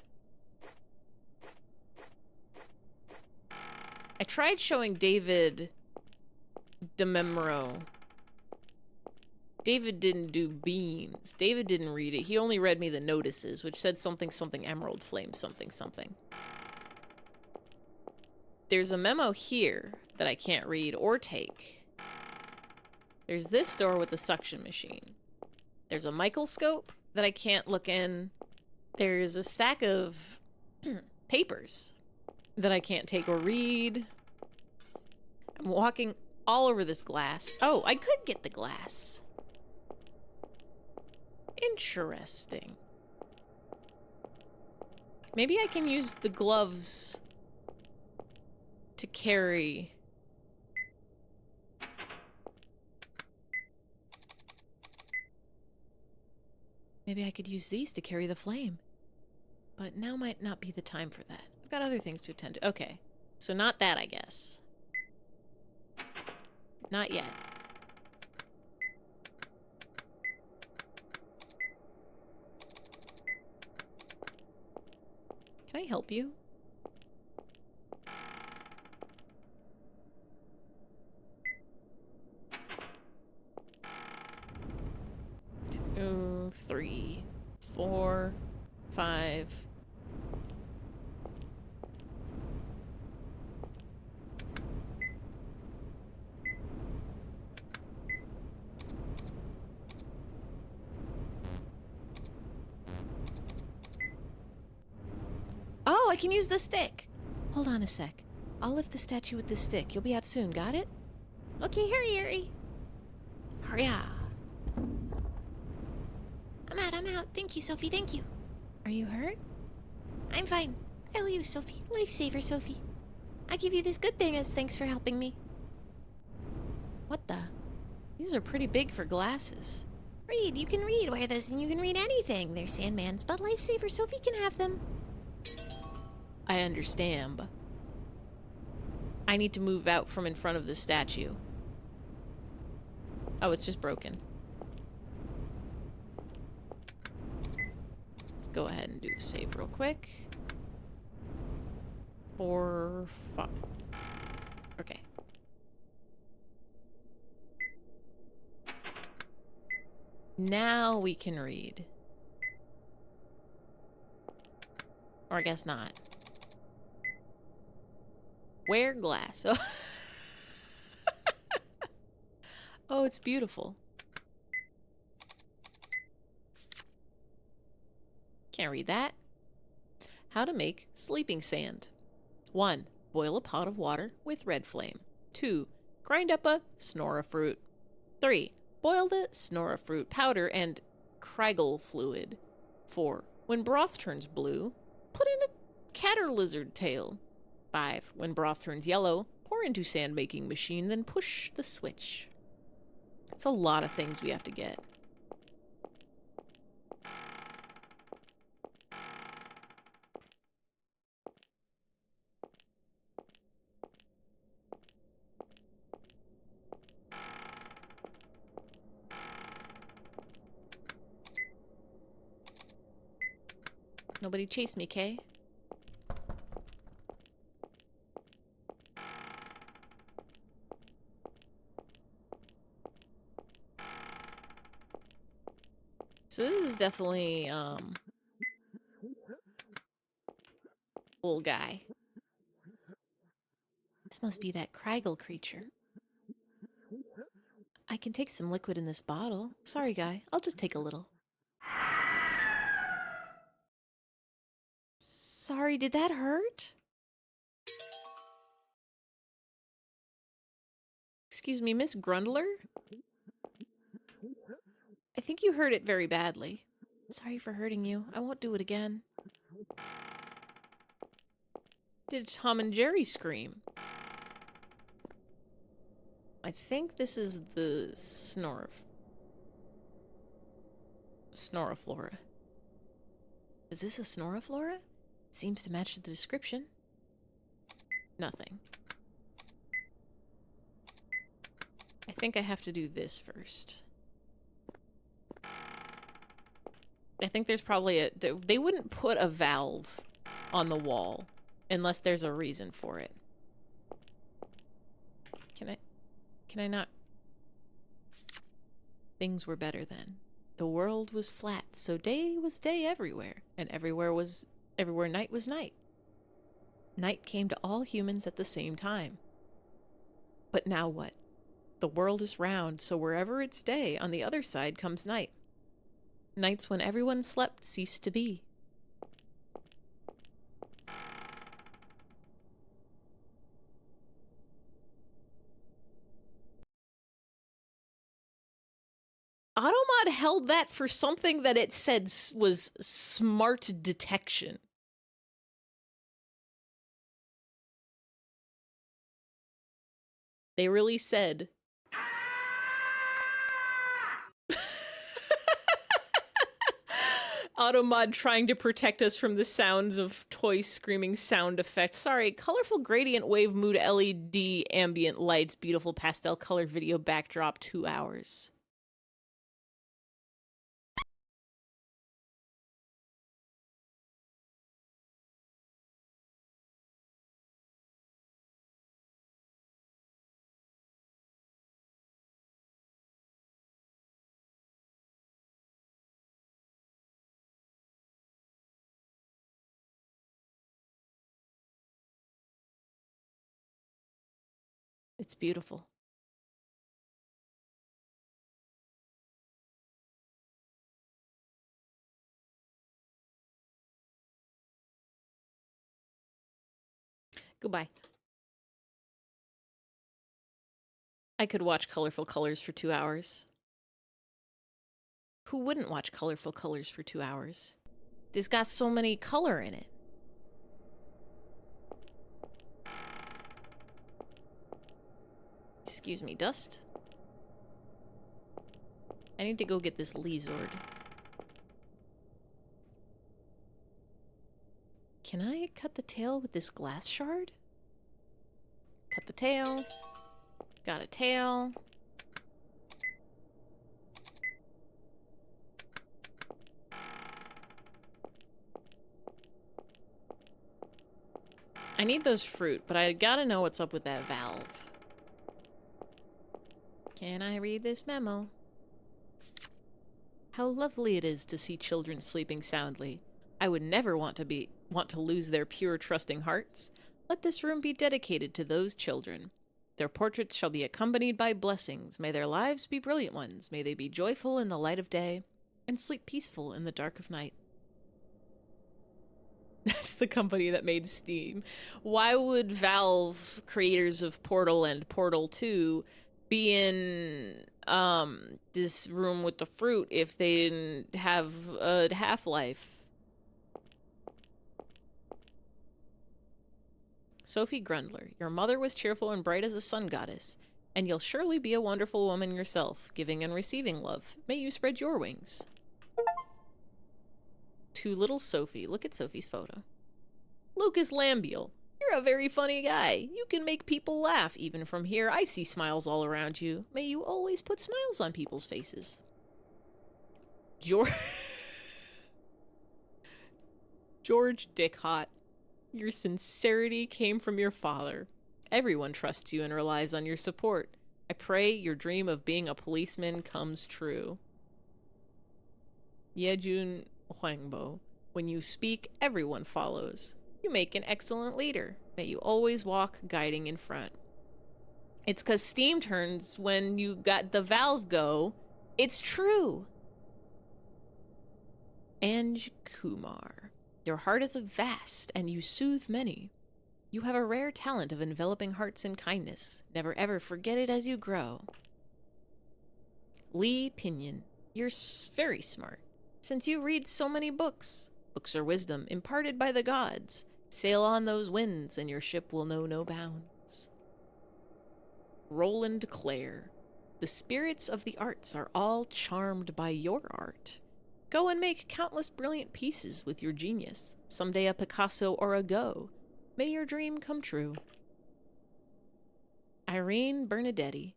B: I tried showing David Dememro. David didn't do beans. David didn't read it. He only read me the notices, which said something, something, emerald flame, something, something. There's a memo here that I can't read or take. There's this door with the suction machine. There's a microscope that I can't look in. There's a stack of papers that I can't take or read. I'm walking all over this glass. Oh, I could get the glass. Interesting. Maybe I can use the gloves to carry. Maybe I could use these to carry the flame. But now might not be the time for that. I've got other things to attend to. Okay. So not that, I guess. Not yet. Can I help you? Two, 3, 4, 5. Oh, I can use the stick. Hold on a sec. I'll lift the statue with the stick. You'll be out soon, got it?
I: Okay, hurry. Hurry up. I'm out. Thank you, Sophie, thank you.
B: Are you hurt?
I: I'm fine. I owe you, Sophie. Lifesaver, Sophie. I give you this good thing as thanks for helping me.
B: What the? These are pretty big for glasses.
I: Read, you can read. Wear those and you can read anything. They're Sandman's, but Lifesaver, Sophie can have them.
B: I understand. I need to move out from in front of the statue. Oh, it's just broken. Let's go ahead and do a save real quick. 4, 5. Okay. Now we can read. Or I guess not. Wear glass. Oh. Oh, it's beautiful. Can't read that. How to make sleeping sand. 1. Boil a pot of water with red flame. 2. Grind up a snora fruit. 3. Boil the snora fruit powder and craggle fluid. 4. When broth turns blue, put in a cat or lizard tail. 5. When broth turns yellow, pour into sand making machine, then push the switch. It's a lot of things we have to get. Nobody chase me, Kay. So this is definitely, little guy. This must be that Craggle creature. I can take some liquid in this bottle. Sorry, guy. I'll just take a little. Sorry, did that hurt? Excuse me, Miss Grundler? I think you heard it very badly. Sorry for hurting you. I won't do it again. Did Tom and Jerry scream? I think this is the Snoriflora. Is this a Snoriflora? It seems to match the description. Nothing. I think I have to do this first. I think there's probably a... They wouldn't put a valve on the wall unless there's a reason for it. Can I not? Things were better then. The world was flat, so day was day everywhere, and everywhere night was night. Night came to all humans at the same time. But now what? The world is round, so wherever it's day, on the other side comes night. Nights when everyone slept ceased to be. Automod held that for something that it said was smart detection. They really said... Automod trying to protect us from the sounds of toys screaming sound effects. Sorry, colorful gradient wave mood LED ambient lights, beautiful pastel colored video backdrop, 2 hours. It's beautiful. Goodbye. I could watch Colorful Colors for 2 hours. Who wouldn't watch Colorful Colors for 2 hours? This got so many color in it. Excuse me, dust? I need to go get this Lizord. Can I cut the tail with this glass shard? Cut the tail. Got a tail. I need those fruit, but I gotta know what's up with that valve. Can I read this memo? How lovely it is to see children sleeping soundly. I would never want to lose their pure, trusting hearts. Let this room be dedicated to those children. Their portraits shall be accompanied by blessings. May their lives be brilliant ones. May they be joyful in the light of day and sleep peaceful in the dark of night. That's the company that made Steam. Why would Valve, creators of Portal and Portal 2, be in this room with the fruit if they didn't have a half-life? Sophie Grundler, your mother was cheerful and bright as a sun goddess, and you'll surely be a wonderful woman yourself, giving and receiving love. May you spread your wings. To little Sophie. Look at Sophie's photo. Lucas Lambiel, you're a very funny guy. You can make people laugh. Even from here, I see smiles all around you. May you always put smiles on people's faces. George Dick Hot. Your sincerity came from your father. Everyone trusts you and relies on your support. I pray your dream of being a policeman comes true. Yejun Huangbo. When you speak, everyone follows. You make an excellent leader. May you always walk guiding in front. It's 'cause Steam turns when you got the valve go. It's true. Anj Kumar. Your heart is vast, and you soothe many. You have a rare talent of enveloping hearts in kindness. Never ever forget it as you grow. Lee Pinion, you're very smart. Since you read so many books, books are wisdom imparted by the gods. Sail on those winds and your ship will know no bounds. Roland Clare, the spirits of the arts are all charmed by your art. Go and make countless brilliant pieces with your genius. Someday a Picasso or a Go. May your dream come true. Irene Bernadetti,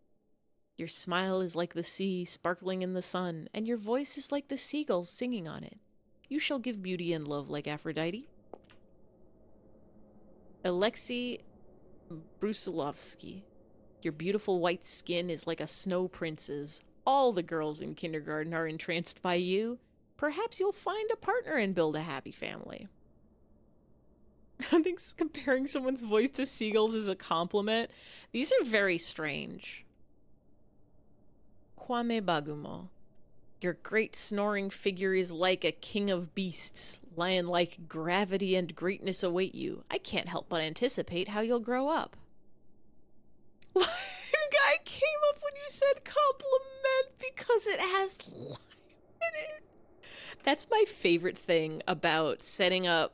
B: your smile is like the sea sparkling in the sun, and your voice is like the seagulls singing on it. You shall give beauty and love like Aphrodite. Alexei Brusilovsky, your beautiful white skin is like a snow prince's. All the girls in kindergarten are entranced by you. Perhaps you'll find a partner and build a happy family. I think comparing someone's voice to seagulls is a compliment. These are very strange. Kwame Bagumo, your great snoring figure is like a king of beasts. Lion-like gravity and greatness await you. I can't help but anticipate how you'll grow up. Guy came up when you said compliment because it has lime in it. That's my favorite thing about setting up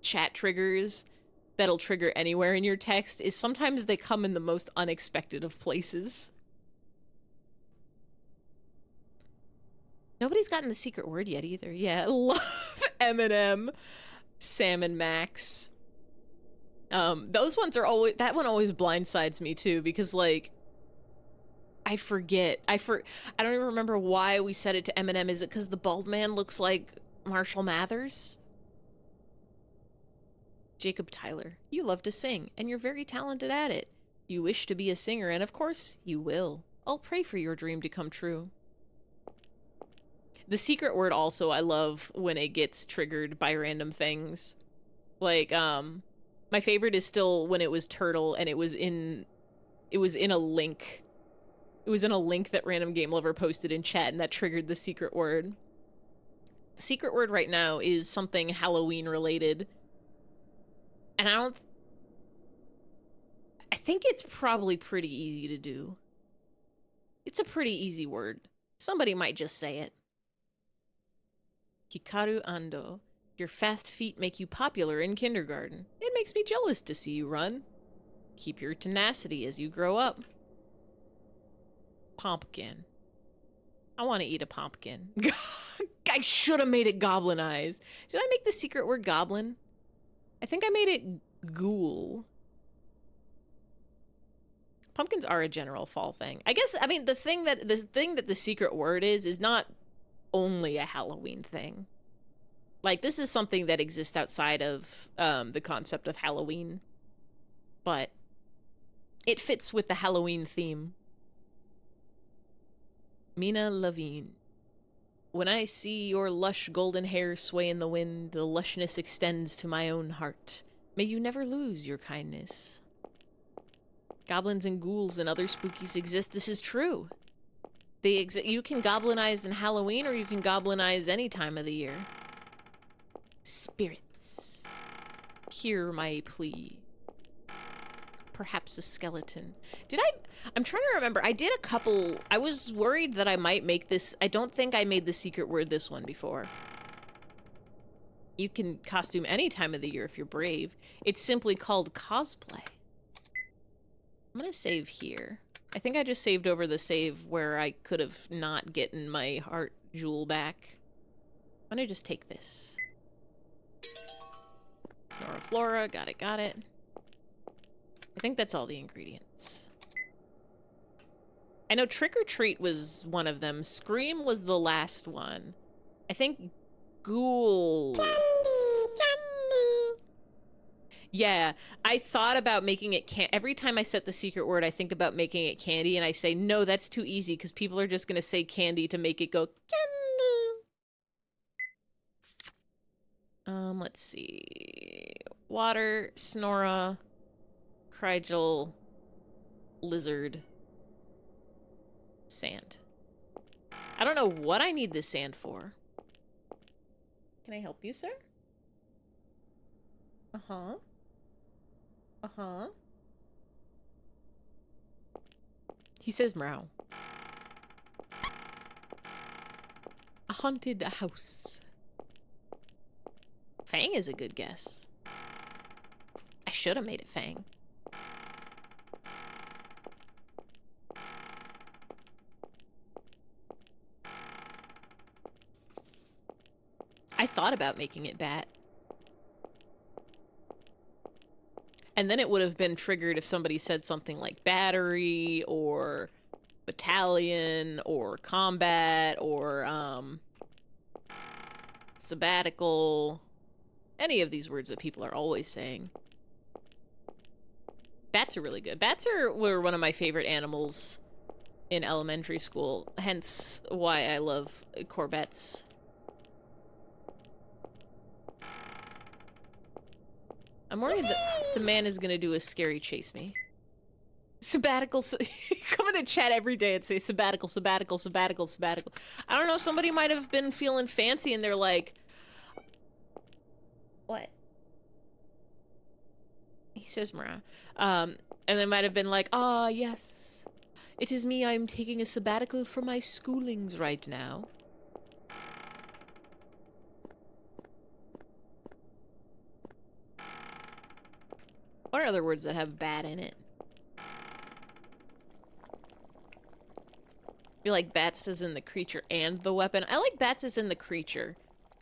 B: chat triggers that'll trigger anywhere in your text is sometimes they come in the most unexpected of places. Nobody's gotten the secret word yet either. Yeah, love Eminem, Sam and Max. Those ones are always, that one always blindsides me too, because like, I forget. I don't even remember why we said it to Eminem. Is it because the bald man looks like Marshall Mathers? Jacob Tyler, you love to sing, and you're very talented at it. You wish to be a singer, and of course, you will. I'll pray for your dream to come true. The secret word also, I love when it gets triggered by random things. Like, my favorite is still when it was turtle, and it was in a link. It was in a link that Random Game Lover posted in chat, and that triggered the secret word. The secret word right now is something Halloween related. And I think it's probably pretty easy to do. It's a pretty easy word. Somebody might just say it. Hikaru Ando, your fast feet make you popular in kindergarten. It makes me jealous to see you run. Keep your tenacity as you grow up. Pumpkin. I want to eat a pumpkin. I should have made it goblin eyes. Did I make the secret word goblin? I think I made it ghoul. Pumpkins are a general fall thing. I guess, I mean, the thing that the secret word is not only a Halloween thing. Like, this is something that exists outside of the concept of Halloween. But it fits with the Halloween theme. Mina Levine. When I see your lush golden hair sway in the wind, the lushness extends to my own heart. May you never lose your kindness. Goblins and ghouls and other spookies exist. This is true. You can goblinize in Halloween, or you can goblinize any time of the year. Spirits, hear my plea. Perhaps a skeleton. I'm trying to remember. I did a couple. I was worried that I might make this. I don't think I made the secret word this one before. You can costume any time of the year if you're brave. It's simply called cosplay. I'm gonna save here. I think I just saved over the save where I could have not gotten my heart jewel back. I'm gonna just take this. Snora Flora, got it. I think that's all the ingredients. I know Trick or Treat was one of them. Scream was the last one. I think Ghoul. Candy. Yeah, I thought about making it every time I set the secret word, I think about making it candy, and I say, no, that's too easy, because people are just going to say candy to make it go candy. Let's see. Water, Snora, Crygel, Lizard, sand. I don't know what I need this sand for. Can I help you, sir? Uh-huh. Uh-huh. He says meow. A haunted house. Fang is a good guess. I should have made it Fang. I thought about making it Bat. And then it would have been triggered if somebody said something like battery or battalion or combat or sabbatical. Any of these words that people are always saying. Bats are really good. Were one of my favorite animals in elementary school, hence why I love Corbettes. I'm worried that the man is gonna do a scary chase me. Sabbatical, come into chat every day and say sabbatical, sabbatical, sabbatical, sabbatical. I don't know, somebody might have been feeling fancy and they're like, what? He says Mara. And they might have been like, ah, yes. It is me, I'm taking a sabbatical from my schoolings right now. What are other words that have bad in it? I feel like bats is in the creature and the weapon. I like bats is in the creature.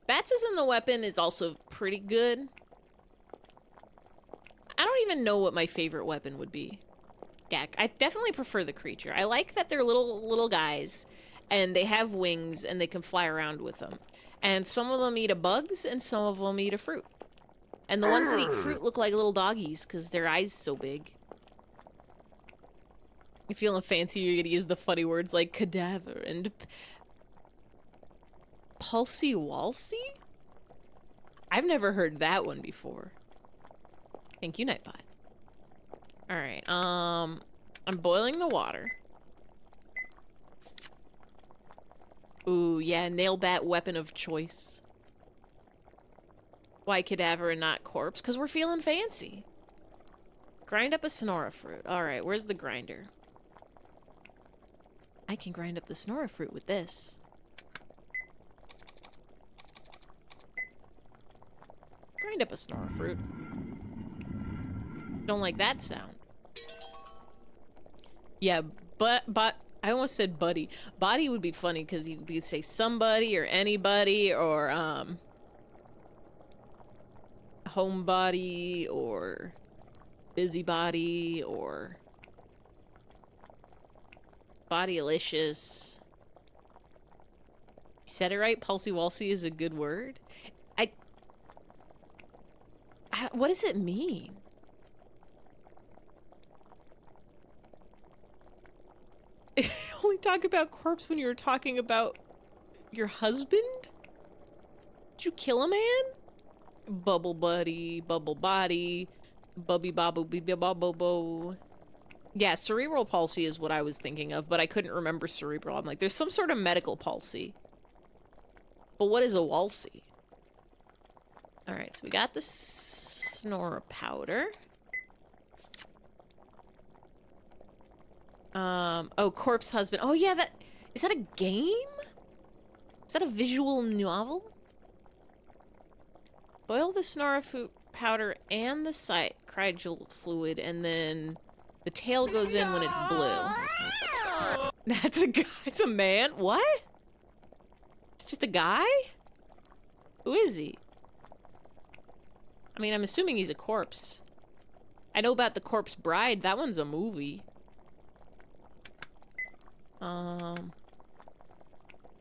B: Bats is in the weapon is also pretty good. I don't even know what my favorite weapon would be. Yeah, I definitely prefer the creature. I like that they're little guys and they have wings and they can fly around with them. And some of them eat a bugs and some of them eat a fruit. And the ones that eat fruit look like little doggies because their eyes so big. You feeling fancy, you're gonna use the funny words like cadaver and Pulsy Walsy? I've never heard that one before. Thank you, Nightbot. Alright, I'm boiling the water. Ooh, yeah, nail bat weapon of choice. Why cadaver and not corpse? Because we're feeling fancy. Grind up a Sonora fruit. Alright, where's the grinder? I can grind up the Sonora fruit with this. Grind up a Sonora fruit. Don't like that sound. Yeah, but I almost said buddy. Body would be funny because you could say somebody or anybody or homebody or busybody or bodylicious. You said it right. Pulsy Walsy is a good word. What does it mean? Only talk about corpse when you were talking about your husband? Did you kill a man? Bubble buddy, bubble body, bubby babu bibi bobo. Yeah, cerebral palsy is what I was thinking of, but I couldn't remember cerebral. I'm like, there's some sort of medical palsy. But what is a walsy? Alright, so we got the Sonora powder. Oh, corpse husband. Oh yeah, is that a game? Is that a visual novel? Boil the Sonora powder and the cryogel fluid, and then the tail goes in when it's blue. That's a guy. It's a man? What? It's just a guy? Who is he? I mean, I'm assuming he's a corpse. I know about The Corpse Bride. That one's a movie.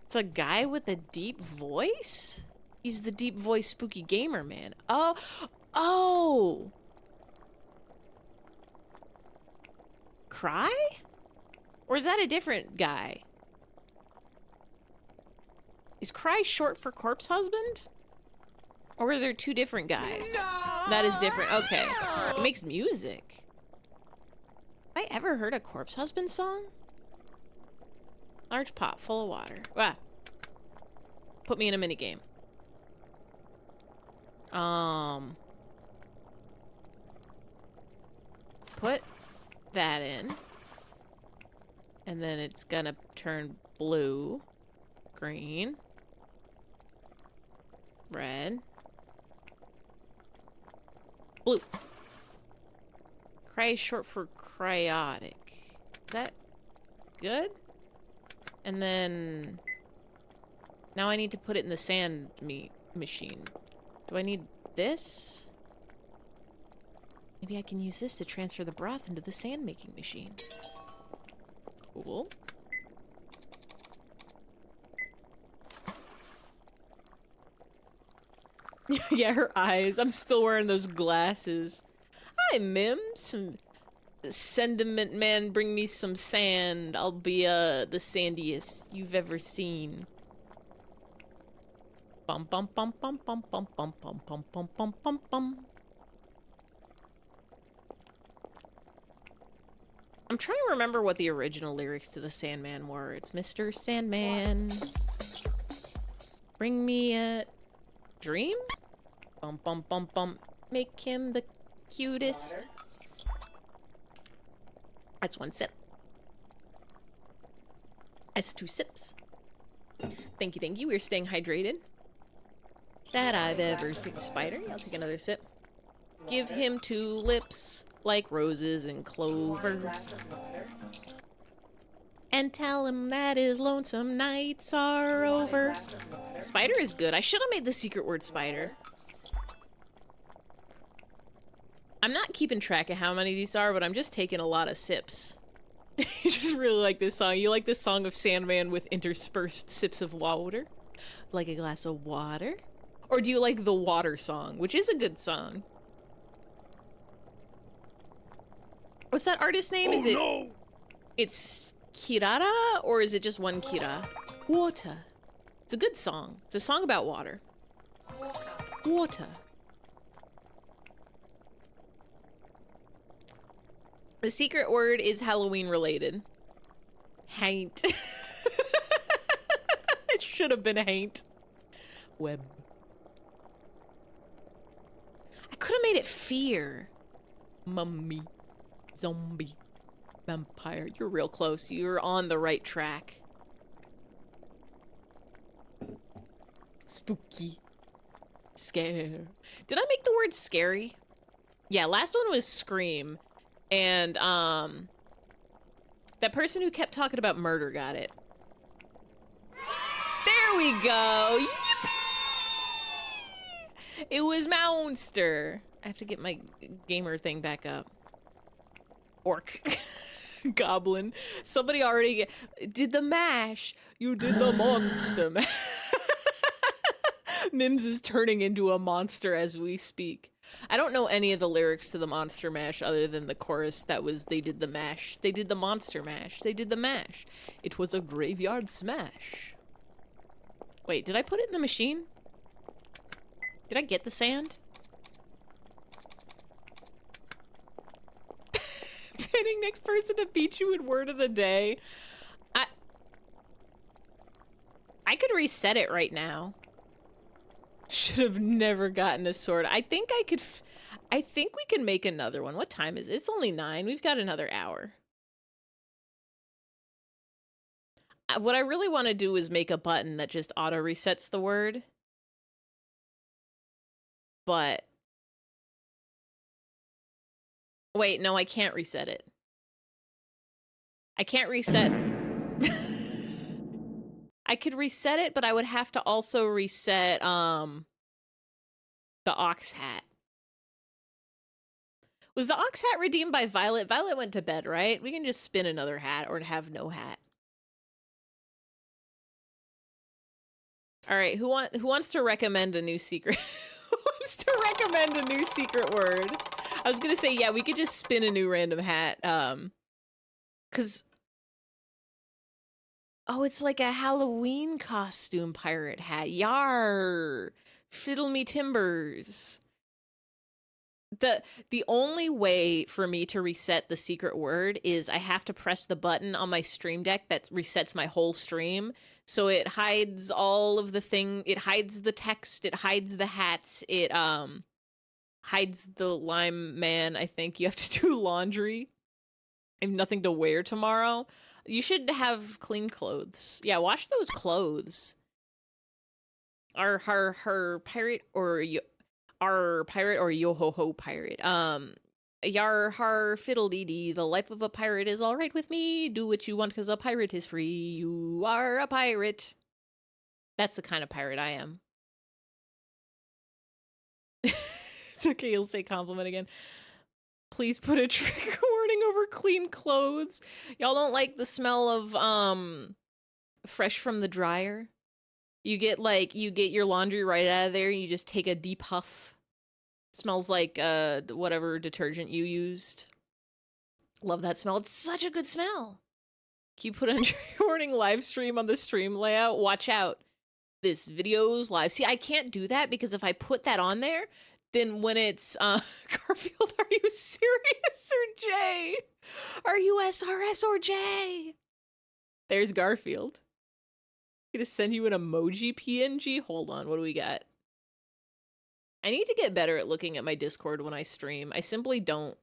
B: It's a guy with a deep voice? He's the deep voice spooky gamer man. Oh! Cry? Or is that a different guy? Is Cry short for corpse husband? Or are there two different guys? No! That is different. Okay. He makes music. Have I ever heard a corpse husband song? Large pot full of water. Ah. Put me in a minigame. that in. And then it's gonna turn blue, green, red, blue. Cry is short for cryotic. Is that good? And then now I need to put it in the sand machine. Do I need this? Maybe I can use this to transfer the broth into the sand making machine. Cool. Yeah, her eyes. I'm still wearing those glasses. Hi, Mim. Some sentiment man, bring me some sand. I'll be the sandiest you've ever seen. Bum bum bum bum bum bum bum bum bum bum bum bum bum. I'm trying to remember what the original lyrics to the Sandman were. It's Mr. Sandman. Bring me a dream? Bum bum bum bum. Make him the cutest. That's one sip. That's 2 sips. Thank you, thank you. We're staying hydrated. That I've ever seen. Spider, I'll take another sip. Give him 2 lips like roses and clover. And tell him that his lonesome nights are over. Spider is good. I should have made the secret word spider. I'm not keeping track of how many these are, but I'm just taking a lot of sips. I just really like this song. You like this song of Sandman with interspersed sips of water? Like a glass of water? Or do you like the water song, which is a good song? What's that artist's name? Is it... No. It's Kirara, or is it just one Kira? Water. It's a good song. It's a song about water. Water. The secret word is Halloween related. Haint. It should have been haint. Web. I could have made it fear. Mummy. Zombie. Vampire. You're real close. You're on the right track. Spooky. Scare. Did I make the word scary? Yeah, last one was scream. And, that person who kept talking about murder got it. There we go! Yippee! It was monster. I have to get my gamer thing back up. Orc. Goblin. Somebody already did the mash. You did the monster mash. Mims is turning into a monster as we speak. I don't know any of the lyrics to the Monster Mash other than the chorus that was, they did the mash. They did the monster mash. They did the mash. It was a graveyard smash. Wait, did I put it in the machine? Did I get the sand? Pitting next person to beat you in word of the day. I could reset it right now. Should have never gotten a sword. I think I could... I think we can make another one. What time is it? It's only 9. We've got another hour. What I really want to do is make a button that just auto-resets the word. But... Wait, no, I can't reset it. I can't reset... I could reset it, but I would have to also reset, the ox hat. Was the ox hat redeemed by Violet? Violet went to bed, right? We can just spin another hat or have no hat. All right, who wants to recommend a new secret? Who wants to recommend a new secret word? I was gonna say, yeah, we could just spin a new random hat, 'cause... Oh, it's like a Halloween costume pirate hat. Yar! Fiddle me timbers. The only way for me to reset the secret word is I have to press the button on my stream deck that resets my whole stream. So it hides all of the it hides the text, it hides the hats, it hides the lime man. I think you have to do laundry. I have nothing to wear tomorrow. You should have clean clothes. Yeah, wash those clothes. Our pirate or our pirate or yo ho ho pirate. Yar har fiddle dee dee. The life of a pirate is all right with me. Do what you want because a pirate is free. You are a pirate. That's the kind of pirate I am. It's okay, you'll say compliment again. Please put a trigger warning over clean clothes. Y'all don't like the smell of fresh from the dryer? You get your laundry right out of there and you just take a deep huff. Smells like whatever detergent you used. Love that smell. It's such a good smell. Can you put a trigger warning live stream on the stream layout? Watch out. This video's live. See, I can't do that because if I put that on there, then when it's Garfield, are you serious or J? Are you SRS or J? There's Garfield. I'm gonna send you an emoji PNG. Hold on, what do we got? I need to get better at looking at my Discord when I stream. I simply don't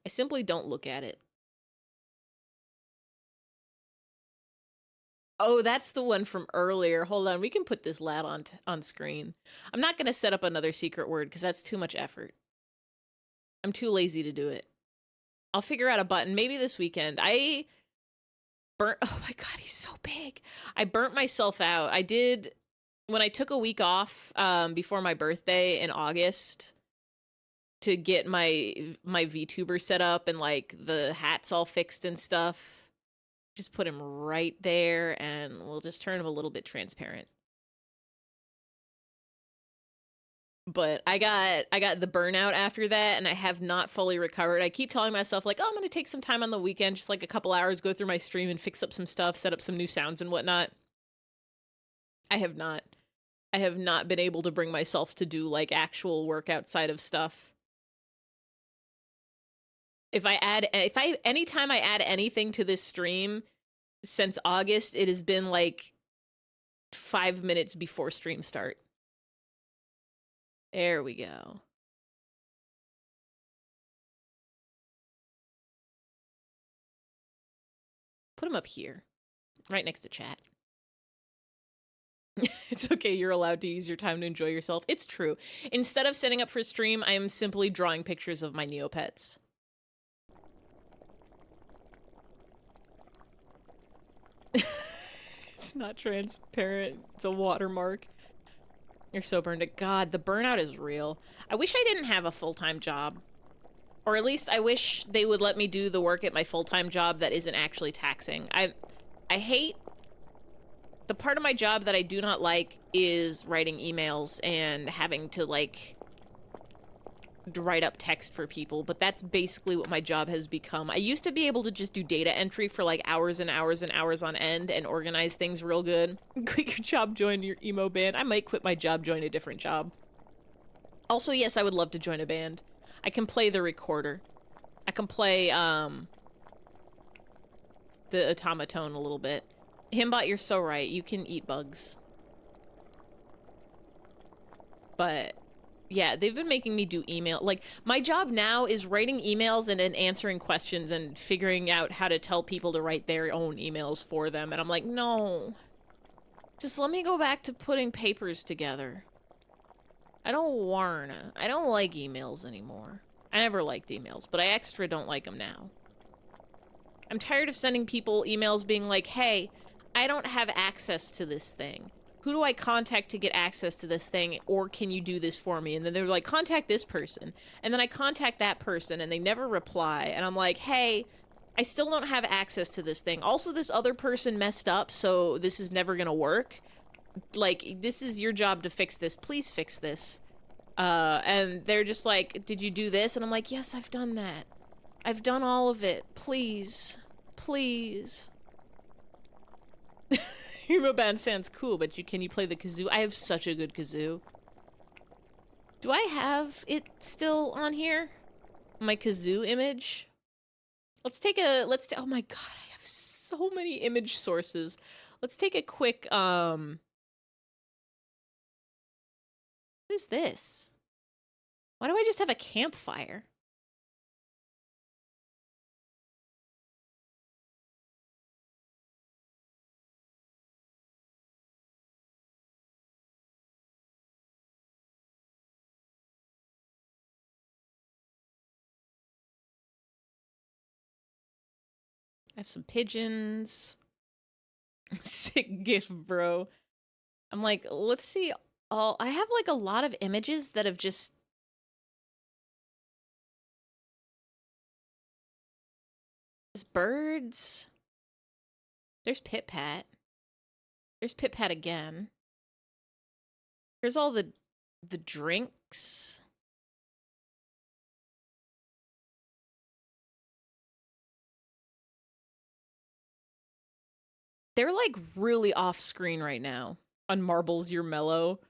B: look at it. Oh, that's the one from earlier. Hold on, we can put this lad on screen. I'm not gonna set up another secret word because that's too much effort. I'm too lazy to do it. I'll figure out a button maybe this weekend. I burnt. Oh my god, he's so big. I burnt myself out. I did when I took a week off before my birthday in August to get my VTuber set up and like the hats all fixed and stuff. Just put him right there and we'll just turn him a little bit transparent. But I got the burnout after that and I have not fully recovered. I keep telling myself like, oh, I'm going to take some time on the weekend, just like a couple hours, go through my stream and fix up some stuff, set up some new sounds and whatnot. I have not been able to bring myself to do like actual work outside of stuff. Anytime I add anything to this stream since August, it has been like 5 minutes before stream start. There we go. Put him up here, right next to chat. It's okay, you're allowed to use your time to enjoy yourself. It's true. Instead of setting up for stream, I am simply drawing pictures of my Neopets. It's not transparent. It's a watermark. You're so burned out. God, the burnout is real. I wish I didn't have a full-time job. Or at least I wish they would let me do the work at my full-time job that isn't actually taxing. I hate... The part of my job that I do not like is writing emails and having to, like, write up text for people, but that's basically what my job has become. I used to be able to just do data entry for, like, hours and hours and hours on end and organize things real good. Quit your job, join your emo band. I might quit my job, join a different job. Also, yes, I would love to join a band. I can play the recorder. I can play, the automaton a little bit. Himbot, you're so right. You can eat bugs. But, yeah, they've been making me do email. Like, my job now is writing emails and then answering questions and figuring out how to tell people to write their own emails for them. And I'm like, no. Just let me go back to putting papers together. I don't like emails anymore. I never liked emails, but I extra don't like them now. I'm tired of sending people emails being like, hey, I don't have access to this thing. Who do I contact to get access to this thing, or can you do this for me? And then they're like, contact this person. And then I contact that person, and they never reply. And I'm like, hey, I still don't have access to this thing. Also, this other person messed up, so this is never gonna work. Like, this is your job to fix this. Please fix this. And they're just like, did you do this? And I'm like, yes, I've done that. I've done all of it. Please. Please. Emo band sounds cool, but can you play the kazoo? I have such a good kazoo. Do I have it still on here? My kazoo image? Oh my god, I have so many image sources. Let's take a quick, what is this? Why do I just have a campfire? I have some pigeons. Sick gift, bro. I'm like, let's see. I have like a lot of images that have just. There's birds. There's Pit Pat. There's Pit Pat again. Here's all the drinks. They're like really off screen right now on Marbles You're Mellow.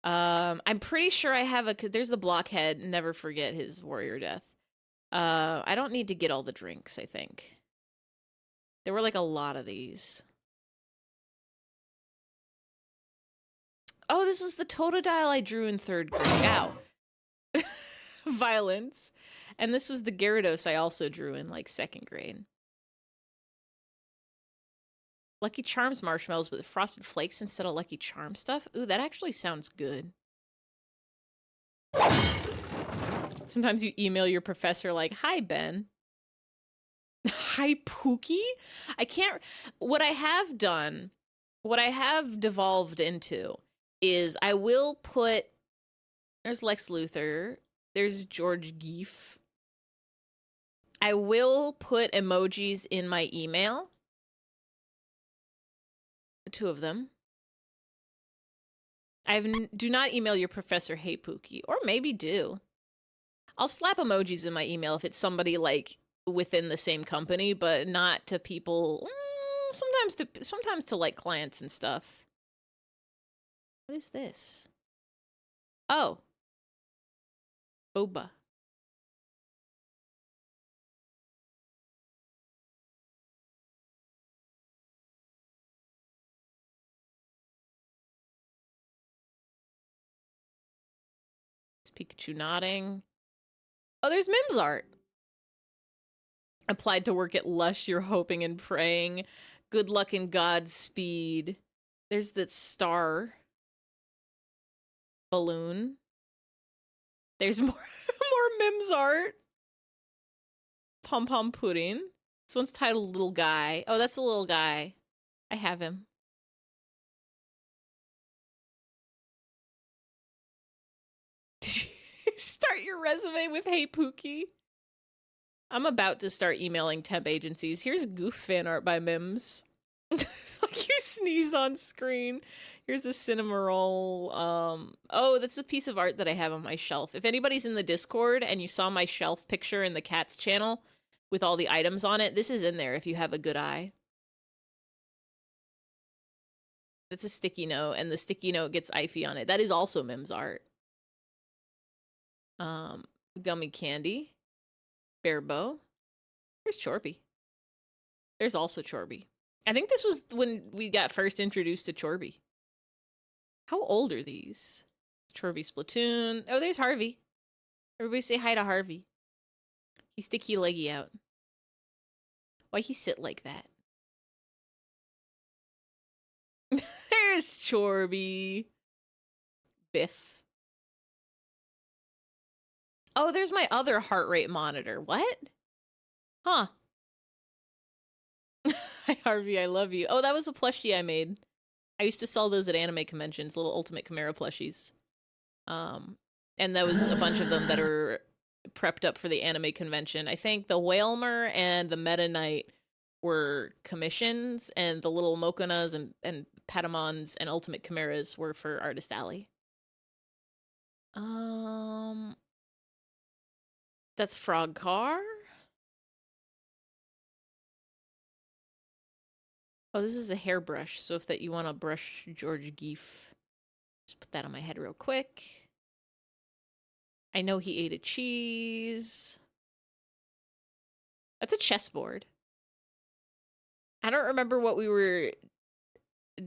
B: I'm pretty sure I have there's the blockhead, never forget his warrior death. I don't need to get all the drinks, I think. There were like a lot of these. Oh, this is the Totodile I drew in 3rd grade. Ow. Violence. And this was the Gyarados I also drew in like 2nd grade. Lucky Charms marshmallows with frosted flakes instead of Lucky Charms stuff. Ooh, that actually sounds good. Sometimes you email your professor like, "Hi, Ben." Hi, Pookie? I can't... What I have done, what I have devolved into is I will put... There's Lex Luthor. There's George Geef. I will put emojis in my email. 2 of them. Do not email your professor, "Hey Pookie," or maybe do. I'll slap emojis in my email if it's somebody like within the same company, but not to people. Sometimes to like clients and stuff. What is this? Oh, boba. Pikachu nodding. Oh, there's Mim's art. Applied to work at Lush, you're hoping and praying. Good luck and Godspeed. There's the star. Balloon. There's more Mim's art. Pom Pom Pudding. This one's titled Little Guy. Oh, that's a little guy. I have him. Did you start your resume with "Hey Pookie"? I'm about to start emailing temp agencies. Here's goof fan art by Mims. Like you sneeze on screen. Here's a Cinnamoroll. Oh, that's a piece of art that I have on my shelf. If anybody's in the Discord and you saw my shelf picture in the cat's channel with all the items on it, this is in there if you have a good eye. It's a sticky note, and the sticky note gets Ivy on it. That is also Mims art. Gummy Candy. Bearbo. There's Chorby. There's also Chorby. I think this was when we got first introduced to Chorby. How old are these? Chorby Splatoon. Oh, there's Harvey. Everybody say hi to Harvey. He's sticky leggy out. Why he sit like that? There's Chorby. Biff. Oh, there's my other heart rate monitor. What? Huh. Hi, Harvey, I love you. Oh, that was a plushie I made. I used to sell those at anime conventions, little Ultimate Chimera plushies. And there was a bunch of them that are prepped up for the anime convention. I think the Whalmer and the Meta Knight were commissions, and the little Mokonas and Patamons and Ultimate Chimeras were for Artist Alley. That's Frog Car. Oh, this is a hairbrush. So if that you want to brush George Geef, just put that on my head real quick. I know he ate a cheese. That's a chessboard. I don't remember what we were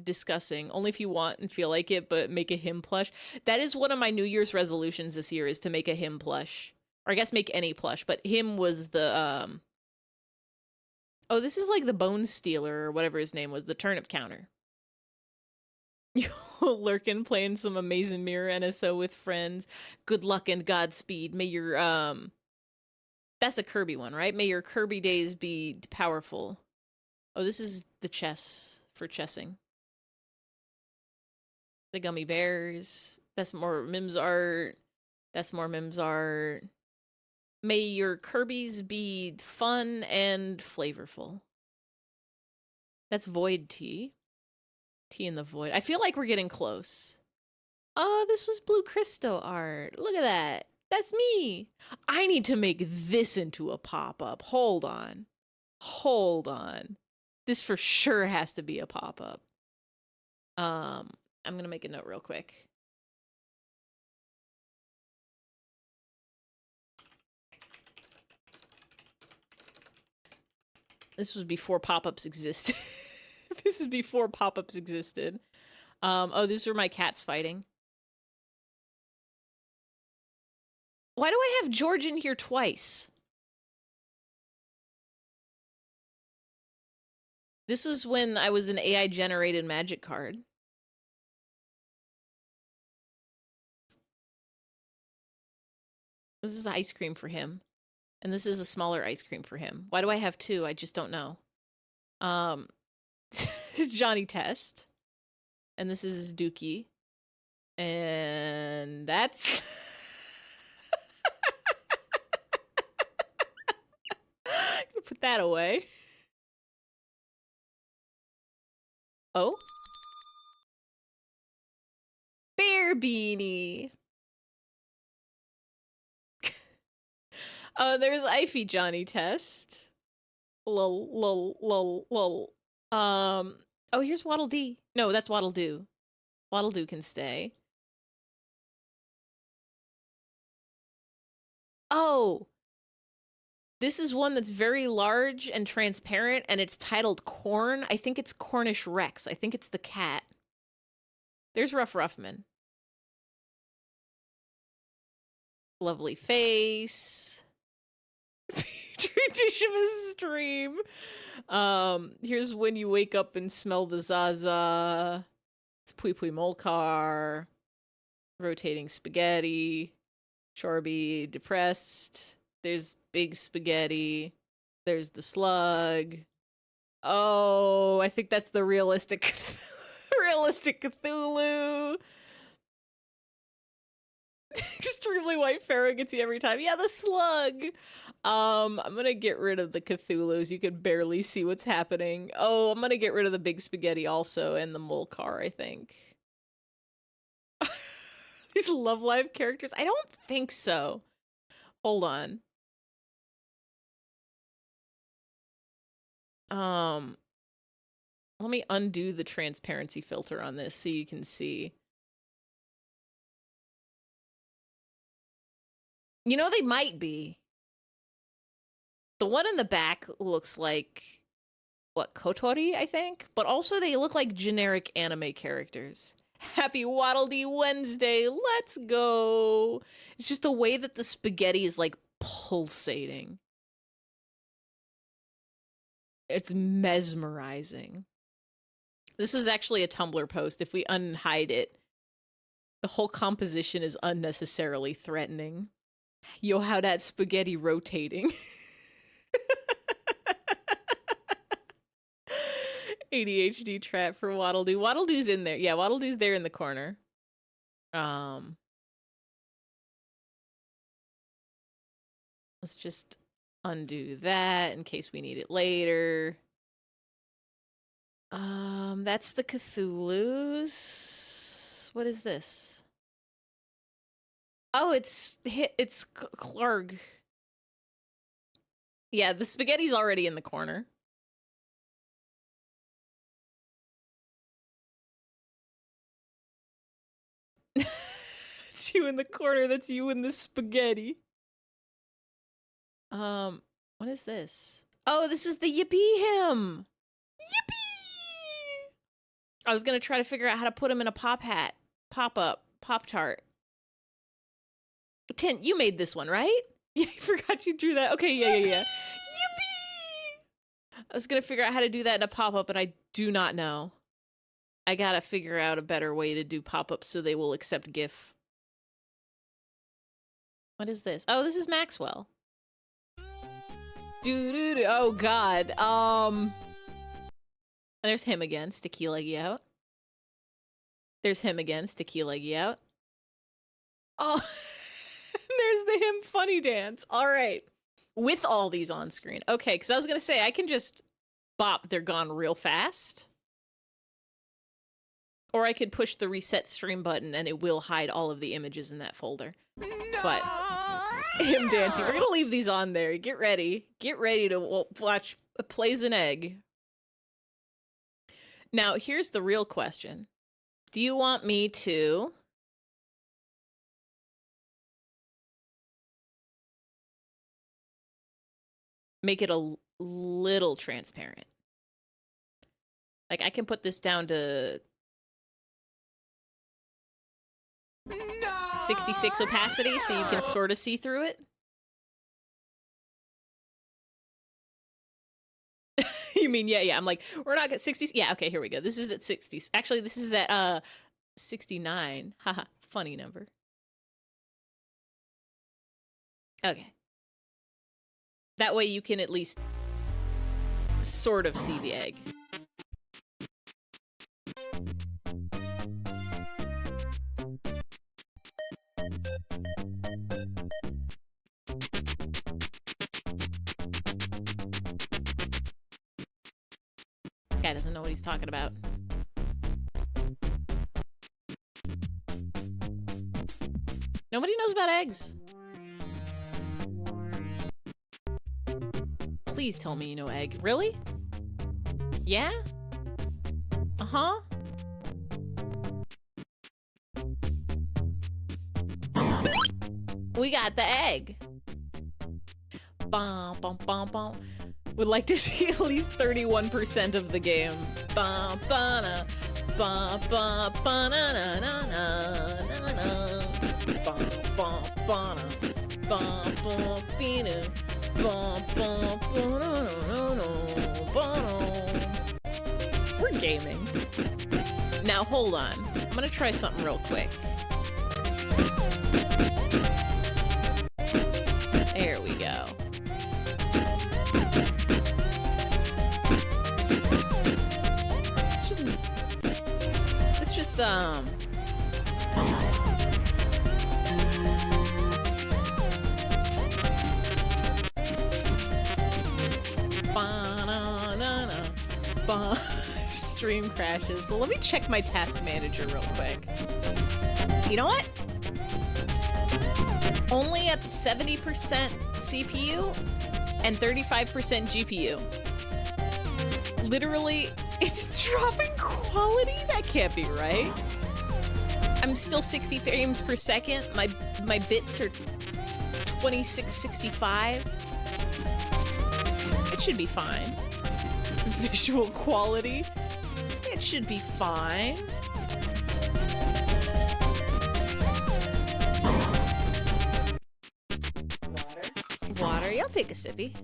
B: discussing. Only if you want and feel like it, but make a him plush. That is one of my New Year's resolutions this year, is to make a him plush. Or I guess make any plush, but him was the, Oh, this is like the Bone Stealer, or whatever his name was, the turnip counter. You lurking, playing some Amazing Mirror NSO with friends. Good luck and Godspeed. May your, that's a Kirby one, right? May your Kirby days be powerful. Oh, this is the chess for chessing. The gummy bears. That's more Mims art. That's more Mims art. May your Kirby's be fun and flavorful. That's Void Tea. Tea in the Void. I feel like we're getting close. Oh, this was Blue Cristo art. Look at that. That's me. I need to make this into a pop-up. Hold on. Hold on. This for sure has to be a pop-up. I'm gonna make a note real quick. This was before pop-ups existed. This is before pop-ups existed. Oh, these are my cats fighting. Why do I have George in here twice? This was when I was an AI-generated magic card. This is ice cream for him. And this is a smaller ice cream for him. Why do I have two? I just don't know. This is Johnny Test. And this is Dookie. And that's... I'm gonna put that away. Oh? Bear Beanie. Oh, there's Ify Johnny Test. Lol, lol, lol, lol. Oh, here's Waddle Dee. No, that's Waddle Doo. Waddle Doo can stay. Oh! This is one that's very large and transparent, and it's titled Corn. I think it's Cornish Rex. I think it's the cat. There's Ruff Ruffman. Lovely face. Petri dish of a stream. Here's when you wake up and smell the Zaza. It's Pui Pui Molcar. Rotating spaghetti. Chorby depressed. There's Big Spaghetti. There's the slug. Oh, I think that's the realistic realistic Cthulhu. Extremely white pharaoh gets you every time. Yeah, the slug. I'm gonna get rid of the Cthulhus. You can barely see what's happening. Oh, I'm gonna get rid of the Big Spaghetti also and the Molcar, I think. These Love Live characters? I don't think so. Hold on. Let me undo the transparency filter on this so you can see. You know, they might be. The one in the back looks like, what, Kotori, I think? But also they look like generic anime characters. Happy Waddle Dee Wednesday, let's go! It's just the way that the spaghetti is, like, pulsating. It's mesmerizing. This was actually a Tumblr post. If we unhide it, the whole composition is unnecessarily threatening. Yo, how that spaghetti rotating. ADHD trap for Waddle Doo. Waddle Doo's in there. Yeah, Waddle Doo's there in the corner. Let's just undo that in case we need it later. That's the Cthulhu's. What is this? Oh, it's Clarg. Yeah, the spaghetti's already in the corner. It's you in the corner. That's you in the spaghetti. What is this? Oh, this is the Yippee Him. Yippee! I was gonna try to figure out how to put him in a pop hat, pop-up, Pop-Tart. Tint, you made this one, right? Yeah, I forgot you drew that. Okay, yeah. Yippee! I was gonna figure out how to do that in a pop-up, and I do not know. I gotta figure out a better way to do pop-ups so they will accept GIF. What is this? Oh, this is Maxwell. Oh God. And there's him again, sticky leggy out. There's him again, sticky leggy out. Oh, there's the him funny dance. All right. With all these on screen. Okay, because I was going to say, I can just bop, they're gone real fast. Or I could push the reset stream button and it will hide all of the images in that folder. No! But him dancing. We're going to leave these on there. Get ready. Get ready to watch Plays an Egg. Now, here's the real question. Do you want me to make it a little transparent? Like, I can put this down to 66 opacity so you can sort of see through it. You mean, yeah. I'm like, we're not at 60. Yeah, okay, here we go. This is at 60. Actually, this is at 69. Haha, funny number. Okay. That way you can at least sort of see the egg. Guy doesn't know what he's talking about. Nobody knows about eggs. Please tell me you know egg. Really? Yeah? Uh-huh. We got the egg. Bum, bum, bum, bum. Would like to see at least 31% of the game. Ba ba na, ba ba ba na na na na na na. Ba ba ba na, ba ba be na, ba ba ba na na na ba na. We're gaming. Now hold on. I'm gonna try something real quick. There we go. It's just stream crashes. Well, let me check my task manager real quick. You know what? Only at 70% CPU and 35% GPU. Literally, it's dropping quality? That can't be right. I'm still 60 frames per second. My bits are 2665. It should be fine. Visual quality. It should be fine. Water? Yeah, I'll take a sippy.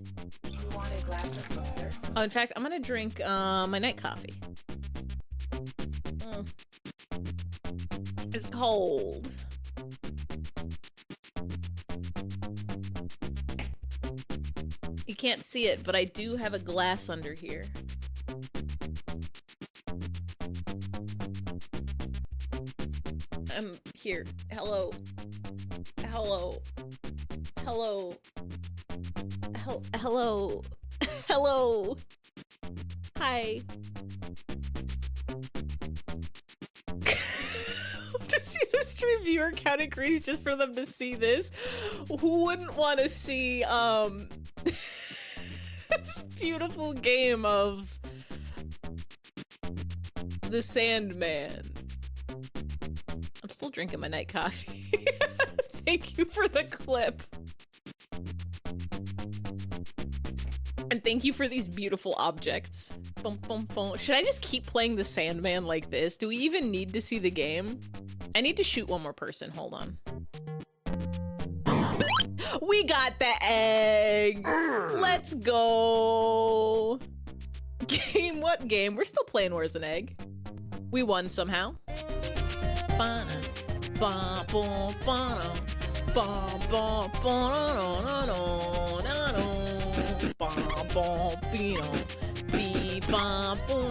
H: You want a glass of water?
B: Oh, in fact, I'm gonna drink my night coffee. It's cold. You can't see it, but I do have a glass under here. Here. Hello. Hello. Hello. Hello. Hello. Hi. To see the stream viewer count increase just for them to see this. Who wouldn't want to see this beautiful game of the Sandman? I'm still drinking my night coffee. Thank you for the clip. And thank you for these beautiful objects. Bum, bum, bum. Should I just keep playing the Sandman like this? Do we even need to see the game? I need to shoot one more person. Hold on. We got the egg! Let's go! Game? What game? We're still playing Where's an Egg. We won somehow. Ba ba ba ba ba ba ba ba ba ba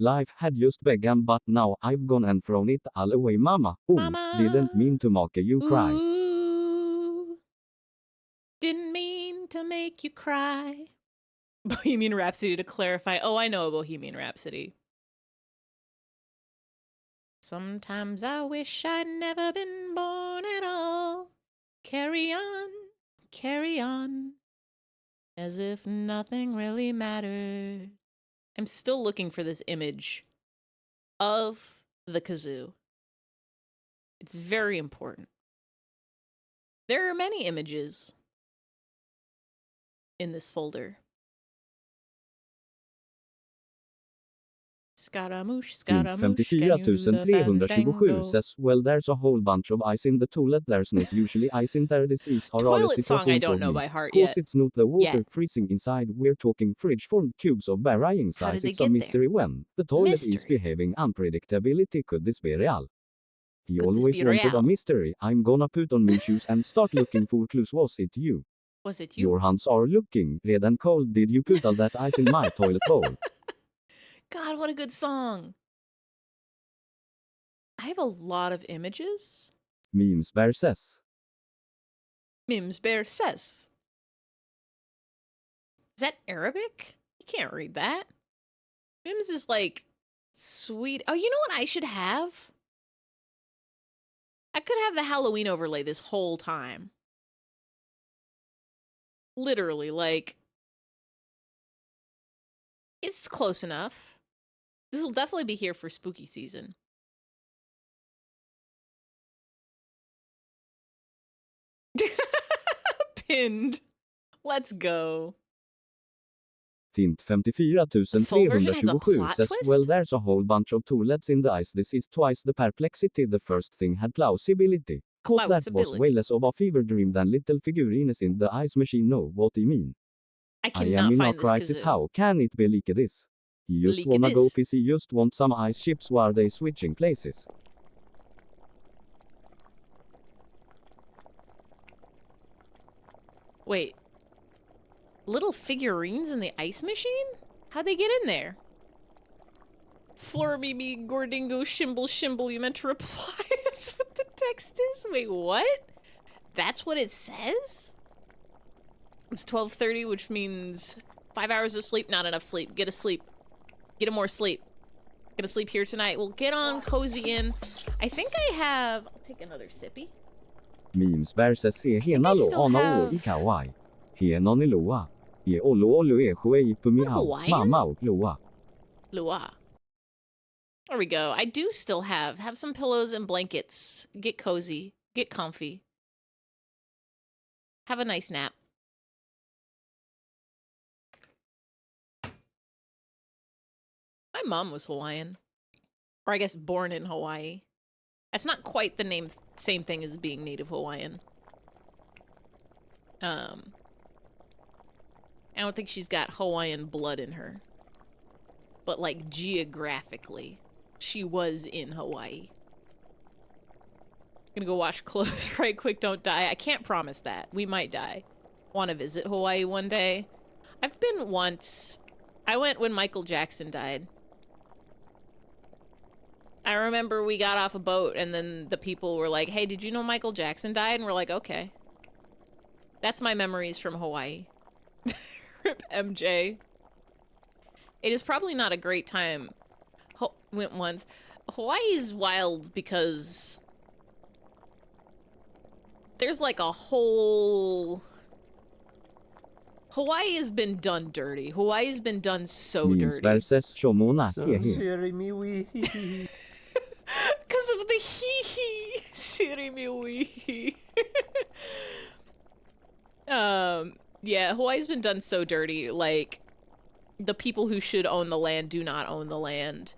G: Life had just begun but now I've gone and thrown it all away mama. Ooh,
B: Mama.
G: didn't mean to make you cry.
B: Ooh, didn't mean to make you cry. Bohemian Rhapsody to clarify. Oh, I know a Bohemian Rhapsody. Sometimes I wish I'd never been born at all. Carry on, as if nothing really mattered. I'm still looking for this image of the kazoo. It's very important. There are many images in this folder. Scaramouche, Scaramouche, can you do the
G: 54327
B: fandango?
G: says, well there's a whole bunch of ice in the toilet, there's not usually ice in there, this is
B: Toilet song I don't know by heart
G: Cause
B: yet.
G: it's not the water
B: Yet.
G: freezing inside, we're talking fridge-formed cubes of varying
B: How did
G: size,
B: they
G: it's a
B: get there?
G: mystery when the toilet is
B: Mystery.
G: behaving unpredictability, could this be real? He
B: Could this
G: always
B: be
G: wanted
B: real?
G: a mystery, I'm gonna put on my shoes and start looking for clues, was it you?
B: Was it you?
G: Your hands are looking red and cold, did you put all that ice in my toilet bowl?
B: God, what a good song. I have a lot of images.
G: Memes Bear says.
B: Mims Bear says. Is that Arabic? You can't read that. Mims is like sweet. Oh, you know what I should have? I could have the Halloween overlay this whole time. Literally, like, it's close enough. This will definitely be here for spooky season. Pinned. Let's go.
G: Tint
B: Full version has a
G: 54327
B: plot
G: says,
B: twist?
G: well there's a whole bunch of toilets in the ice, this is twice the perplexity, the first thing had plausibility. Cause that was
B: Plausibility.
G: way less of a fever dream than little figurines in the ice machine, know what I mean?
B: I
G: I
B: cannot
G: am in a
B: find this
G: crisis,
B: kazoo.
G: how can it be like this? You just
B: Like
G: wanna go
B: this.
G: piss, you just want some ice chips, where they switching places?
B: Wait. Little figurines in the ice machine? How'd they get in there? Flurby Gordingo Shimble Shimble, you meant to reply? That's what the text is? Wait, what? That's what it says? It's 12:30, which means 5 hours of sleep, not enough sleep. Get a sleep. Get a more sleep. Gonna sleep here tonight. We'll get on cozy in. I think I have... I'll take another sippy.
G: Memes Bear says, he
B: think
G: hena
B: I
G: lo
B: still
G: ana o
B: have-
G: I kawaii. He non I loa. He olo e hue pumi au.
B: Hawaiian?
G: Mama o loa.
B: Lua. There we go. I do still have some pillows and blankets. Get cozy. Get comfy. Have a nice nap. My mom was Hawaiian. Or I guess born in Hawaii. That's not quite the same thing as being native Hawaiian. I don't think she's got Hawaiian blood in her. But like geographically, she was in Hawaii. Gonna go wash clothes right quick, don't die. I can't promise that. We might die. Want to visit Hawaii one day. I've been once. I went when Michael Jackson died. I remember we got off a boat and then the people were like, hey, did you know Michael Jackson died? And we're like, okay. That's my memories from Hawaii. Rip MJ. It is probably not a great time. Went once. Hawaii's wild because there's like a whole... Hawaii has been done dirty. Hawaii's been done so
G: Memes
B: dirty.
G: Bear says, shomona he.
B: Because of the hee-hee. Sirimiwi. Yeah, Hawaii's been done so dirty. Like, the people who should own the land do not own the land.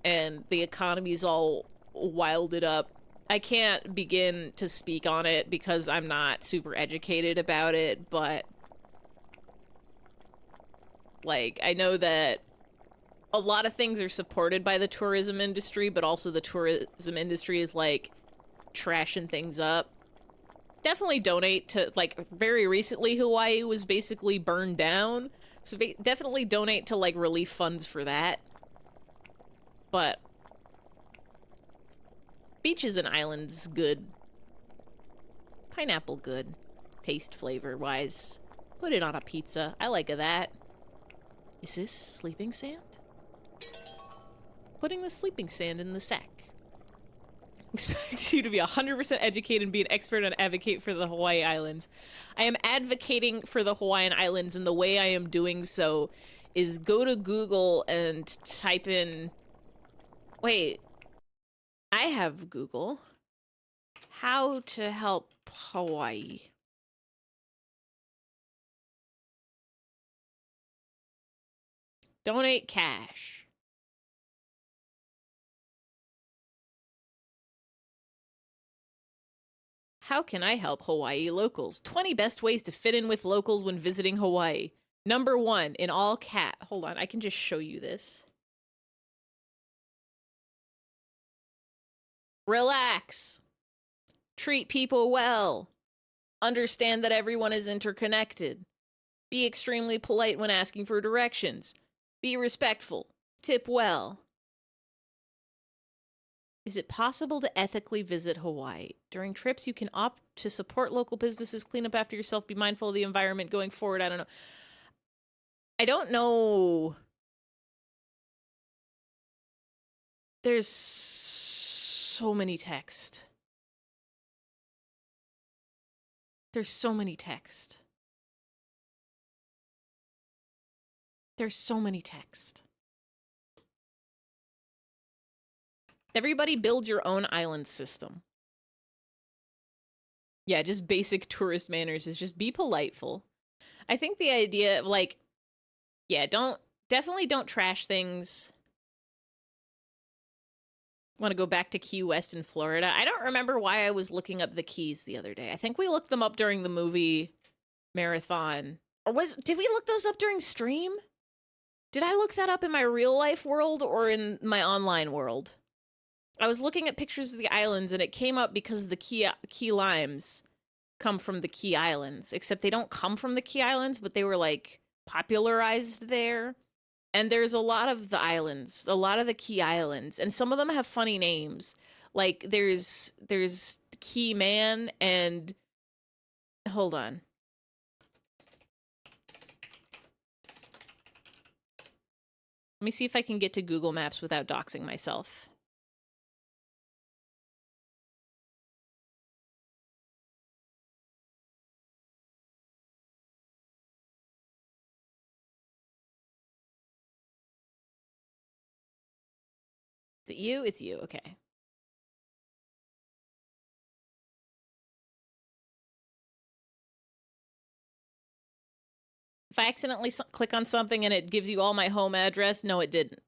B: And the economy's all wilded up. I can't begin to speak on it because I'm not super educated about it, but... Like, I know that a lot of things are supported by the tourism industry, but also the tourism industry is, like, trashing things up. Definitely donate to, like, very recently Hawaii was basically burned down. So definitely donate to, like, relief funds for that. But beaches and islands, good. Pineapple, good. Taste flavor-wise. Put it on a pizza. I like that. Is this sleeping sand? Putting the sleeping sand in the sack. Expects you to be 100% educated and be an expert and advocate for the Hawaii Islands. I am advocating for the Hawaiian Islands, and the way I am doing so is go to Google and type in... Wait. I have Google. How to help Hawaii. Donate cash. How can I help Hawaii locals? 20 best ways to fit in with locals when visiting Hawaii. Number 1, in all hold on, I can just show you this. Relax. Treat people well. Understand that everyone is interconnected. Be extremely polite when asking for directions. Be respectful. Tip well. Is it possible to ethically visit Hawaii? During trips, you can opt to support local businesses, clean up after yourself, be mindful of the environment going forward. I don't know. I don't know. There's so many text. There's so many text. There's so many text. Everybody build your own island system. Yeah, just basic tourist manners is just be politeful. I think the idea of like, yeah, definitely don't trash things. Want to go back to Key West in Florida. I don't remember why I was looking up the Keys the other day. I think we looked them up during the movie marathon. Or did we look those up during stream? Did I look that up in my real life world or in my online world? I was looking at pictures of the islands and it came up because the key limes come from the Key Islands, except they don't come from the Key Islands, but they were like popularized there. And there's a lot of the islands, a lot of the Key Islands, and some of them have funny names. Like there's Key Man and hold on. Let me see if I can get to Google Maps without doxing myself. Is it you? It's you. Okay. If I accidentally click on something and it gives you all my home address, no, it didn't.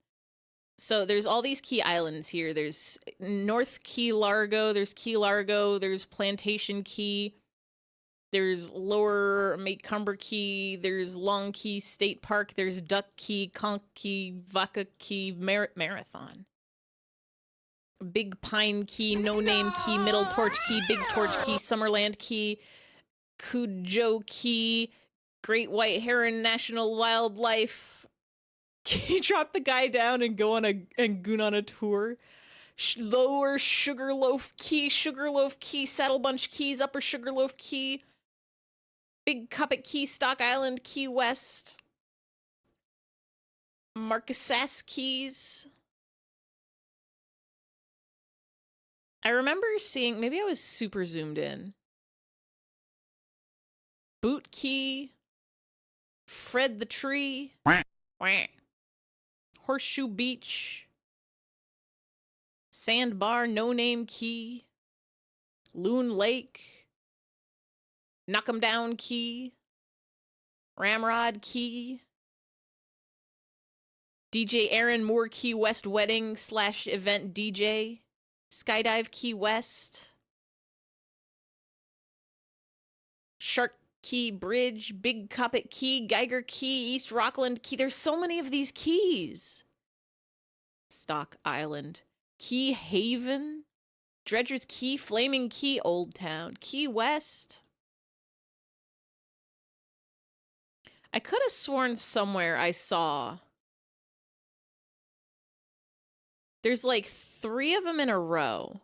B: So there's all these Key Islands here. There's North Key Largo, there's Key Largo, there's Plantation Key, there's Lower Macomber Key, there's Long Key State Park, there's Duck Key, Conch Key, Vaca Key, Marathon. Big Pine Key, No Name Key, Middle Torch Key, Big Torch Key, Summerland Key, Cujo Key, Great White Heron National Wildlife. Can you drop the guy down and go on and goon on a tour? Lower Sugarloaf Key, Saddle Bunch Keys, Upper Sugarloaf Key, Big Cuppet Key, Stock Island, Key West, Marquesas Keys. I remember seeing, maybe I was super zoomed in. Boot Key, Fred the Tree, Horseshoe Beach, Sandbar, No Name Key, Loon Lake, Knock 'em Down Key, Ramrod Key, DJ Aaron Moore Key West Wedding / event DJ, Skydive Key West, Shark Key Bridge, Big Coppet Key, Geiger Key, East Rockland Key. There's so many of these keys. Stock Island, Key Haven, Dredger's Key, Flaming Key, Old Town, Key West. I could have sworn somewhere I saw There's like 3 of them in a row.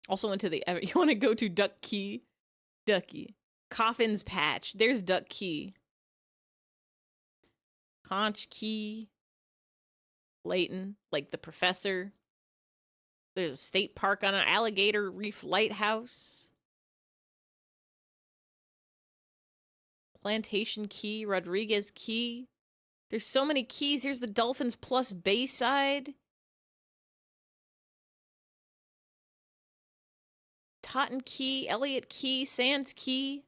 B: Also went to the, you want to go to Duck Key? Ducky. Coffin's Patch. There's Duck Key. Conch Key. Layton, like the professor. There's a state park on an Alligator Reef Lighthouse. Plantation Key, Rodriguez Key. There's so many keys. Here's the Dolphins Plus Bayside. Totten Key, Elliott Key, Sands Key.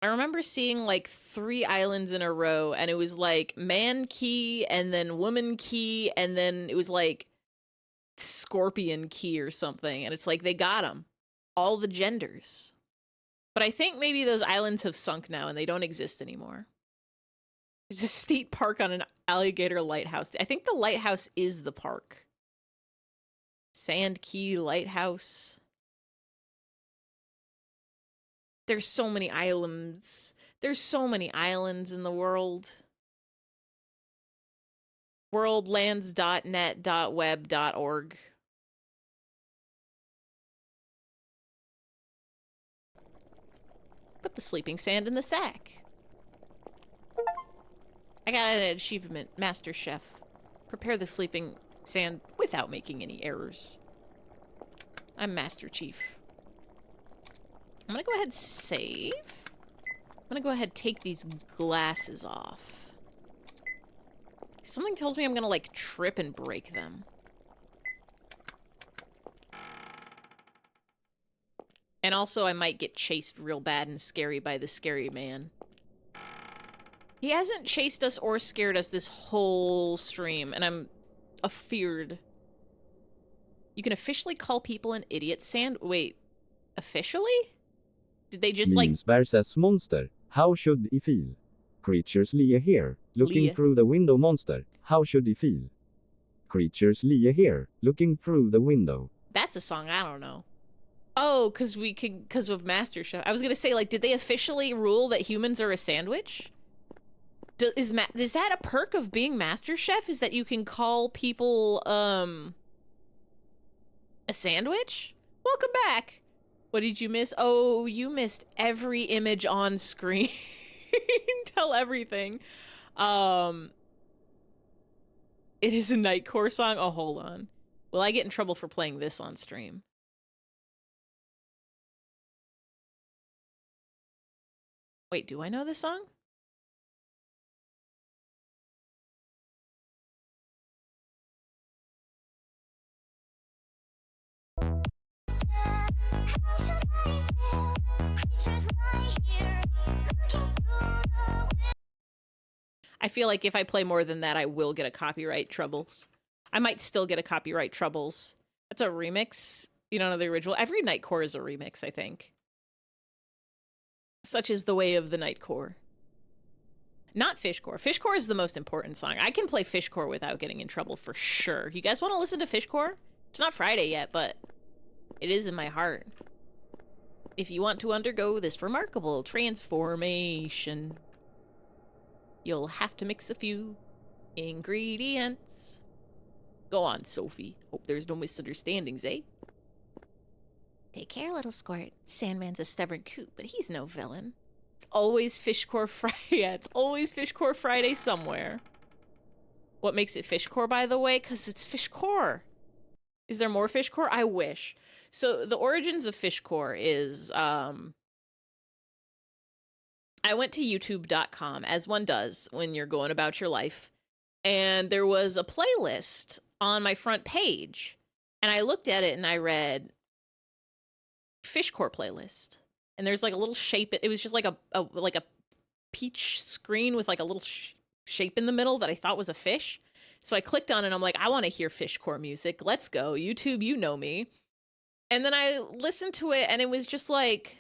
B: I remember seeing like 3 islands in a row, and it was like Man Key, and then Woman Key, and then it was like Scorpion Key or something. And it's like they got them. All the genders. But I think maybe those islands have sunk now and they don't exist anymore. There's a state park on an Alligator Lighthouse. I think the lighthouse is the park. Sand Key Lighthouse. There's so many islands. There's so many islands in the world. Worldlands.net.web.org. Put the sleeping sand in the sack. I got an achievement, Master Chef. Prepare the sleeping sand without making any errors. I'm Master Chief. I'm gonna go ahead and save. I'm gonna go ahead and take these glasses off. Something tells me I'm gonna, like, trip and break them. And also, I might get chased real bad and scary by the scary man. He hasn't chased us or scared us this whole stream, and I'm afeared. You can officially call people an idiot. Wait, officially? Did they just, like...
G: Memes versus monster. How should he feel? Creatures lie here, looking
B: Lie.
G: through the window monster. How should he feel? Creatures lie here, looking through the window.
B: That's a song, I don't know. Oh, because of Master Chef. I was gonna say, like, did they officially rule that humans are a sandwich? Is that a perk of being Master Chef? Is that you can call people, a sandwich? Welcome back! What did you miss? Oh, you missed every image on screen. Tell everything. It is a Nightcore song? Oh, hold on. Will I get in trouble for playing this on stream? Wait, do I know this song? I feel like if I play more than that, I will get a copyright troubles. I might still get a copyright troubles. That's a remix. You don't know the original. Every Nightcore is a remix, I think. Such is the way of the Nightcore. Not Fishcore. Fishcore is the most important song. I can play Fishcore without getting in trouble for sure. You guys want to listen to Fishcore? It's not Friday yet, but it is in my heart. If you want to undergo this remarkable transformation, you'll have to mix a few ingredients. Go on, Sophie. Hope there's no misunderstandings, eh?
I: Take care, little squirt. Sandman's a stubborn coot, but he's no villain.
B: It's always Fishcore Friday. Yeah, it's always Fishcore Friday somewhere. What makes it Fishcore, by the way? Because it's Fishcore. Is there more Fishcore? I wish. So the origins of Fishcore is, I went to youtube.com, as one does when you're going about your life, and there was a playlist on my front page, and I looked at it and I read Fishcore playlist, and there's like a little shape. It was just like a peach screen with like a little shape in the middle that I thought was a fish. So I clicked on it and I'm like, I want to hear Fishcore music. Let's go. YouTube, you know me. And then I listened to it and it was just like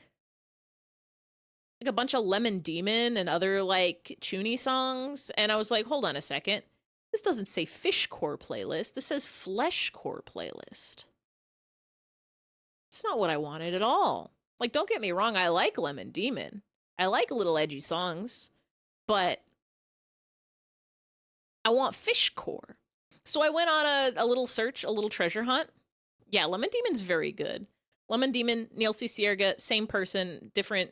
B: a bunch of Lemon Demon and other like Chuny songs. And I was like, hold on a second. This doesn't say Fishcore playlist. This says Fleshcore playlist. It's not what I wanted at all. Like, don't get me wrong. I like Lemon Demon. I like little edgy songs, but I want fish core. So I went on a little search, a little treasure hunt. Yeah, Lemon Demon's very good. Lemon Demon, Neil C. Sierga, same person, different,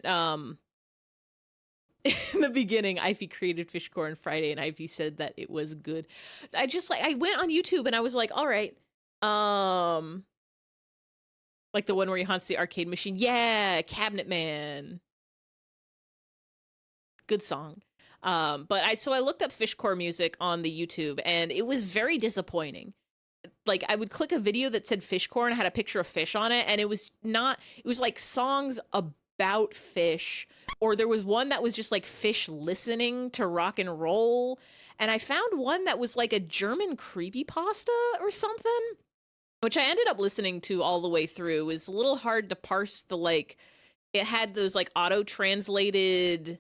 B: in the beginning, Ivy created fish core on Friday, and Ivy said that it was good. I went on YouTube, and I was like, all right, like the one where he haunts the arcade machine. Yeah, Cabinet Man. Good song. But I looked up fishcore music on the YouTube, and it was very disappointing. Like, I would click a video that said fishcore and had a picture of fish on it, and it was like songs about fish, or there was one that was just like fish listening to rock and roll, and I found one that was like a German creepypasta or something, which I ended up listening to all the way through. It was a little hard to parse the, like, it had those like auto-translated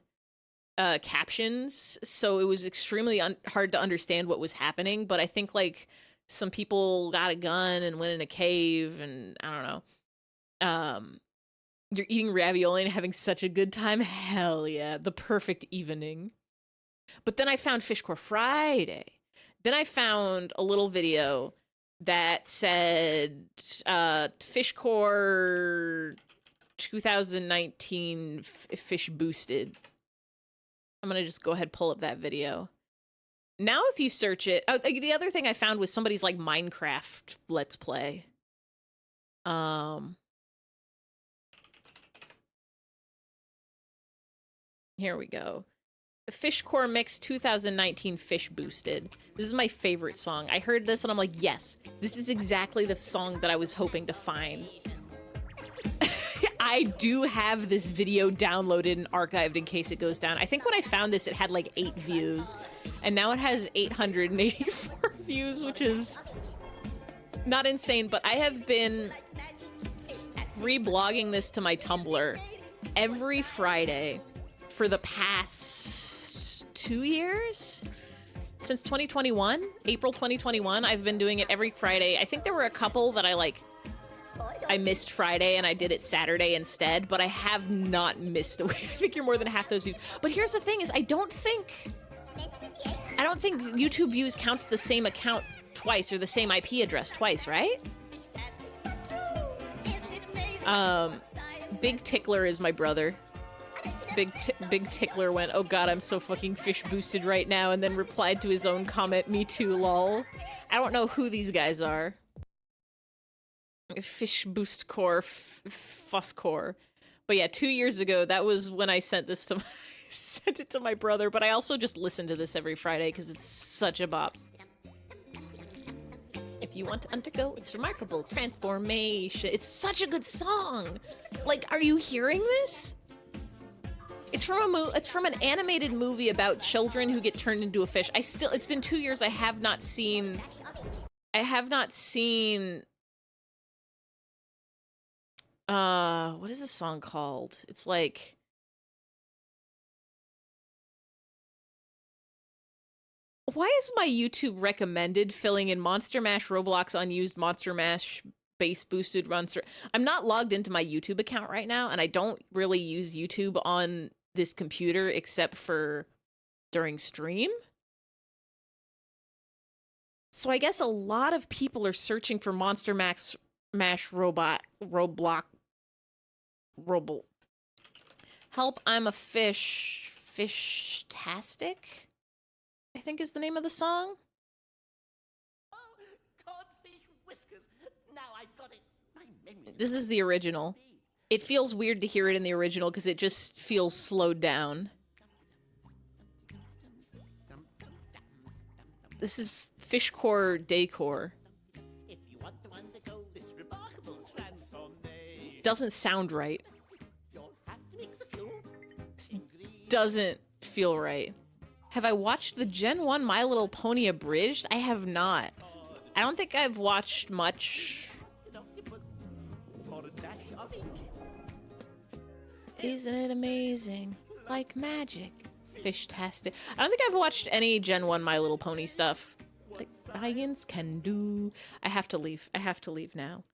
B: captions, so it was extremely hard to understand what was happening, but I think like some people got a gun and went in a cave, and I don't know. You're eating ravioli and having such a good time. Hell yeah, the perfect evening. But then I found Fishcore Friday. Then I found a little video that said Fishcore 2019 fish boosted. I'm gonna just go ahead and pull up that video. Now if you search it, oh, the other thing I found was somebody's like Minecraft Let's Play. Here we go. Fishcore Mix 2019 Fish Boosted. This is my favorite song. I heard this and I'm like, yes, this is exactly the song that I was hoping to find. I do have this video downloaded and archived in case it goes down. I think when I found this, it had like 8 views, and now it has 884 views, which is not insane, but I have been reblogging this to my Tumblr every Friday for the past 2 years? Since 2021, April 2021, I've been doing it every Friday. I think there were a couple that I missed Friday and I did it Saturday instead, but I have not missed a week. I think you're more than half those views. But here's the thing is I don't think YouTube views counts the same account twice or the same IP address twice, right? Big Tickler is my brother. Big Tickler went, oh god, I'm so fucking fish boosted right now, and then replied to his own comment, me too, lol. I don't know who these guys are. Fish boost core, fuss core. But yeah, 2 years ago, that was when I sent this to sent it to my brother, but I also just listen to this every Friday because it's such a bop. If you want to undergo its remarkable transformation. It's such a good song. Like, are you hearing this? It's from an animated movie about children who get turned into a fish. It's been 2 years. I have not seen what is this song called? It's like why is my YouTube recommended filling in Monster Mash Roblox unused Monster Mash base boosted monster? I'm not logged into my YouTube account right now, and I don't really use YouTube on this computer except for during stream. So I guess a lot of people are searching for Monster Mash Roblox. Help, I'm a fish. Fish-tastic, I think is the name of the song. This is the original. It feels weird to hear it in the original because it just feels slowed down. This is Fishcore Decor. Doesn't sound right. Doesn't feel right. Have I watched the Gen 1 My Little Pony Abridged? I have not. I don't think I've watched much. Isn't it amazing? Like magic. Fish-tastic. I don't think I've watched any Gen 1 My Little Pony stuff. Like science can do. I have to leave. I have to leave now.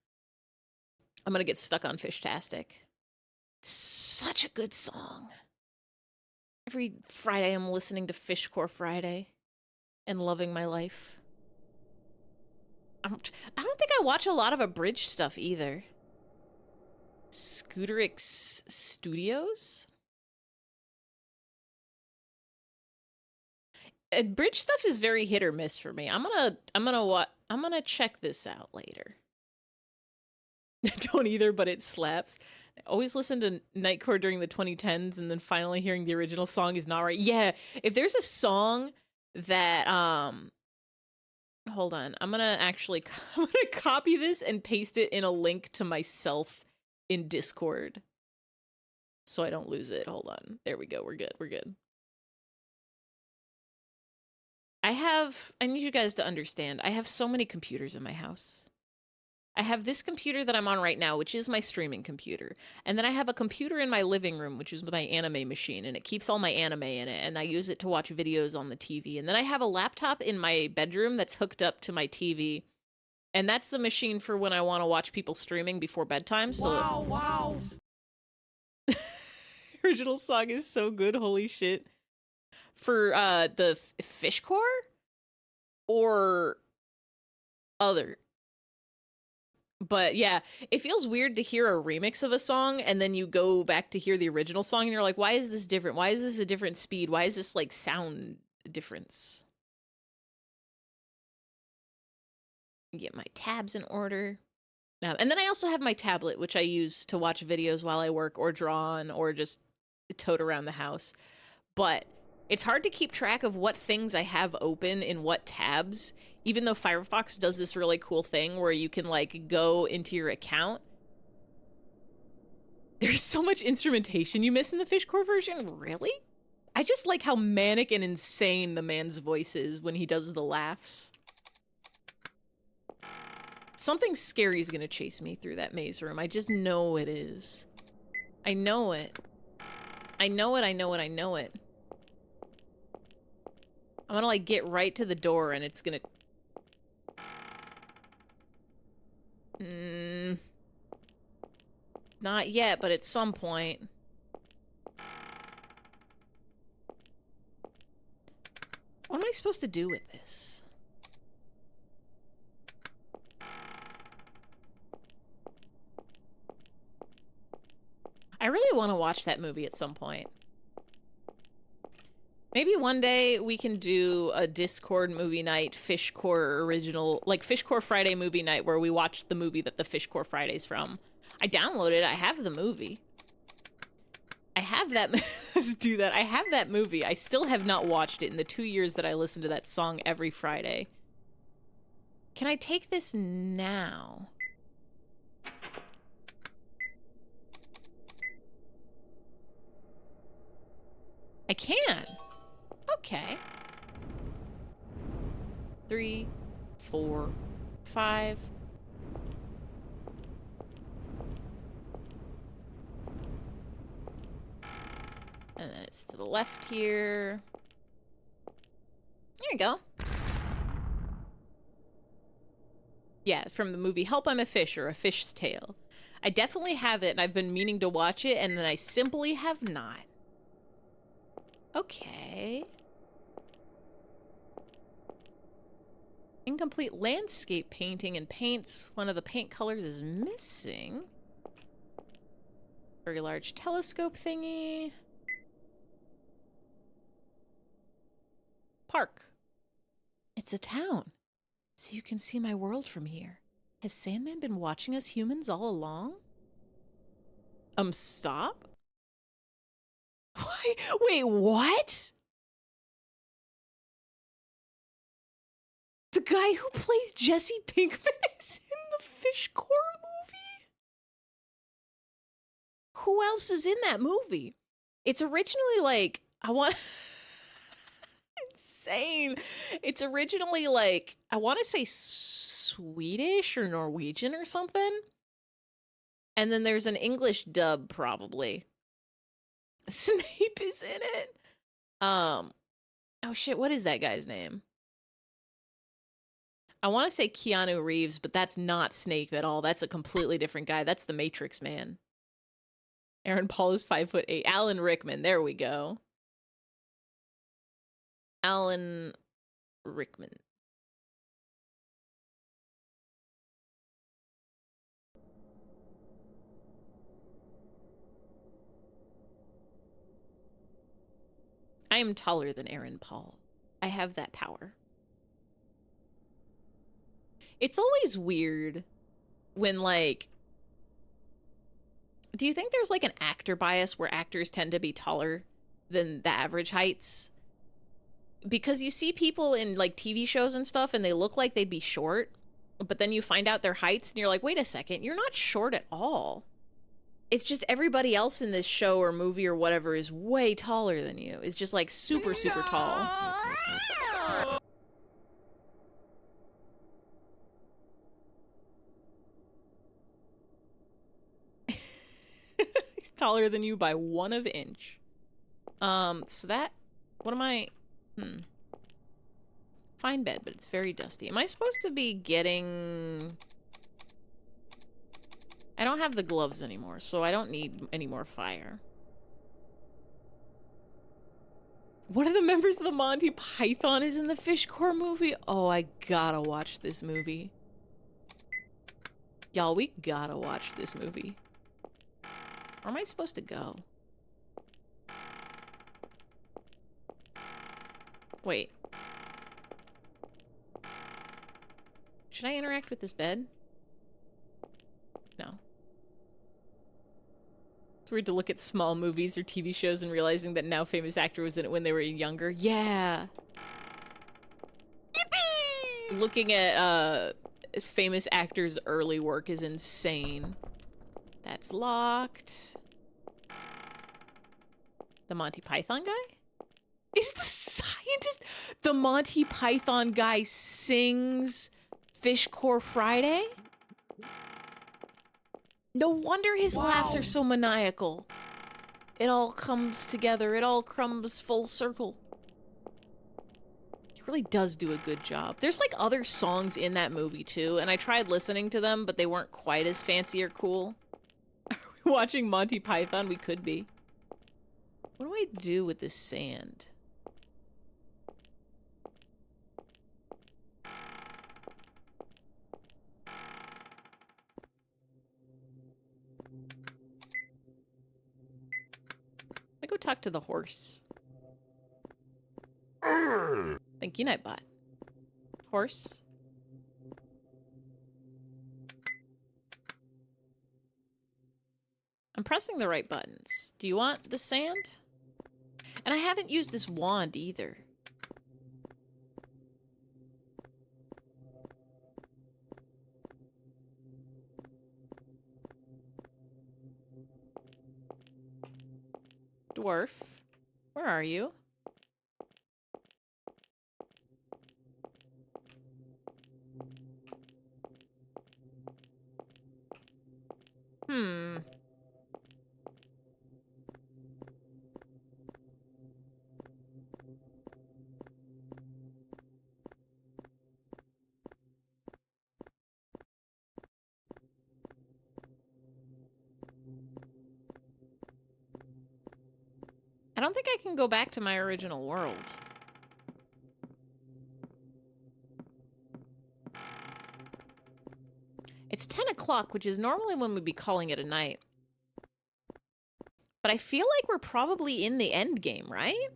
B: I'm gonna get stuck on Fish-tastic. It's such a good song. Every Friday I'm listening to Fishcore Friday. and loving my life. I don't think I watch a lot of abridged stuff either. Scooterix Studios? Abridged stuff is very hit or miss for me. I'm gonna check this out later. Don't either, but it slaps. I always listen to Nightcore during the 2010s, and then finally hearing the original song is not right. Yeah, if there's a song that hold on, I'm gonna copy this and paste it in a link to myself in Discord, so I don't lose it. Hold on, there we go. We're good. We're good. I need you guys to understand, I have so many computers in my house. I have this computer that I'm on right now, which is my streaming computer. And then I have a computer in my living room, which is my anime machine, and it keeps all my anime in it, and I use it to watch videos on the TV. And then I have a laptop in my bedroom that's hooked up to my TV, and that's the machine for when I want to watch people streaming before bedtime. So wow. Original song is so good, holy shit. For the Fishcore or other. But yeah, it feels weird to hear a remix of a song and then you go back to hear the original song and you're like, why is this different? Why is this a different speed? Why is this like sound difference? Get my tabs in order. And then I also have my tablet, which I use to watch videos while I work or draw on or just tote around the house. But it's hard to keep track of what things I have open in what tabs, even though Firefox does this really cool thing where you can like go into your account. There's so much instrumentation you miss in the Fishcore version, really? I just like how manic and insane the man's voice is when he does the laughs. Something scary is gonna chase me through that maze room. I just know it is. I know it. I know it, I know it, I know it. I'm gonna like get right to the door and it's gonna... Not yet, but at some point. What am I supposed to do with this? I really want to watch that movie at some point. Maybe one day we can do a Discord movie night, Fishcore original, like Fishcore Friday movie night where we watch the movie that the Fishcore Friday's from. I downloaded it, I have the movie. I have that, let's do that. I have that movie. I still have not watched it in the 2 years that I listen to that song every Friday. Can I take this now? I can. Okay. 3, 4, 5. And then it's to the left here. There you go. Yeah, from the movie Help, I'm a Fish, or A Fish's Tale. I definitely have it, and I've been meaning to watch it, and then I simply have not. Okay. Incomplete landscape painting and paints. One of the paint colors is missing. Very large telescope thingy. Park. It's a town, so you can see my world from here. Has Sandman been watching us humans all along? Stop? Why? Wait, what? The guy who plays Jesse Pinkman is in the Fishcore movie? Who else is in that movie? It's originally like, insane. It's originally like, I want to say Swedish or Norwegian or something. And then there's an English dub probably. Snape is in it. Oh shit, what is that guy's name? I want to say Keanu Reeves, but that's not Snape at all. That's a completely different guy. That's the Matrix man. Aaron Paul is 5'8". Alan Rickman. There we go. Alan Rickman. I am taller than Aaron Paul. I have that power. It's always weird when, like... Do you think there's, like, an actor bias where actors tend to be taller than the average heights? Because you see people in, like, TV shows and stuff, and they look like they'd be short, but then you find out their heights, and you're like, wait a second, you're not short at all. It's just everybody else in this show or movie or whatever is way taller than you. It's just, like, super, super tall. He's taller than you by 1 inch. So that... What am I... Fine bed, but it's very dusty. Am I supposed to be getting... I don't have the gloves anymore, so I don't need any more fire. One of the members of the Monty Python is in the Fishcore movie? Oh, I gotta watch this movie. Y'all, we gotta watch this movie. Where am I supposed to go? Wait. Should I interact with this bed? No. It's weird to look at small movies or TV shows and realizing that now famous actor was in it when they were younger. Yeah! Looking at, famous actors' early work is insane. That's locked. The Monty Python guy? Is the scientist? The Monty Python guy sings Fishcore Friday? No wonder his laughs are so maniacal. It all comes together. It all comes full circle. He really does do a good job. There's like other songs in that movie too, and I tried listening to them, but they weren't quite as fancy or cool. Are we watching Monty Python? We could be. What do I do with this sand? I go talk to the horse. Thank you, Nightbot. Horse. I'm pressing the right buttons. Do you want the sand? And I haven't used this wand either. Dwarf, where are you? I don't think I can go back to my original world. It's 10 o'clock, which is normally when we'd be calling it a night. But I feel like we're probably in the end game, right?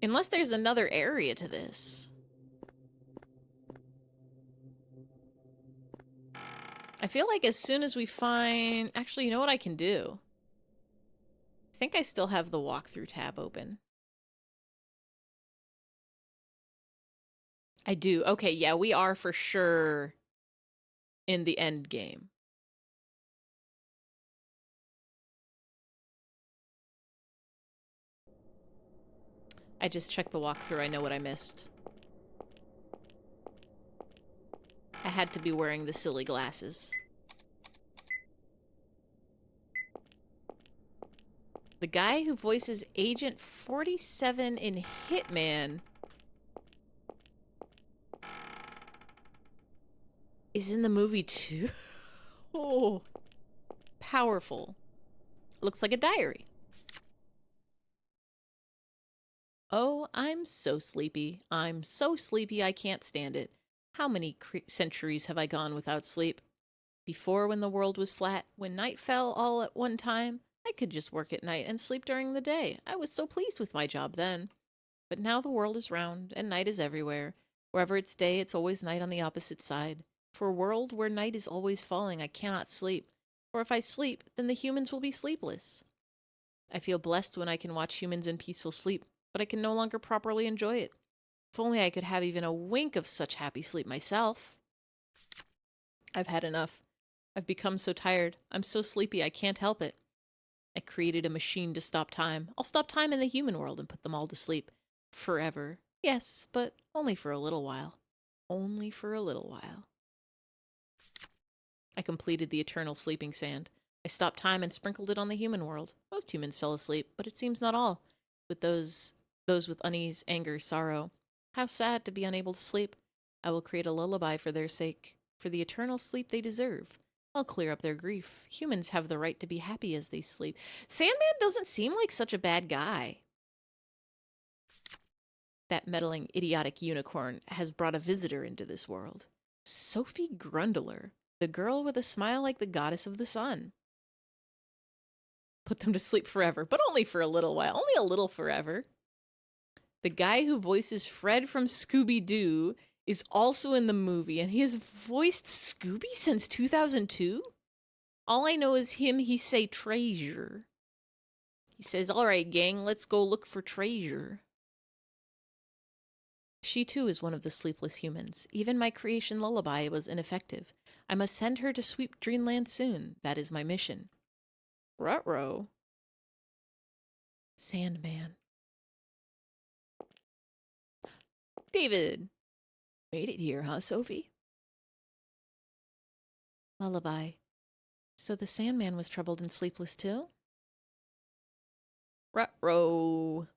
B: Unless there's another area to this. I feel like as soon as we find... Actually, you know what I can do? I think I still have the walkthrough tab open. I do. Okay, yeah, we are for sure in the end game. I just checked the walkthrough. I know what I missed. I had to be wearing the silly glasses. The guy who voices Agent 47 in Hitman is in the movie too. Oh, powerful. Looks like a diary. Oh, I'm so sleepy. I'm so sleepy I can't stand it. How many centuries have I gone without sleep? Before, when the world was flat, when night fell all at one time, I could just work at night and sleep during the day. I was so pleased with my job then. But now the world is round, and night is everywhere. Wherever it's day, it's always night on the opposite side. For a world where night is always falling, I cannot sleep. For if I sleep, then the humans will be sleepless. I feel blessed when I can watch humans in peaceful sleep, but I can no longer properly enjoy it. If only I could have even a wink of such happy sleep myself. I've had enough. I've become so tired. I'm so sleepy I can't help it. I created a machine to stop time. I'll stop time in the human world and put them all to sleep. Forever. Yes, but only for a little while. Only for a little while. I completed the eternal sleeping sand. I stopped time and sprinkled it on the human world. Most humans fell asleep, but it seems not all. With those with unease, anger, sorrow. How sad to be unable to sleep. I will create a lullaby for their sake, for the eternal sleep they deserve. I'll clear up their grief. Humans have the right to be happy as they sleep. Sandman doesn't seem like such a bad guy. That meddling, idiotic unicorn has brought a visitor into this world. Sophie Grundler, the girl with a smile like the goddess of the sun. Put them to sleep forever, but only for a little while. Only a little forever. The guy who voices Fred from Scooby-Doo is also in the movie, and he has voiced Scooby since 2002? All I know is he say treasure. He says, all right, gang, let's go look for treasure. She too is one of the sleepless humans. Even my creation lullaby was ineffective. I must send her to sweep Dreamland soon. That is my mission. Ruh-roh. Sandman. David. Made it here, huh, Sophie? Lullaby. So the Sandman was troubled and sleepless too? Ruh-roh.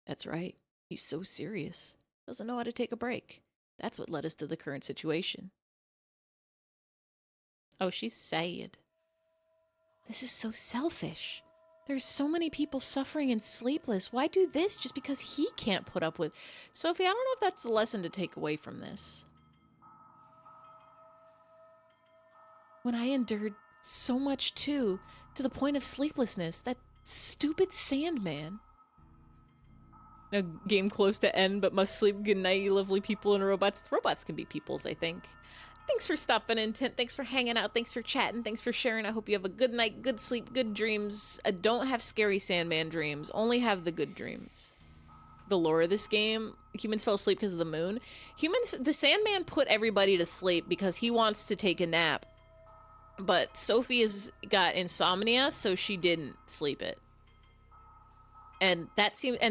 B: That's right. He's so serious. Doesn't know how to take a break. That's what led us to the current situation. Oh, she's sad. This is so selfish. There's so many people suffering and sleepless. Why do this just because he can't put up with... Sophie, I don't know if that's a lesson to take away from this. When I endured so much too, to the point of sleeplessness, that stupid Sandman. No game close to end, but must sleep. Good night, you lovely people and robots. Robots can be peoples, I think. Thanks for stopping in, Tint. Thanks for hanging out. Thanks for chatting. Thanks for sharing. I hope you have a good night, good sleep, good dreams. Don't have scary Sandman dreams. Only have the good dreams. The lore of this game, humans fell asleep because of the moon. The Sandman put everybody to sleep because he wants to take a nap. But Sophie has got insomnia, so she didn't sleep it. And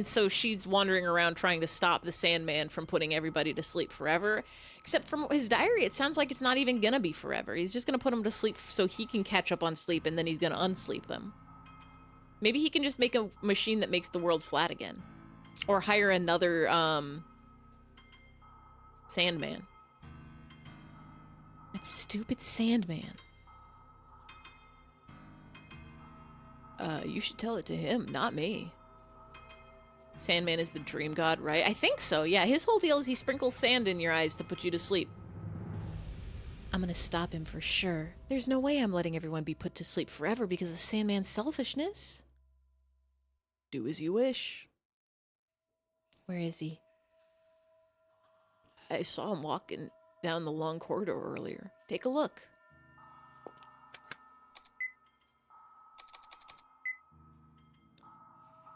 B: so she's wandering around trying to stop the Sandman from putting everybody to sleep forever. Except from his diary, it sounds like it's not even gonna be forever. He's just gonna put them to sleep so he can catch up on sleep, and then he's gonna unsleep them. Maybe he can just make a machine that makes the world flat again. Or hire another, Sandman. That stupid Sandman. You should tell it to him, not me. Sandman is the dream god, right? I think so, yeah. His whole deal is he sprinkles sand in your eyes to put you to sleep. I'm gonna stop him for sure. There's no way I'm letting everyone be put to sleep forever because of Sandman's selfishness. Do as you wish. Where is he? I saw him walking down the long corridor earlier. Take a look.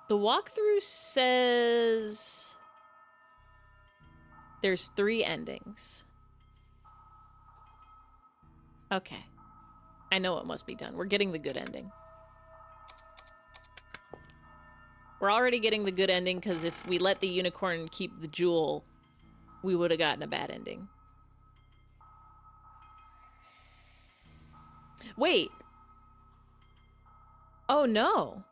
B: The walkthrough says there's 3 endings. Okay. I know what must be done. We're getting the good ending. We're already getting the good ending because if we let the unicorn keep the jewel, we would have gotten a bad ending. Wait. Oh no.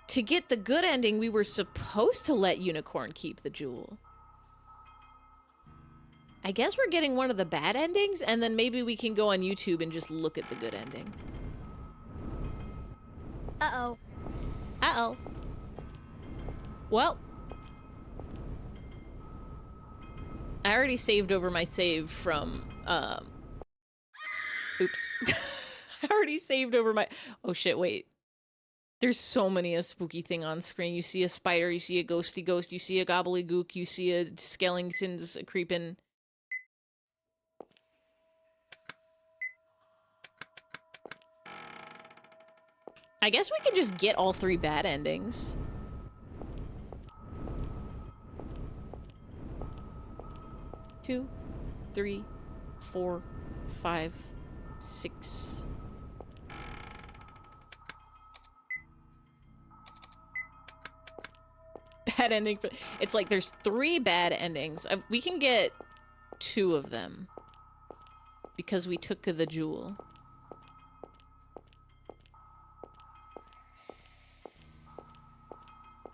B: To get the good ending, we were supposed to let Unicorn keep the jewel. I guess we're getting one of the bad endings, and then maybe we can go on YouTube and just look at the good ending.
I: Uh-oh. Uh-oh.
B: Well. I already saved over my save from, oops. I already saved over my... Oh shit, wait. There's so many a spooky thing on screen. You see a spider, you see a ghosty ghost, you see a gobbledygook, you see a skeletons creeping. I guess we could just get all 3 bad endings. Two, 3, 4, 5, 6. Bad ending. It's like there's 3 bad endings. We can get 2 of them because we took the jewel.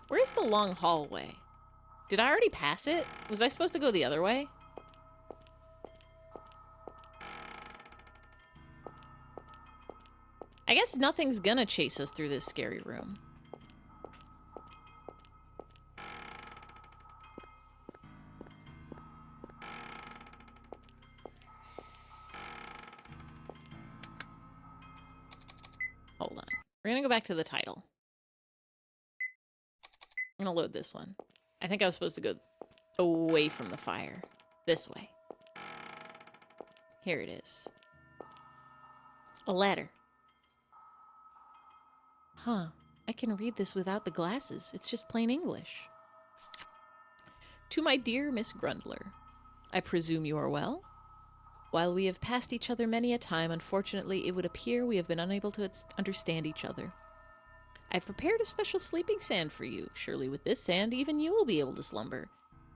B: Where's the long hallway? Did I already pass it? Was I supposed to go the other way? I guess nothing's gonna chase us through this scary room. Hold on. We're gonna go back to the title. I'm gonna load this one. I think I was supposed to go away from the fire. This way. Here it is. A letter. Huh. I can read this without the glasses. It's just plain English. To my dear Miss Grundler, I presume you are well? While we have passed each other many a time, unfortunately, it would appear we have been unable to understand each other. I've prepared a special sleeping sand for you. Surely with this sand, even you will be able to slumber.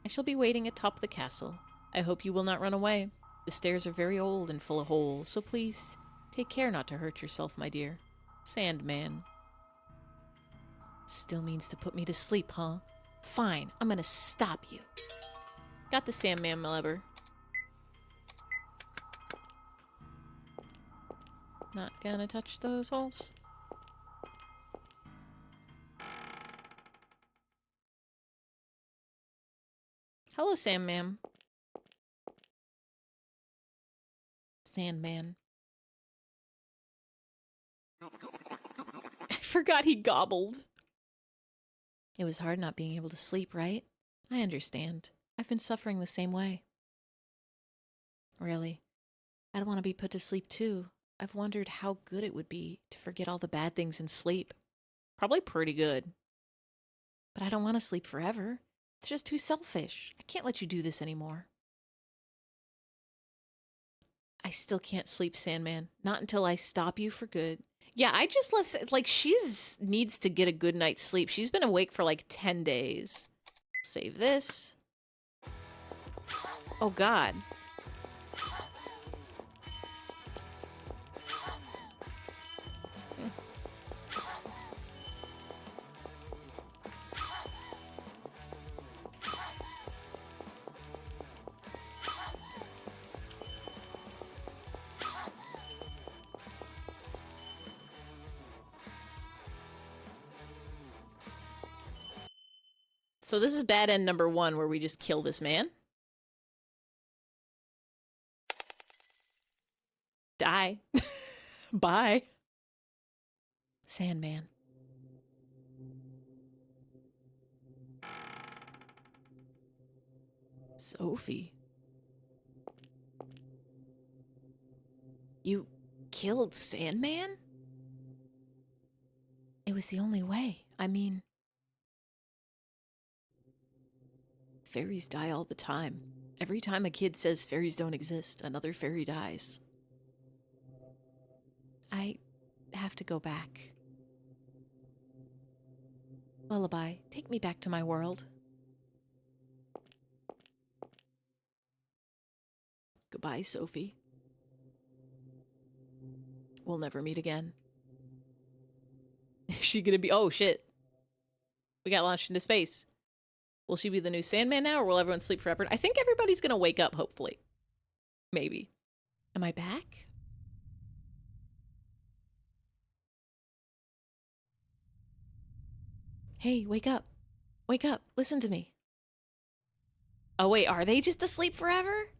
B: I shall be waiting atop the castle. I hope you will not run away. The stairs are very old and full of holes, so please take care not to hurt yourself, my dear. Sandman. Still means to put me to sleep, huh? Fine, I'm gonna stop you. Got the Sandman lever. Not gonna touch those holes. Hello, Sandman. Sandman. I forgot he gobbled. It was hard not being able to sleep, right? I understand. I've been suffering the same way. Really, I don't want to be put to sleep too. I've wondered how good it would be to forget all the bad things in sleep. Probably pretty good. But I don't want to sleep forever. It's just too selfish. I can't let you do this anymore. I still can't sleep, Sandman. Not until I stop you for good. Yeah, I just she's needs to get a good night's sleep. She's been awake for like 10 days. Save this. Oh, God. So this is bad end number 1, where we just kill this man. Die. Bye. Sandman. Sophie. You killed Sandman? It was the only way. I mean... Fairies die all the time. Every time a kid says fairies don't exist, another fairy dies. I have to go back. Lullaby, take me back to my world. Goodbye, Sophie. We'll never meet again. Is she gonna be... Oh, shit. We got launched into space. Will she be the new Sandman now, or will everyone sleep forever? I think everybody's gonna wake up, hopefully. Maybe. Am I back? Hey, wake up. Wake up. Listen to me. Oh, wait, are they just asleep forever?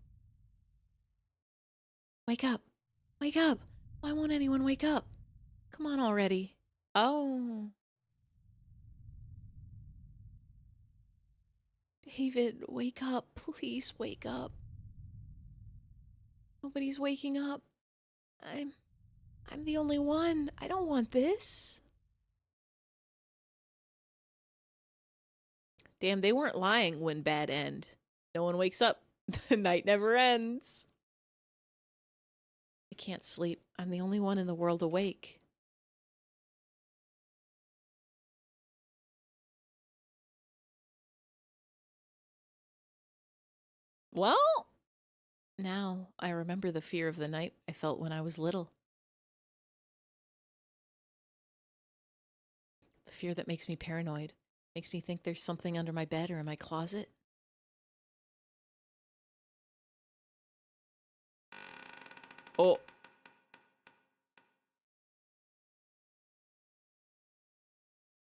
B: Wake up. Wake up. Why won't anyone wake up? Come on already. Oh. David, wake up. Please wake up. Nobody's waking up. I'm the only one. I don't want this. Damn, they weren't lying when bad end. No one wakes up. The night never ends. I can't sleep. I'm the only one in the world awake. Well, now I remember the fear of the night I felt when I was little. The fear that makes me paranoid. Makes me think there's something under my bed or in my closet. Oh.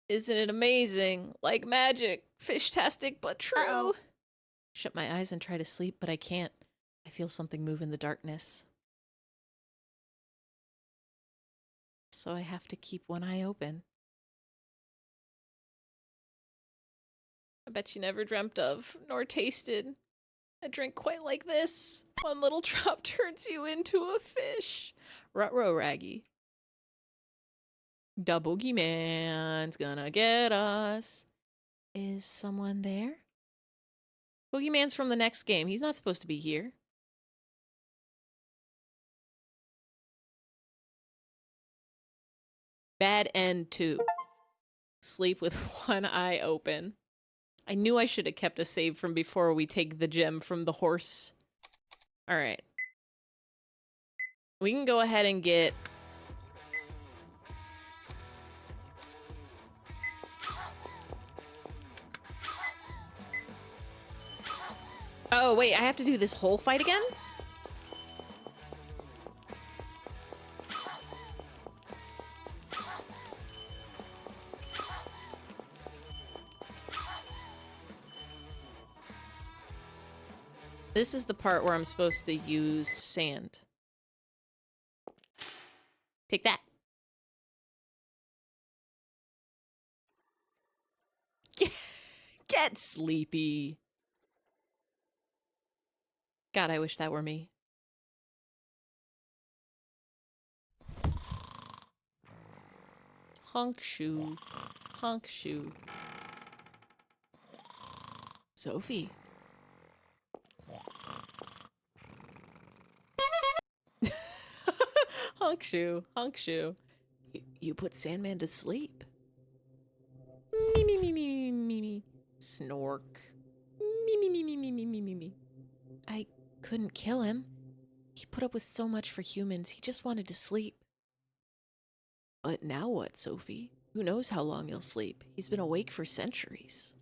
B: Isn't it amazing? Like magic. Fish-tastic, but true. Shut my eyes and try to sleep, but I can't. I feel something move in the darkness. So I have to keep one eye open. I bet you never dreamt of, nor tasted, a drink quite like this. One little drop turns you into a fish. Ruh-roh, Raggy. The boogeyman's gonna get us. Is someone there? Boogeyman's from the next game. He's not supposed to be here. Bad end 2. Sleep with one eye open. I knew I should have kept a save from before we take the gem from the horse. Alright. We can go ahead and get... Oh, wait, I have to do this whole fight again? This is the part where I'm supposed to use sand. Take that. Get sleepy. God, I wish that were me. Honk shoe. Honk shoe. Sophie. Honk shoe. Honk shoe. You put Sandman to sleep. Me me me me me me. Snork. Me me me me me me me me me. I couldn't kill him. He put up with so much for humans. He just wanted to sleep. But now what, Sophie? Who knows how long he'll sleep? He's been awake for centuries.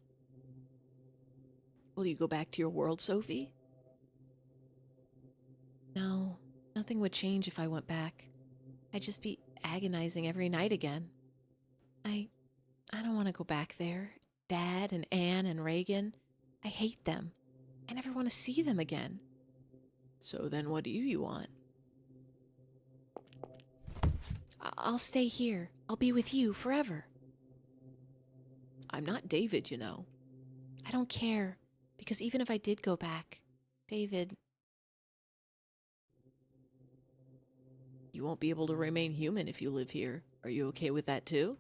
B: Will you go back to your world, Sophie? No, nothing would change if I went back. I'd just be agonizing every night again. I don't want to go back there. Dad and Anne and Reagan. I hate them. I never want to see them again. So then what do you want? I'll stay here. I'll be with you forever. I'm not David, you know. I don't care, because even if I did go back, David... You won't be able to remain human if you live here. Are you okay with that too?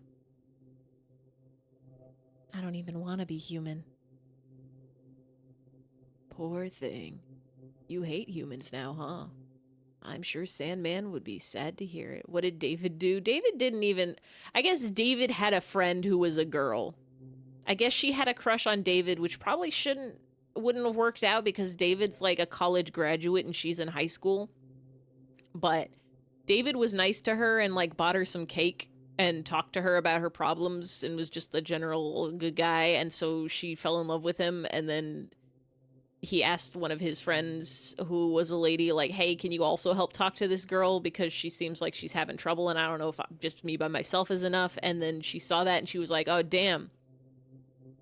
B: I don't even want to be human. Poor thing. You hate humans now, huh? I'm sure Sandman would be sad to hear it. What did David do? David didn't even... I guess David had a friend who was a girl. I guess she had a crush on David, which probably wouldn't have worked out because David's like a college graduate and she's in high school. But David was nice to her and like bought her some cake and talked to her about her problems and was just a general good guy. And so she fell in love with him, and then he asked one of his friends, who was a lady, like, hey, can you also help talk to this girl? Because she seems like she's having trouble, and I don't know if just me by myself is enough. And then she saw that, and she was like, oh, damn.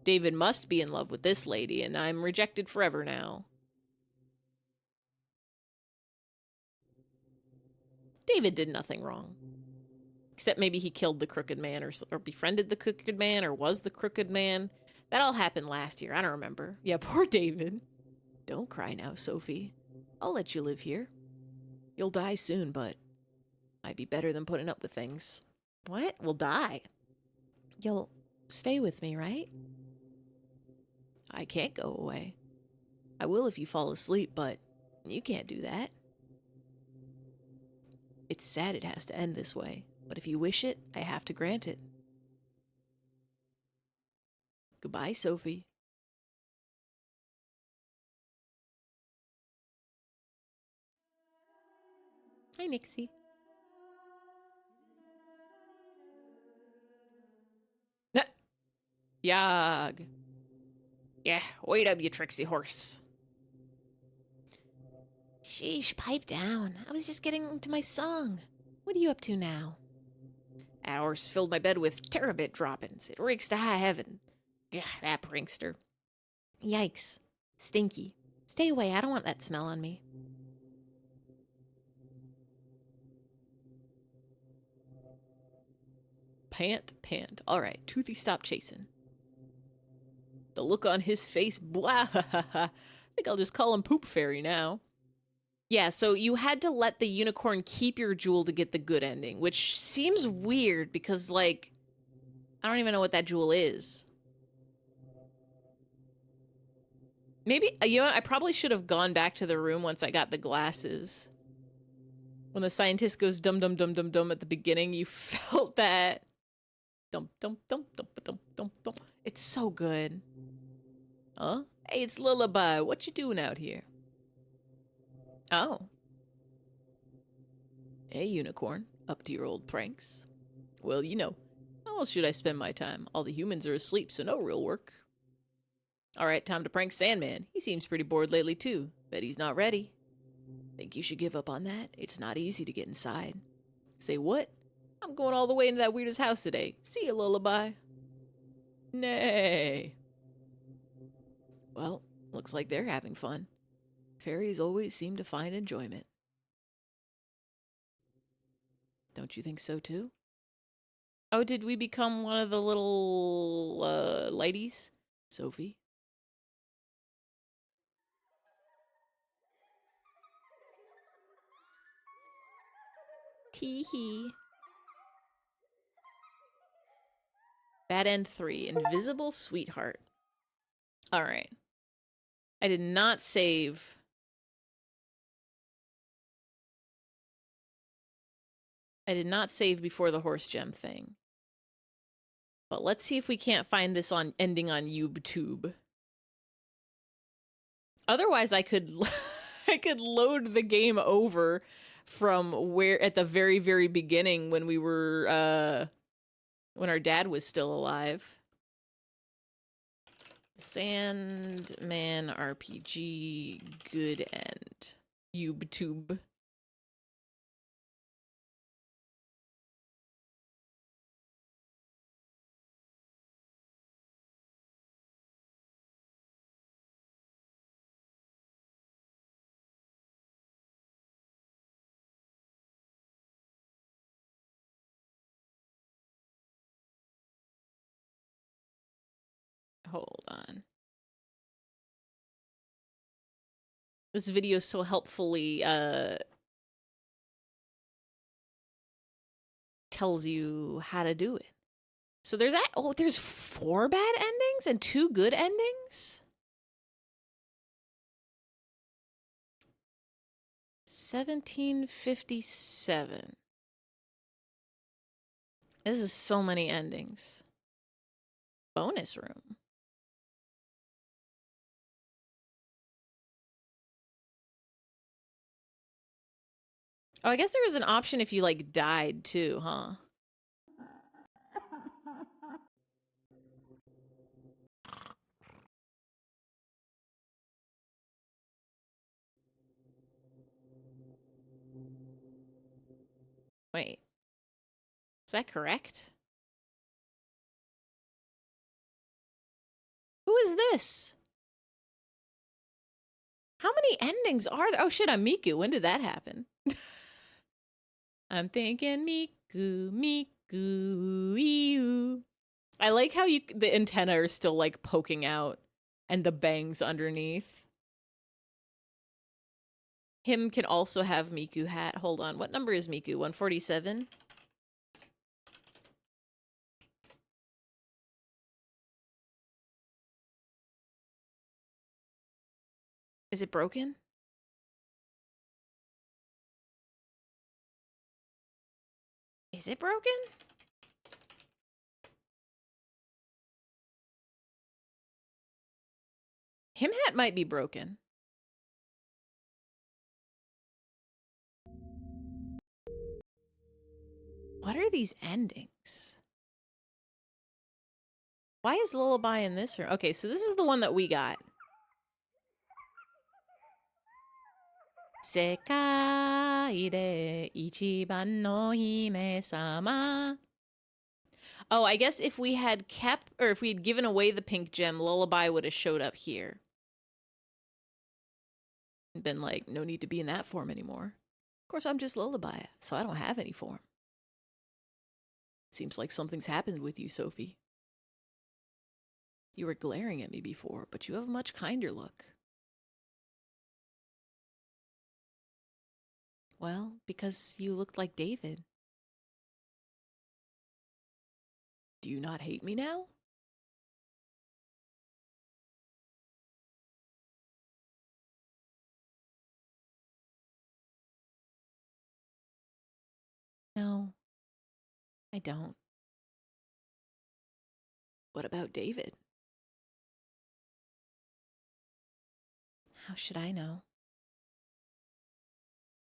B: David must be in love with this lady, and I'm rejected forever now. David did nothing wrong. Except maybe he killed the crooked man or befriended the crooked man or was the crooked man. That all happened last year. I don't remember. Yeah, poor David. Don't cry now, Sophie. I'll let you live here. You'll die soon, but might be better than putting up with things. What? We'll die. You'll stay with me, right? I can't go away. I will if you fall asleep, but you can't do that. It's sad it has to end this way, but if you wish it, I have to grant it. Goodbye, Sophie. Hi, Nixie. Yag. Yeah, wait up, you tricksy horse.
I: Sheesh, pipe down. I was just getting to my song. What are you up to now?
B: Hours filled my bed with terabit droppings. It reeks to high heaven. Yeah, that prankster.
I: Yikes. Stinky. Stay away, I don't want that smell on me.
B: Pant, pant. All right, Toothy, stop chasing. The look on his face, blah, I think I'll just call him Poop Fairy now. Yeah, so you had to let the unicorn keep your jewel to get the good ending, which seems weird because, like, I don't even know what that jewel is. Maybe, you know what, I probably should have gone back to the room once I got the glasses. When the scientist goes dum dum dum dum dum at the beginning, you felt that. Dum dum dum dum dum dum dum. It's so good. Huh? Hey, it's Lullaby. What you doing out here? Oh. Hey, unicorn. Up to your old pranks? Well, you know, how else should I spend my time? All the humans are asleep, so no real work. Alright, time to prank Sandman. He seems pretty bored lately, too. Bet he's not ready. Think you should give up on that? It's not easy to get inside. Say what? I'm going all the way into that weirdo's house today. See you, Lullaby. Nay. Well, looks like they're having fun. Fairies always seem to find enjoyment. Don't you think so, too? Oh, did we become one of the little, ladies? Sophie? Tee-hee. Bad End 3. Invisible Sweetheart. Alright. I did not save. I did not save before the horse gem thing. But let's see if we can't find this on ending on YouTube. Otherwise, I could I could load the game over from where at the very, very beginning when we were when our dad was still alive. Sandman RPG good end. YouTube. Hold on. This video so helpfully tells you how to do it. So there's that. Oh, there's 4 bad endings and 2 good endings? 1757. This is so many endings. Bonus room. Oh, I guess there was an option if you, like, died, too, huh? Wait. Is that correct? Who is this? How many endings are there? Oh shit, I'm Miku. When did that happen? I'm thinking Miku, Miku, Iu. I like how the antenna are still like poking out and the bangs underneath. Him can also have Miku hat. Hold on. What number is Miku? 147? Is it broken? Is it broken? Him hat might be broken. What are these endings? Why is Lullaby in this room? Okay, so this is the one that we got. Sekai de ichiban no hime-sama. Oh, I guess if we had kept, or if we had given away the pink gem, Lullaby would have showed up here. And been like, no need to be in that form anymore. Of course, I'm just Lullaby, so I don't have any form. Seems like something's happened with you, Sophie. You were glaring at me before, but you have a much kinder look. Well, because you looked like David. Do you not hate me now? No, I don't. What about David? How should I know?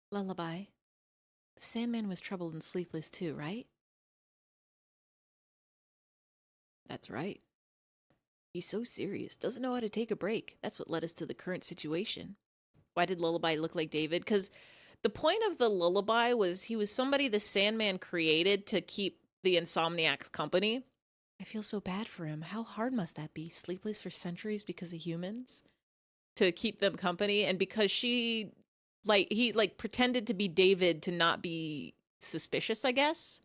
B: Lullaby. The Sandman was troubled and sleepless too, right? That's right. He's so serious, doesn't know how to take a break. That's what led us to the current situation. Why did Lullaby look like David? Because the point of the Lullaby was he was somebody the Sandman created to keep the Insomniacs company. I feel so bad for him. How hard must that be? Sleepless for centuries because of humans? To keep them company? And because he pretended to be David to not be suspicious, I guess?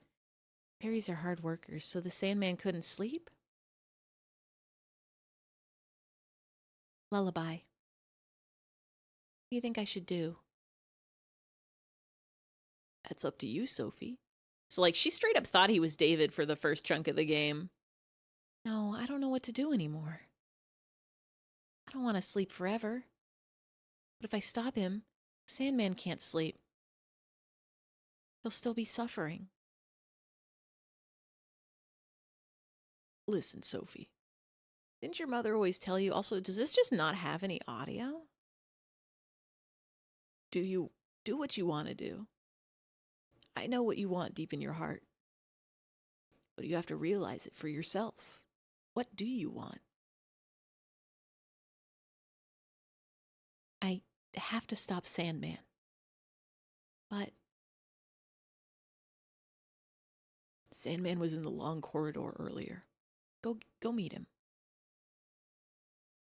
B: Fairies are hard workers, so the Sandman couldn't sleep? Lullaby. What do you think I should do? That's up to you, Sophie. So, like, she straight up thought he was David for the first chunk of the game. No, I don't know what to do anymore. I don't want to sleep forever. But if I stop him, Sandman can't sleep. He'll still be suffering. Listen, Sophie. Didn't your mother always tell you? Also, does this just not have any audio? Do what you want to do. I know what you want deep in your heart. But you have to realize it for yourself. What do you want? I have to stop Sandman. But Sandman was in the long corridor earlier. Go meet him.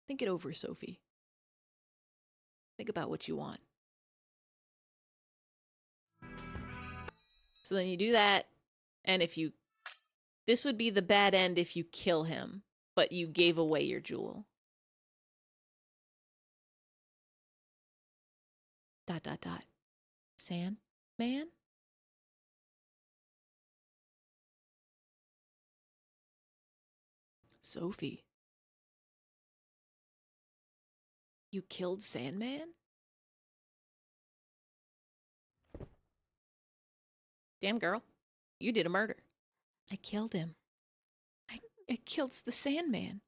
B: Think it over, Sophie. Think about what you want. So then you do that, and this would be the bad end if you kill him, but you gave away your jewel. ... Sandman? Sophie. You killed Sandman? Damn, girl. You did a murder. I killed him. I killed the Sandman.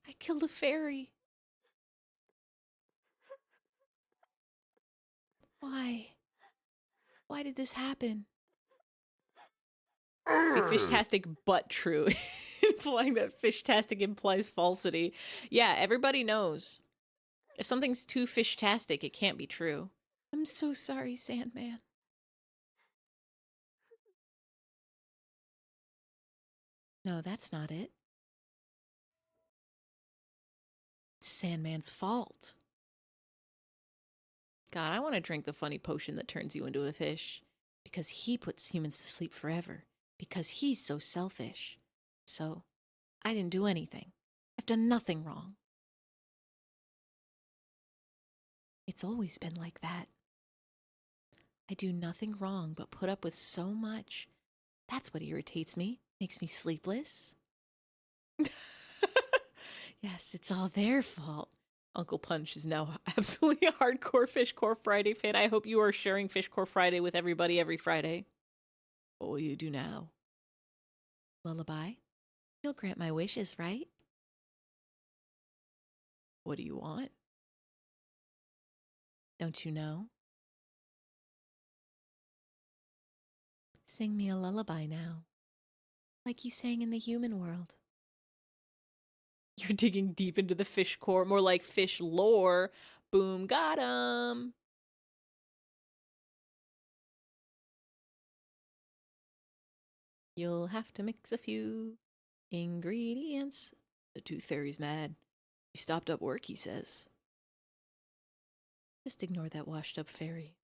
B: I killed a fairy. Why? Why did this happen? See, fishtastic but true. Implying that fishtastic implies falsity. Yeah, everybody knows. If something's too fishtastic, it can't be true. I'm so sorry, Sandman. No, that's not it. It's Sandman's fault. God, I want to drink the funny potion that turns you into a fish. Because he puts humans to sleep forever. Because he's so selfish. So, I didn't do anything. I've done nothing wrong. It's always been like that. I do nothing wrong but put up with so much. That's what irritates me, makes me sleepless. Yes, it's all their fault. Uncle Punch is now absolutely a hardcore Fish Core Friday fan. I hope you are sharing Fish Core Friday with everybody every Friday. What will you do now? Lullaby? You'll grant my wishes, right? What do you want? Don't you know? Sing me a lullaby now, like you sang in the human world. You're digging deep into the fish core, more like fish lore. Boom, got 'em. You'll have to mix a few ingredients. The tooth fairy's mad. You stopped up work, he says. Just ignore that washed up fairy.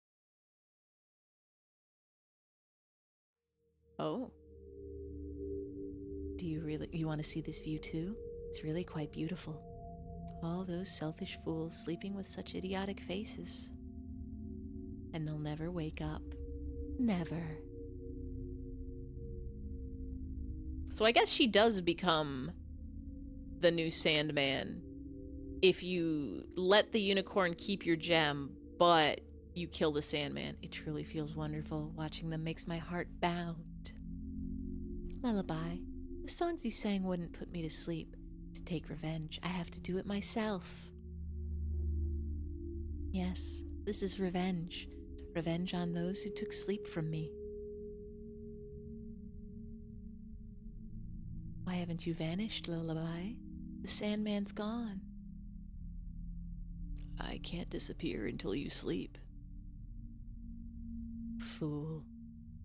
B: Oh. Do you want to see this view too? It's really quite beautiful. All those selfish fools sleeping with such idiotic faces. And they'll never wake up. Never. So I guess she does become the new Sandman if you let the unicorn keep your gem, but you kill the Sandman. It truly feels wonderful. Watching them makes my heart bound. Lullaby. The songs you sang wouldn't put me to sleep. To take revenge, I have to do it myself. Yes, this is revenge. Revenge on those who took sleep from me. Why haven't you vanished, Lullaby? The Sandman's gone. I can't disappear until you sleep. Fool.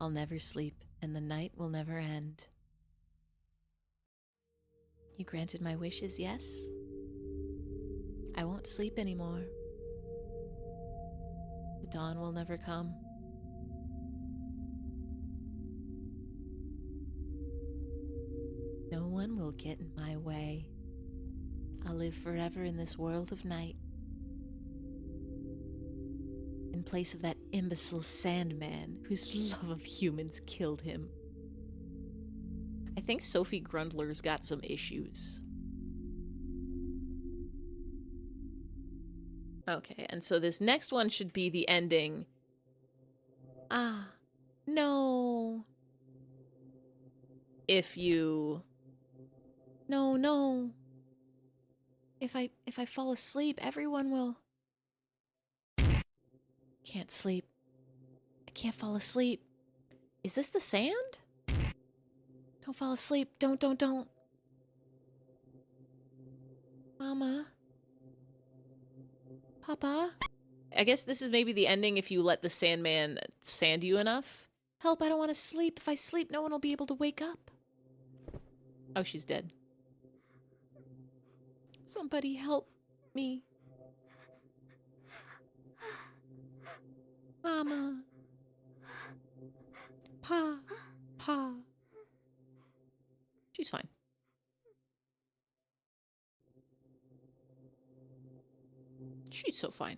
B: I'll never sleep, and the night will never end. You granted my wishes, yes? I won't sleep anymore. The dawn will never come. No one will get in my way. I'll live forever in this world of night. In place of that imbecile Sandman whose love of humans killed him. I think Sophie Grundler's got some issues. Okay, and so this next one should be the ending. Ah, no. If you... No. If I fall asleep, everyone will... Can't sleep. I can't fall asleep. Is this the sand? Don't fall asleep. Don't. Mama? Papa? I guess this is maybe the ending if you let the Sandman sand you enough. Help, I don't want to sleep. If I sleep, no one will be able to wake up. Oh, she's dead. Somebody help me. Mama. Pa. She's fine. She's so fine.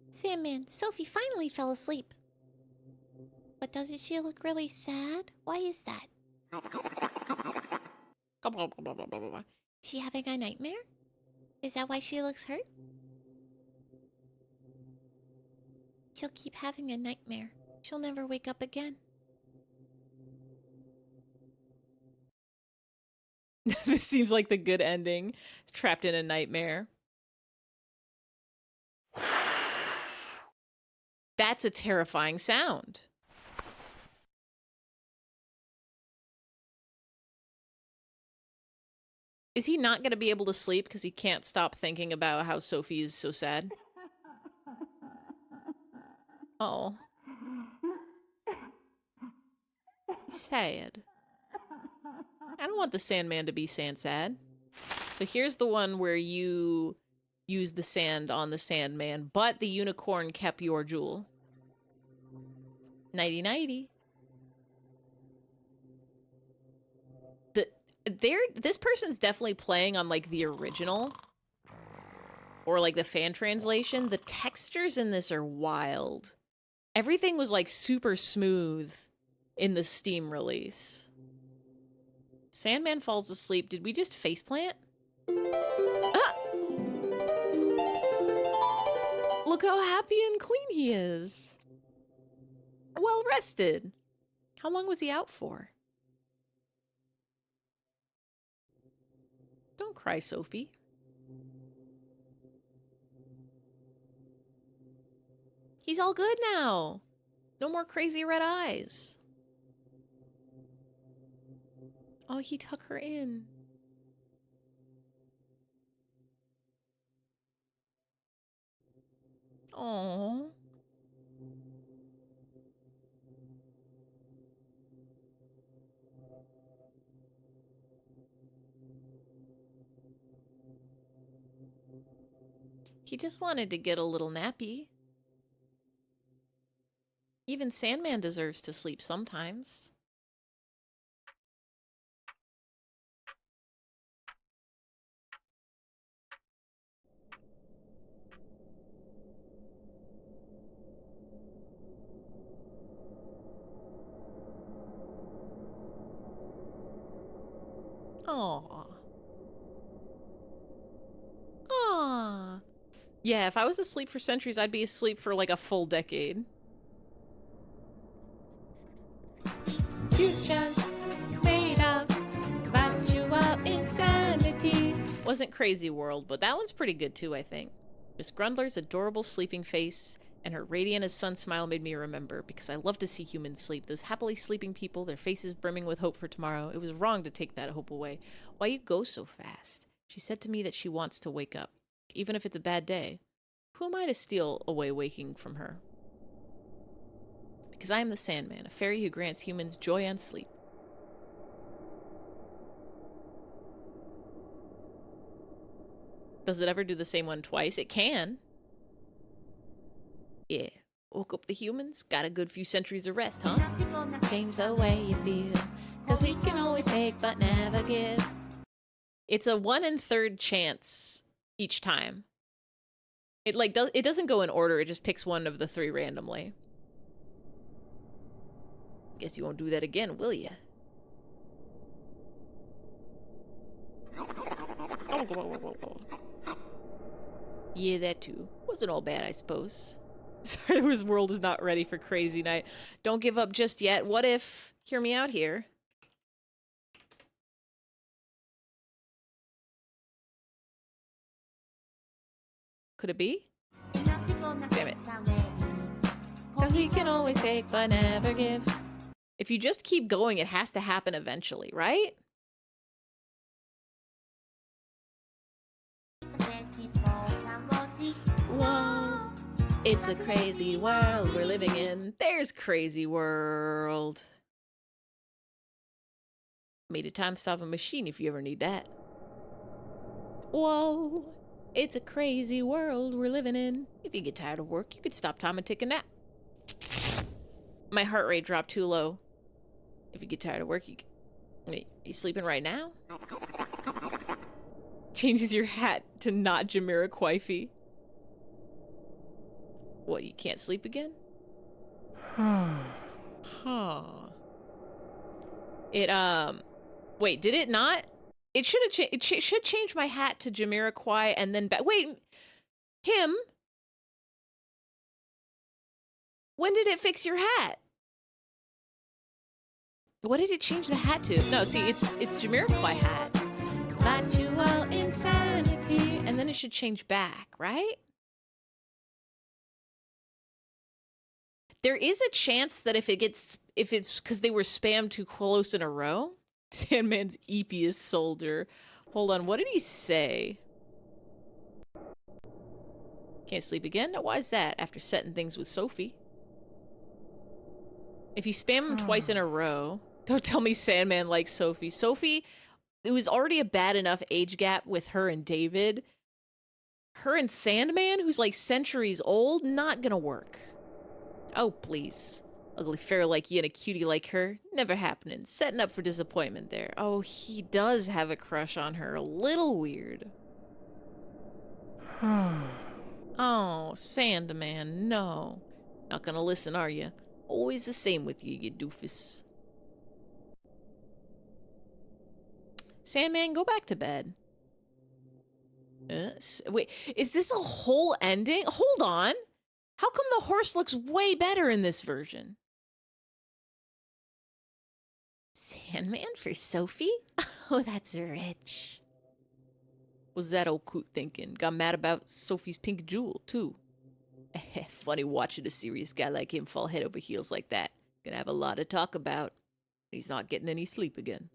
I: Sandman, Sophie finally fell asleep. But doesn't she look really sad? Why is that? She having a nightmare? Is that why she looks hurt? She'll keep having a nightmare. She'll never wake up again.
B: This seems like the good ending. Trapped in a nightmare. That's a terrifying sound. Is he not going to be able to sleep because he can't stop thinking about how Sophie is so sad? Oh. Sad. I don't want the Sandman to be sand sad. So here's the one where you use the sand on the Sandman, but the unicorn kept your jewel. Nighty nighty. This person's definitely playing on like the original or like the fan translation. The textures in this are wild. Everything was like super smooth in the Steam release. Sandman falls asleep. Did we just faceplant? Ah! Look how happy and clean he is. Well rested. How long was he out for? Don't cry, Sophie. He's all good now. No more crazy red eyes. Oh, he tucked her in. Aww. He just wanted to get a little nappy. Even Sandman deserves to sleep sometimes. Aww. Aww. Yeah, if I was asleep for centuries, I'd be asleep for like a full decade. Futures made of virtual insanity. Wasn't Crazy World, but that one's pretty good too, I think. Miss Grundler's adorable sleeping face and her radiant as sun smile made me remember, because I love to see humans sleep. Those happily sleeping people, their faces brimming with hope for tomorrow. It was wrong to take that hope away. Why you go so fast? She said to me that she wants to wake up, even if it's a bad day. Who am I to steal away waking from her? Because I am the Sandman, a fairy who grants humans joy and sleep. Does it ever do the same one twice? It can. Yeah. Woke up the humans, got a good few centuries of rest, huh? Change the way you feel, cause we can always take but never give. It's a 1 1/3 chance each time. It it doesn't go in order, it just picks one of the 3 randomly. Guess you won't do that again, will ya? Yeah, that too. Wasn't all bad, I suppose. Sorry, this world is not ready for crazy night. Don't give up just yet. What if... Hear me out here. Could it be? Damn it. Cause we can always take but never give. If you just keep going, it has to happen eventually, right? Whoa. It's a crazy world we're living in. There's Crazy World. Made a time stop a machine if you ever need that. Whoa. It's a crazy world we're living in. If you get tired of work, you could stop time and take a nap. My heart rate dropped too low. If you get tired of work, you can... Wait, you sleeping right now? Changes your hat to not Jamiroquai. What, you can't sleep again? Huh. It, wait, did it not? It should have it should change my hat to Jamiroquai and then back. Wait, him? When did it fix your hat? What did it change the hat to? No, see, it's Jamiroquai hat. Virtual insanity. And then it should change back, right? There is a chance that if it's because they were spammed too close in a row. Sandman's eepiest soldier. Hold on, what did he say? Can't sleep again? Now, why is that? After setting things with Sophie. If you spam him twice in a row, Don't tell me Sandman likes Sophie. Sophie, it was already a bad enough age gap with her and David. Her and Sandman, who's like centuries old, not gonna work. Oh, please. Ugly fairy like you and a cutie like her, never happening. Setting up for disappointment there. Oh, he does have a crush on her. A little weird. Oh, Sandman, no. Not gonna listen, are you? Always the same with you, you doofus. Sandman, go back to bed. Wait, is this a whole ending? Hold on. How come the horse looks way better in this version?
I: Sandman for Sophie? Oh, that's rich.
B: Was that old coot thinking? Got mad about Sophie's pink jewel, too. Funny watching a serious guy like him fall head over heels like that. Gonna have a lot to talk about. He's not getting any sleep again.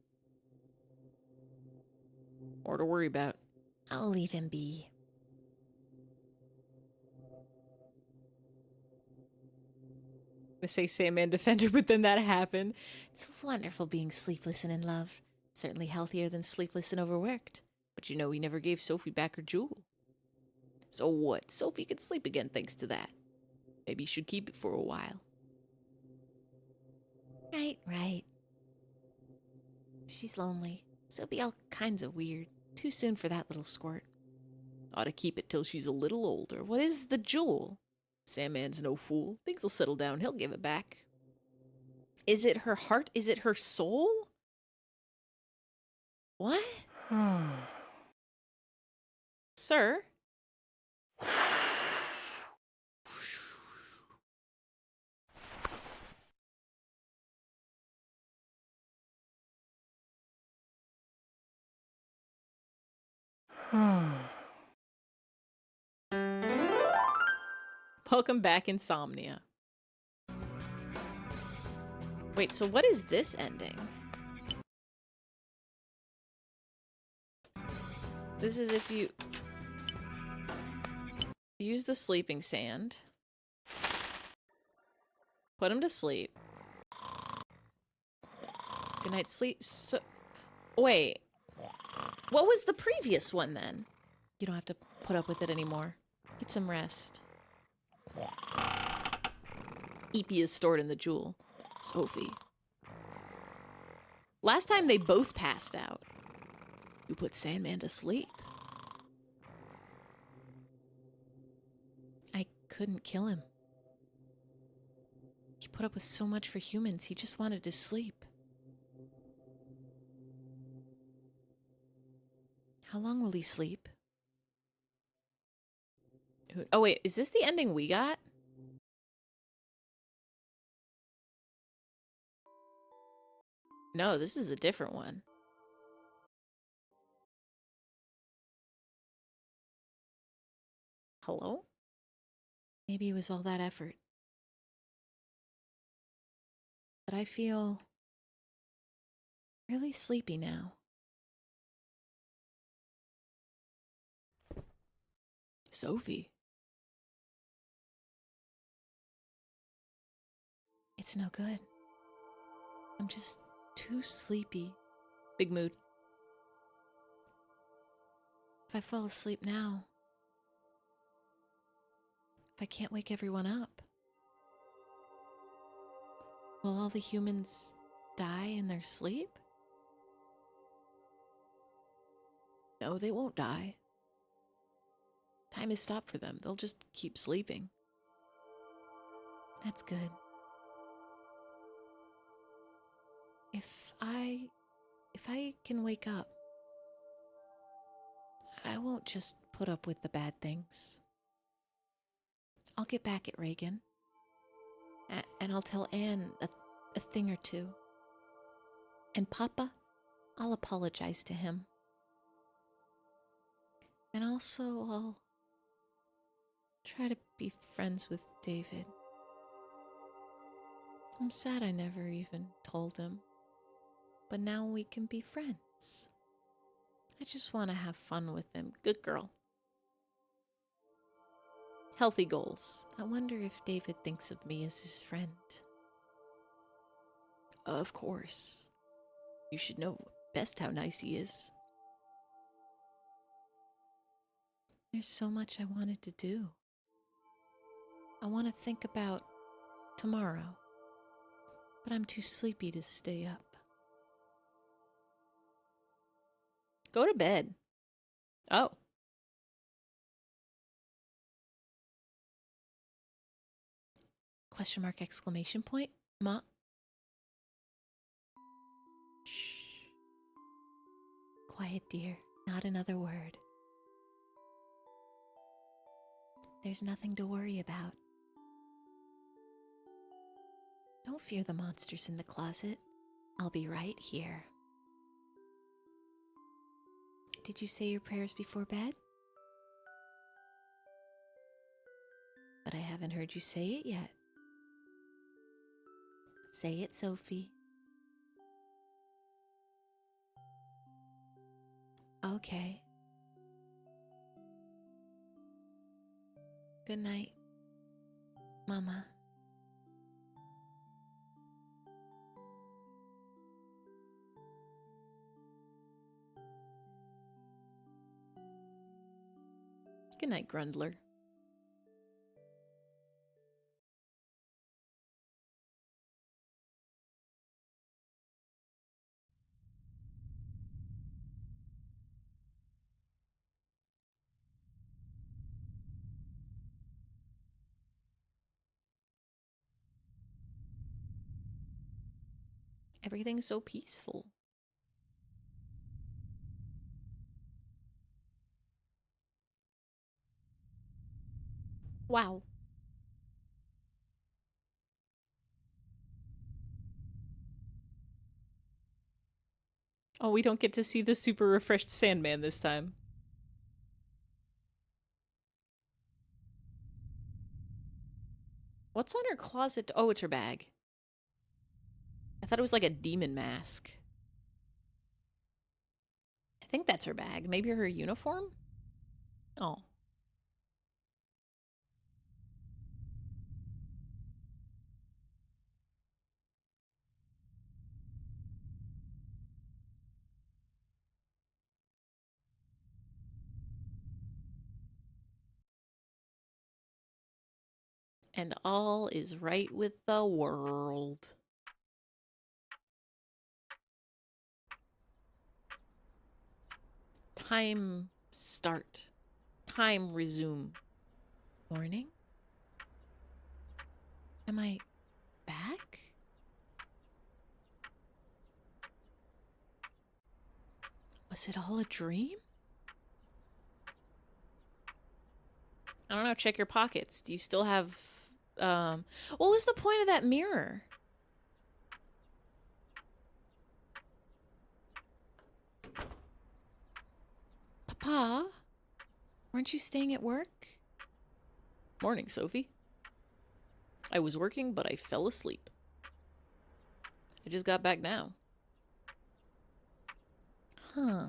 B: Or to worry about.
I: I'll leave him be.
B: I say Sandman Defender, but then that happened.
I: It's wonderful being sleepless and in love. Certainly healthier than sleepless and overworked.
B: But you know, he never gave Sophie back her jewel. So what? Sophie could sleep again thanks to that. Maybe you should keep it for a while.
I: Right. She's lonely, so it'll be all kinds of weird. Too soon for that little squirt.
B: Ought to keep it till she's a little older. What is the jewel? Sandman's no fool. Things will settle down. He'll give it back. Is it her heart? Is it her soul? What? Sir? Welcome back, Insomnia. Wait, so what is this ending? This is if you use the sleeping sand, put him to sleep. Good night, sleep. So, wait, what was the previous one then? You don't have to put up with it anymore. Get some rest. EP is stored in the jewel. Sophie. Last time they both passed out. You put Sandman to sleep.
I: I couldn't kill him. He put up with so much for humans, he just wanted to sleep. How long will he sleep?
B: Oh wait, is this the ending we got? No, this is a different one. Hello?
I: Maybe it was all that effort. But I feel really sleepy now.
B: Sophie.
I: It's no good. I'm just too sleepy.
B: Big mood.
I: If I fall asleep now, if I can't wake everyone up, will all the humans die in their sleep?
B: No, they won't die. Time is stopped for them. They'll just keep sleeping.
I: That's good. If I can wake up, I won't just put up with the bad things. I'll get back at Reagan. And I'll tell Anne a thing or two. And Papa, I'll apologize to him. And also, I'll try to be friends with David. I'm sad I never even told him. But now we can be friends. I just want to have fun with him.
B: Good girl. Healthy goals.
I: I wonder if David thinks of me as his friend.
B: Of course. You should know best how nice he is.
I: There's so much I wanted to do. I want to think about tomorrow, but I'm too sleepy to stay up.
B: Go to bed. Oh.
I: Question mark, exclamation point? Ma? Shh. Quiet, dear. Not another word. There's nothing to worry about. Don't fear the monsters in the closet. I'll be right here. Did you say your prayers before bed? But I haven't heard you say it yet. Say it, Sophie. Okay. Good night, Mama.
B: Good night, Grundler. Everything's so peaceful. Wow. Oh, we don't get to see the super refreshed Sandman this time. What's on her closet? Oh, it's her bag. I thought it was like a demon mask. I think that's her bag. Maybe her uniform? Oh. And all is right with the world. Time start. Time resume.
I: Morning? Am I back? Was it all a dream?
B: I don't know, check your pockets. Do you still have, what was the point of that mirror?
I: Papa? Weren't you staying at work?
B: Morning, Sophie. I was working, but I fell asleep. I just got back now.
I: Huh.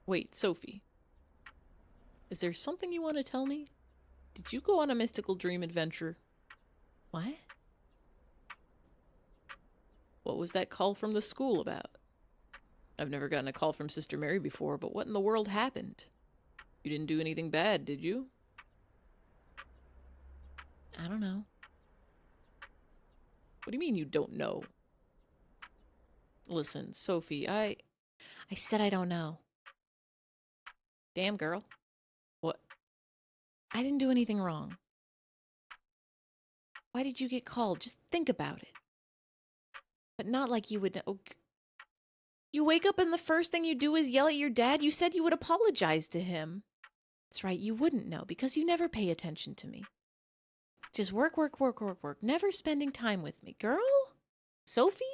B: Wait, Sophie. Is there something you want to tell me? Did you go on a mystical dream adventure?
I: What?
B: What was that call from the school about? I've never gotten a call from Sister Mary before, but what in the world happened? You didn't do anything bad, did you?
I: I don't know.
B: What do you mean you don't know? Listen, Sophie, I
I: said I don't know.
B: Damn, girl. What?
I: I didn't do anything wrong. Why did you get called? Just think about it. But not like you would know. You wake up and the first thing you do is yell at your dad? You said you would apologize to him. That's right, you wouldn't know because you never pay attention to me. Just work, work, work, work, work. Never spending time with me. Girl? Sophie?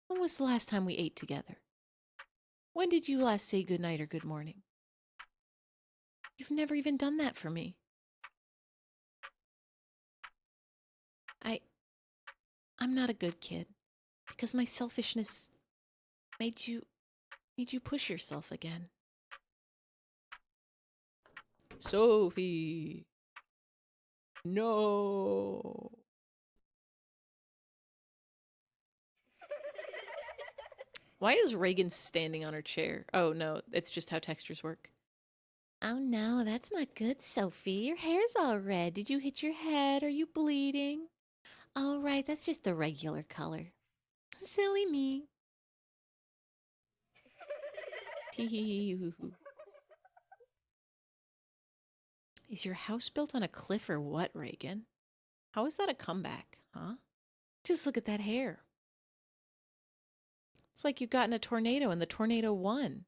I: When was the last time we ate together? When did you last say good night or good morning? You've never even done that for me. I'm not a good kid because my selfishness made you push yourself again.
B: Sophie. No. Why is Reagan standing on her chair? Oh, no, it's just how textures work.
I: Oh no, that's not good, Sophie. Your hair's all red. Did you hit your head? Are you bleeding? All right, that's just the regular color. Silly me. Is your house built on a cliff or what, Reagan? How is that a comeback, huh? Just look at that hair. It's like you got in a tornado and the tornado won.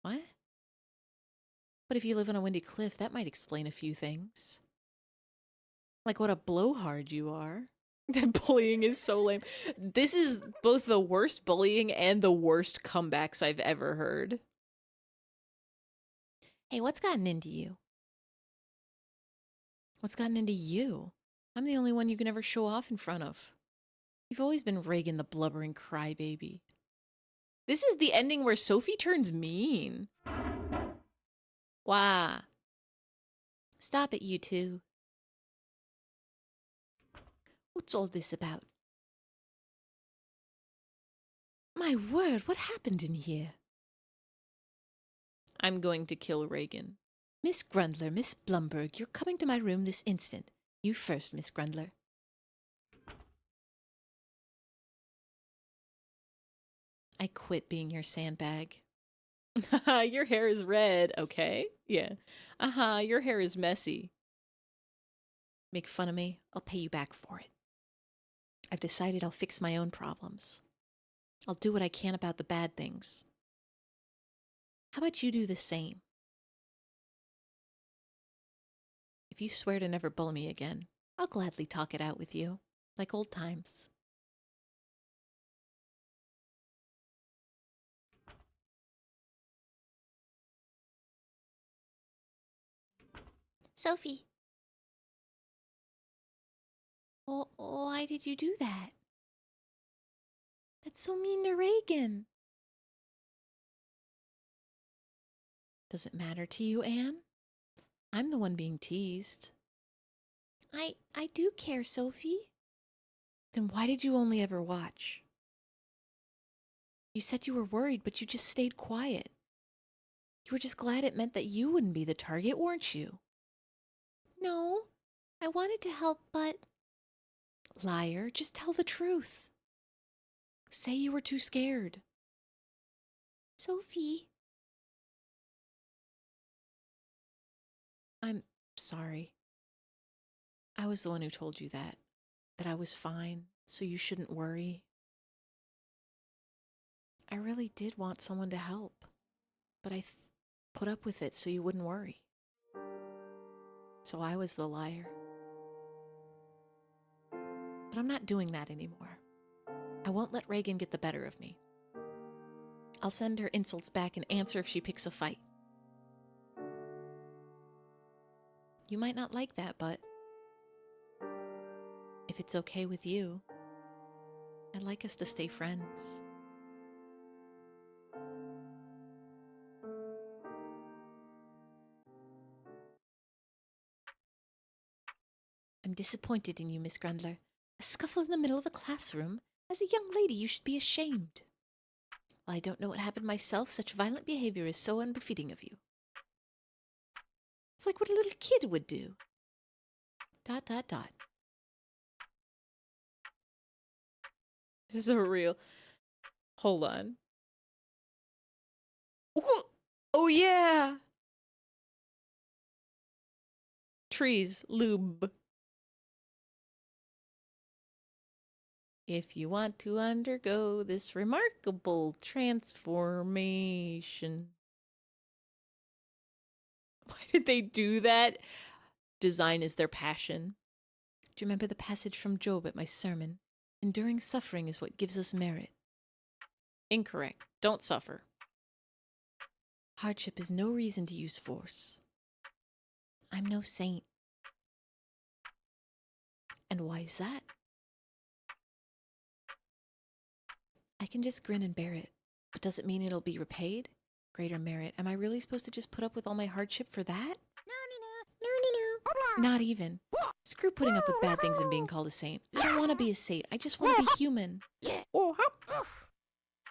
I: What? But if you live on a windy cliff, that might explain a few things. Like what a blowhard you are. That bullying is so lame. This is both the worst bullying and the worst comebacks I've ever heard. Hey, what's gotten into you?
B: What's gotten into you? I'm the only one you can ever show off in front of. You've always been Reagan the blubbering crybaby. This is the ending where Sophie turns mean.
I: Wah. Stop it, you two. What's all this about? My word, what happened in here?
B: I'm going to kill Reagan.
I: Miss Grundler, Miss Blumberg, you're coming to my room this instant. You first, Miss Grundler.
B: I quit being your sandbag. Your hair is red, okay? Yeah. Your hair is messy. Make fun of me, I'll pay you back for it. I've decided I'll fix my own problems. I'll do what I can about the bad things. How about you do the same? If you swear to never bully me again, I'll gladly talk it out with you, like old times.
I: Sophie. Why did you do that? That's so mean to Reagan.
B: Does it matter to you, Anne? I'm the one being teased.
I: I do care, Sophie.
B: Then why did you only ever watch? You said you were worried, but you just stayed quiet. You were just glad it meant that you wouldn't be the target, weren't you?
I: No, I wanted to help, but...
B: Liar, just tell the truth. Say you were too scared.
I: Sophie.
B: I'm sorry. I was the one who told you that I was fine, so you shouldn't worry. I really did want someone to help, but I put up with it so you wouldn't worry. So I was the liar. But I'm not doing that anymore. I won't let Reagan get the better of me. I'll send her insults back and answer if she picks a fight. You might not like that, but if it's okay with you, I'd like us to stay friends.
I: I'm disappointed in you, Miss Grundler. A scuffle in the middle of a classroom? As a young lady, you should be ashamed.
B: Well, I don't know what happened myself. Such violent behavior is so unbefitting of you.
I: It's like what a little kid would do. ...
B: This is a real... Hold on. Oh, yeah! Trees, lube. If you want to undergo this remarkable transformation. Why did they do that? Design is their passion. Do you remember the passage from Job at my sermon? Enduring suffering is what gives us merit. Incorrect. Don't suffer. Hardship is no reason to use force.
I: I'm no saint.
B: And why is that?
I: I can just grin and bear it.
B: But does it mean it'll be repaid? Greater merit. Am I really supposed to just put up with all my hardship for that? No. Not even.
I: Screw putting up with bad things and being called a saint. I don't want to be a saint. I just want to be human.
B: Oh,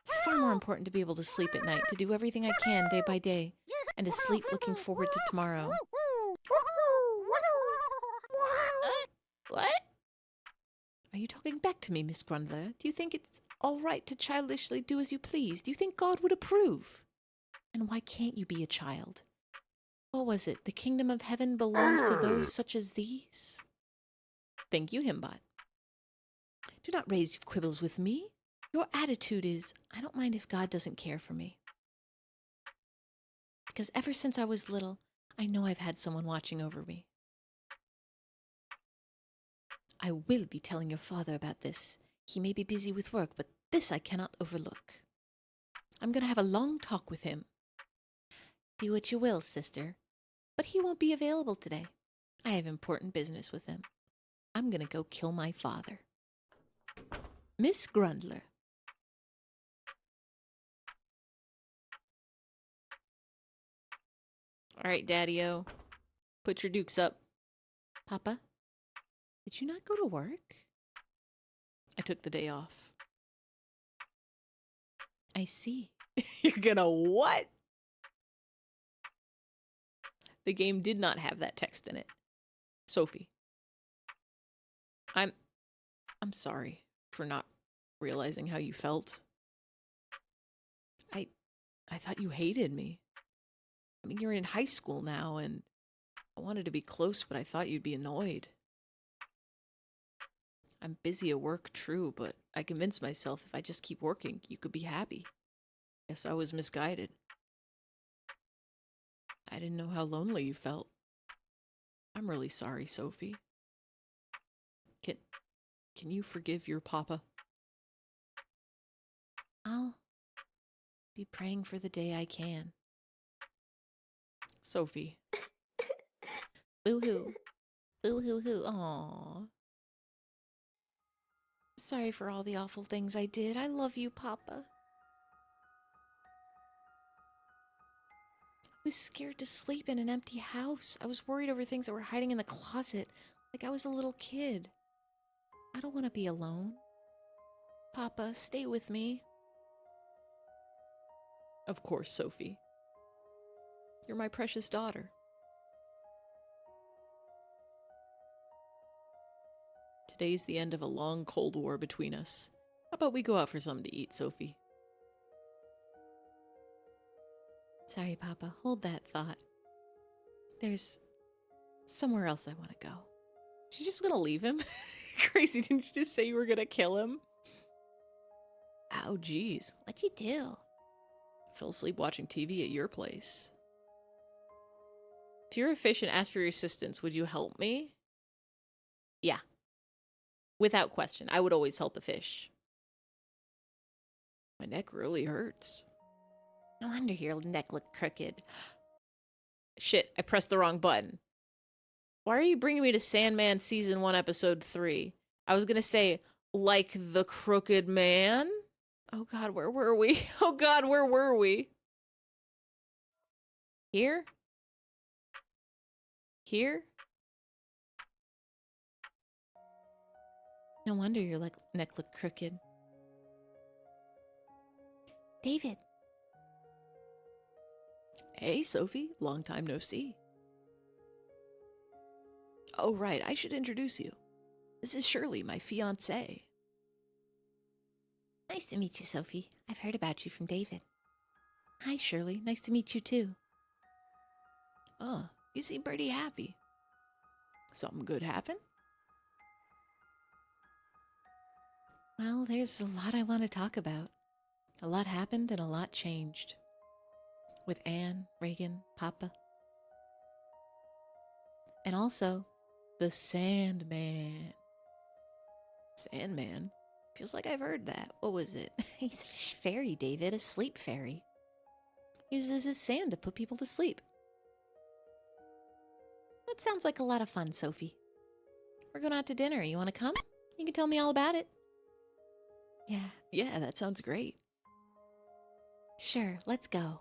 I: It's far more important to be able to sleep at night, to do everything I can day by day, and to sleep looking forward to tomorrow.
B: what?
I: Are you talking back to me, Miss Grundler? Do you think it's all right to childishly do as you please? Do you think God would approve? And why can't you be a child? What was it? The kingdom of heaven belongs to those such as these?
B: Thank you, Himbot.
I: Do not raise quibbles with me. Your attitude is, I don't mind if God doesn't care for me. Because ever since I was little, I know I've had someone watching over me. I will be telling your father about this. He may be busy with work, but this I cannot overlook. I'm going to have a long talk with him. Do what you will, sister. But he won't be available today. I have important business with him. I'm going to go kill my father. Miss Grundler.
B: All right, Daddy-o. Put your dukes up.
I: Papa, did you not go to work?
B: I took the day off.
I: I see.
B: You're gonna what? The game did not have that text in it. Sophie. I'm sorry for not realizing how you felt. I thought you hated me. I mean, you're in high school now, and I wanted to be close, but I thought you'd be annoyed. I'm busy at work, true, but I convinced myself if I just keep working, you could be happy. Guess I was misguided. I didn't know how lonely you felt. I'm really sorry, Sophie. Can you forgive your papa?
I: I'll be praying for the day I can.
B: Sophie.
I: Boo-hoo. Boo-hoo-hoo. Aww. Sorry for all the awful things I did. I love you, Papa. I was scared to sleep in an empty house. I was worried over things that were hiding in the closet, like I was a little kid. I don't want to be alone. Papa, stay with me.
B: Of course, Sophie. You're my precious daughter. Today's the end of a long Cold War between us. How about we go out for something to eat, Sophie?
I: Sorry, Papa. Hold that thought. There's somewhere else I want to go.
B: She's just gonna leave him? Crazy, didn't you just say you were gonna kill him? Ow, jeez.
I: What'd you do?
B: Fell asleep watching TV at your place. If you're a fish and asked for your assistance, would you help me? Yeah. Without question, I would always help the fish. My neck really hurts.
I: No wonder your neck looked crooked.
B: Shit, I pressed the wrong button. Why are you bringing me to Sandman Season 1, Episode 3? I was gonna say, like the crooked man? Oh god, where were we? Oh god, where were we? Here? Here?
I: No wonder your neck looked crooked. David.
B: Hey, Sophie. Long time no see. Oh, right. I should introduce you. This is Shirley, my fiancée.
I: Nice to meet you, Sophie. I've heard about you from David. Hi, Shirley. Nice to meet you, too.
B: Oh, you seem pretty happy. Something good happen?
I: Well, there's a lot I want to talk about. A lot happened and a lot changed. With Anne, Reagan, Papa. And also, the Sandman.
B: Sandman? Feels like I've heard that. What was it?
I: He's a fairy, David, a sleep fairy. Uses his sand to put people to sleep. That sounds like a lot of fun, Sophie. We're going out to dinner. You want to come? You can tell me all about it.
B: Yeah, that sounds great.
I: Sure, let's go.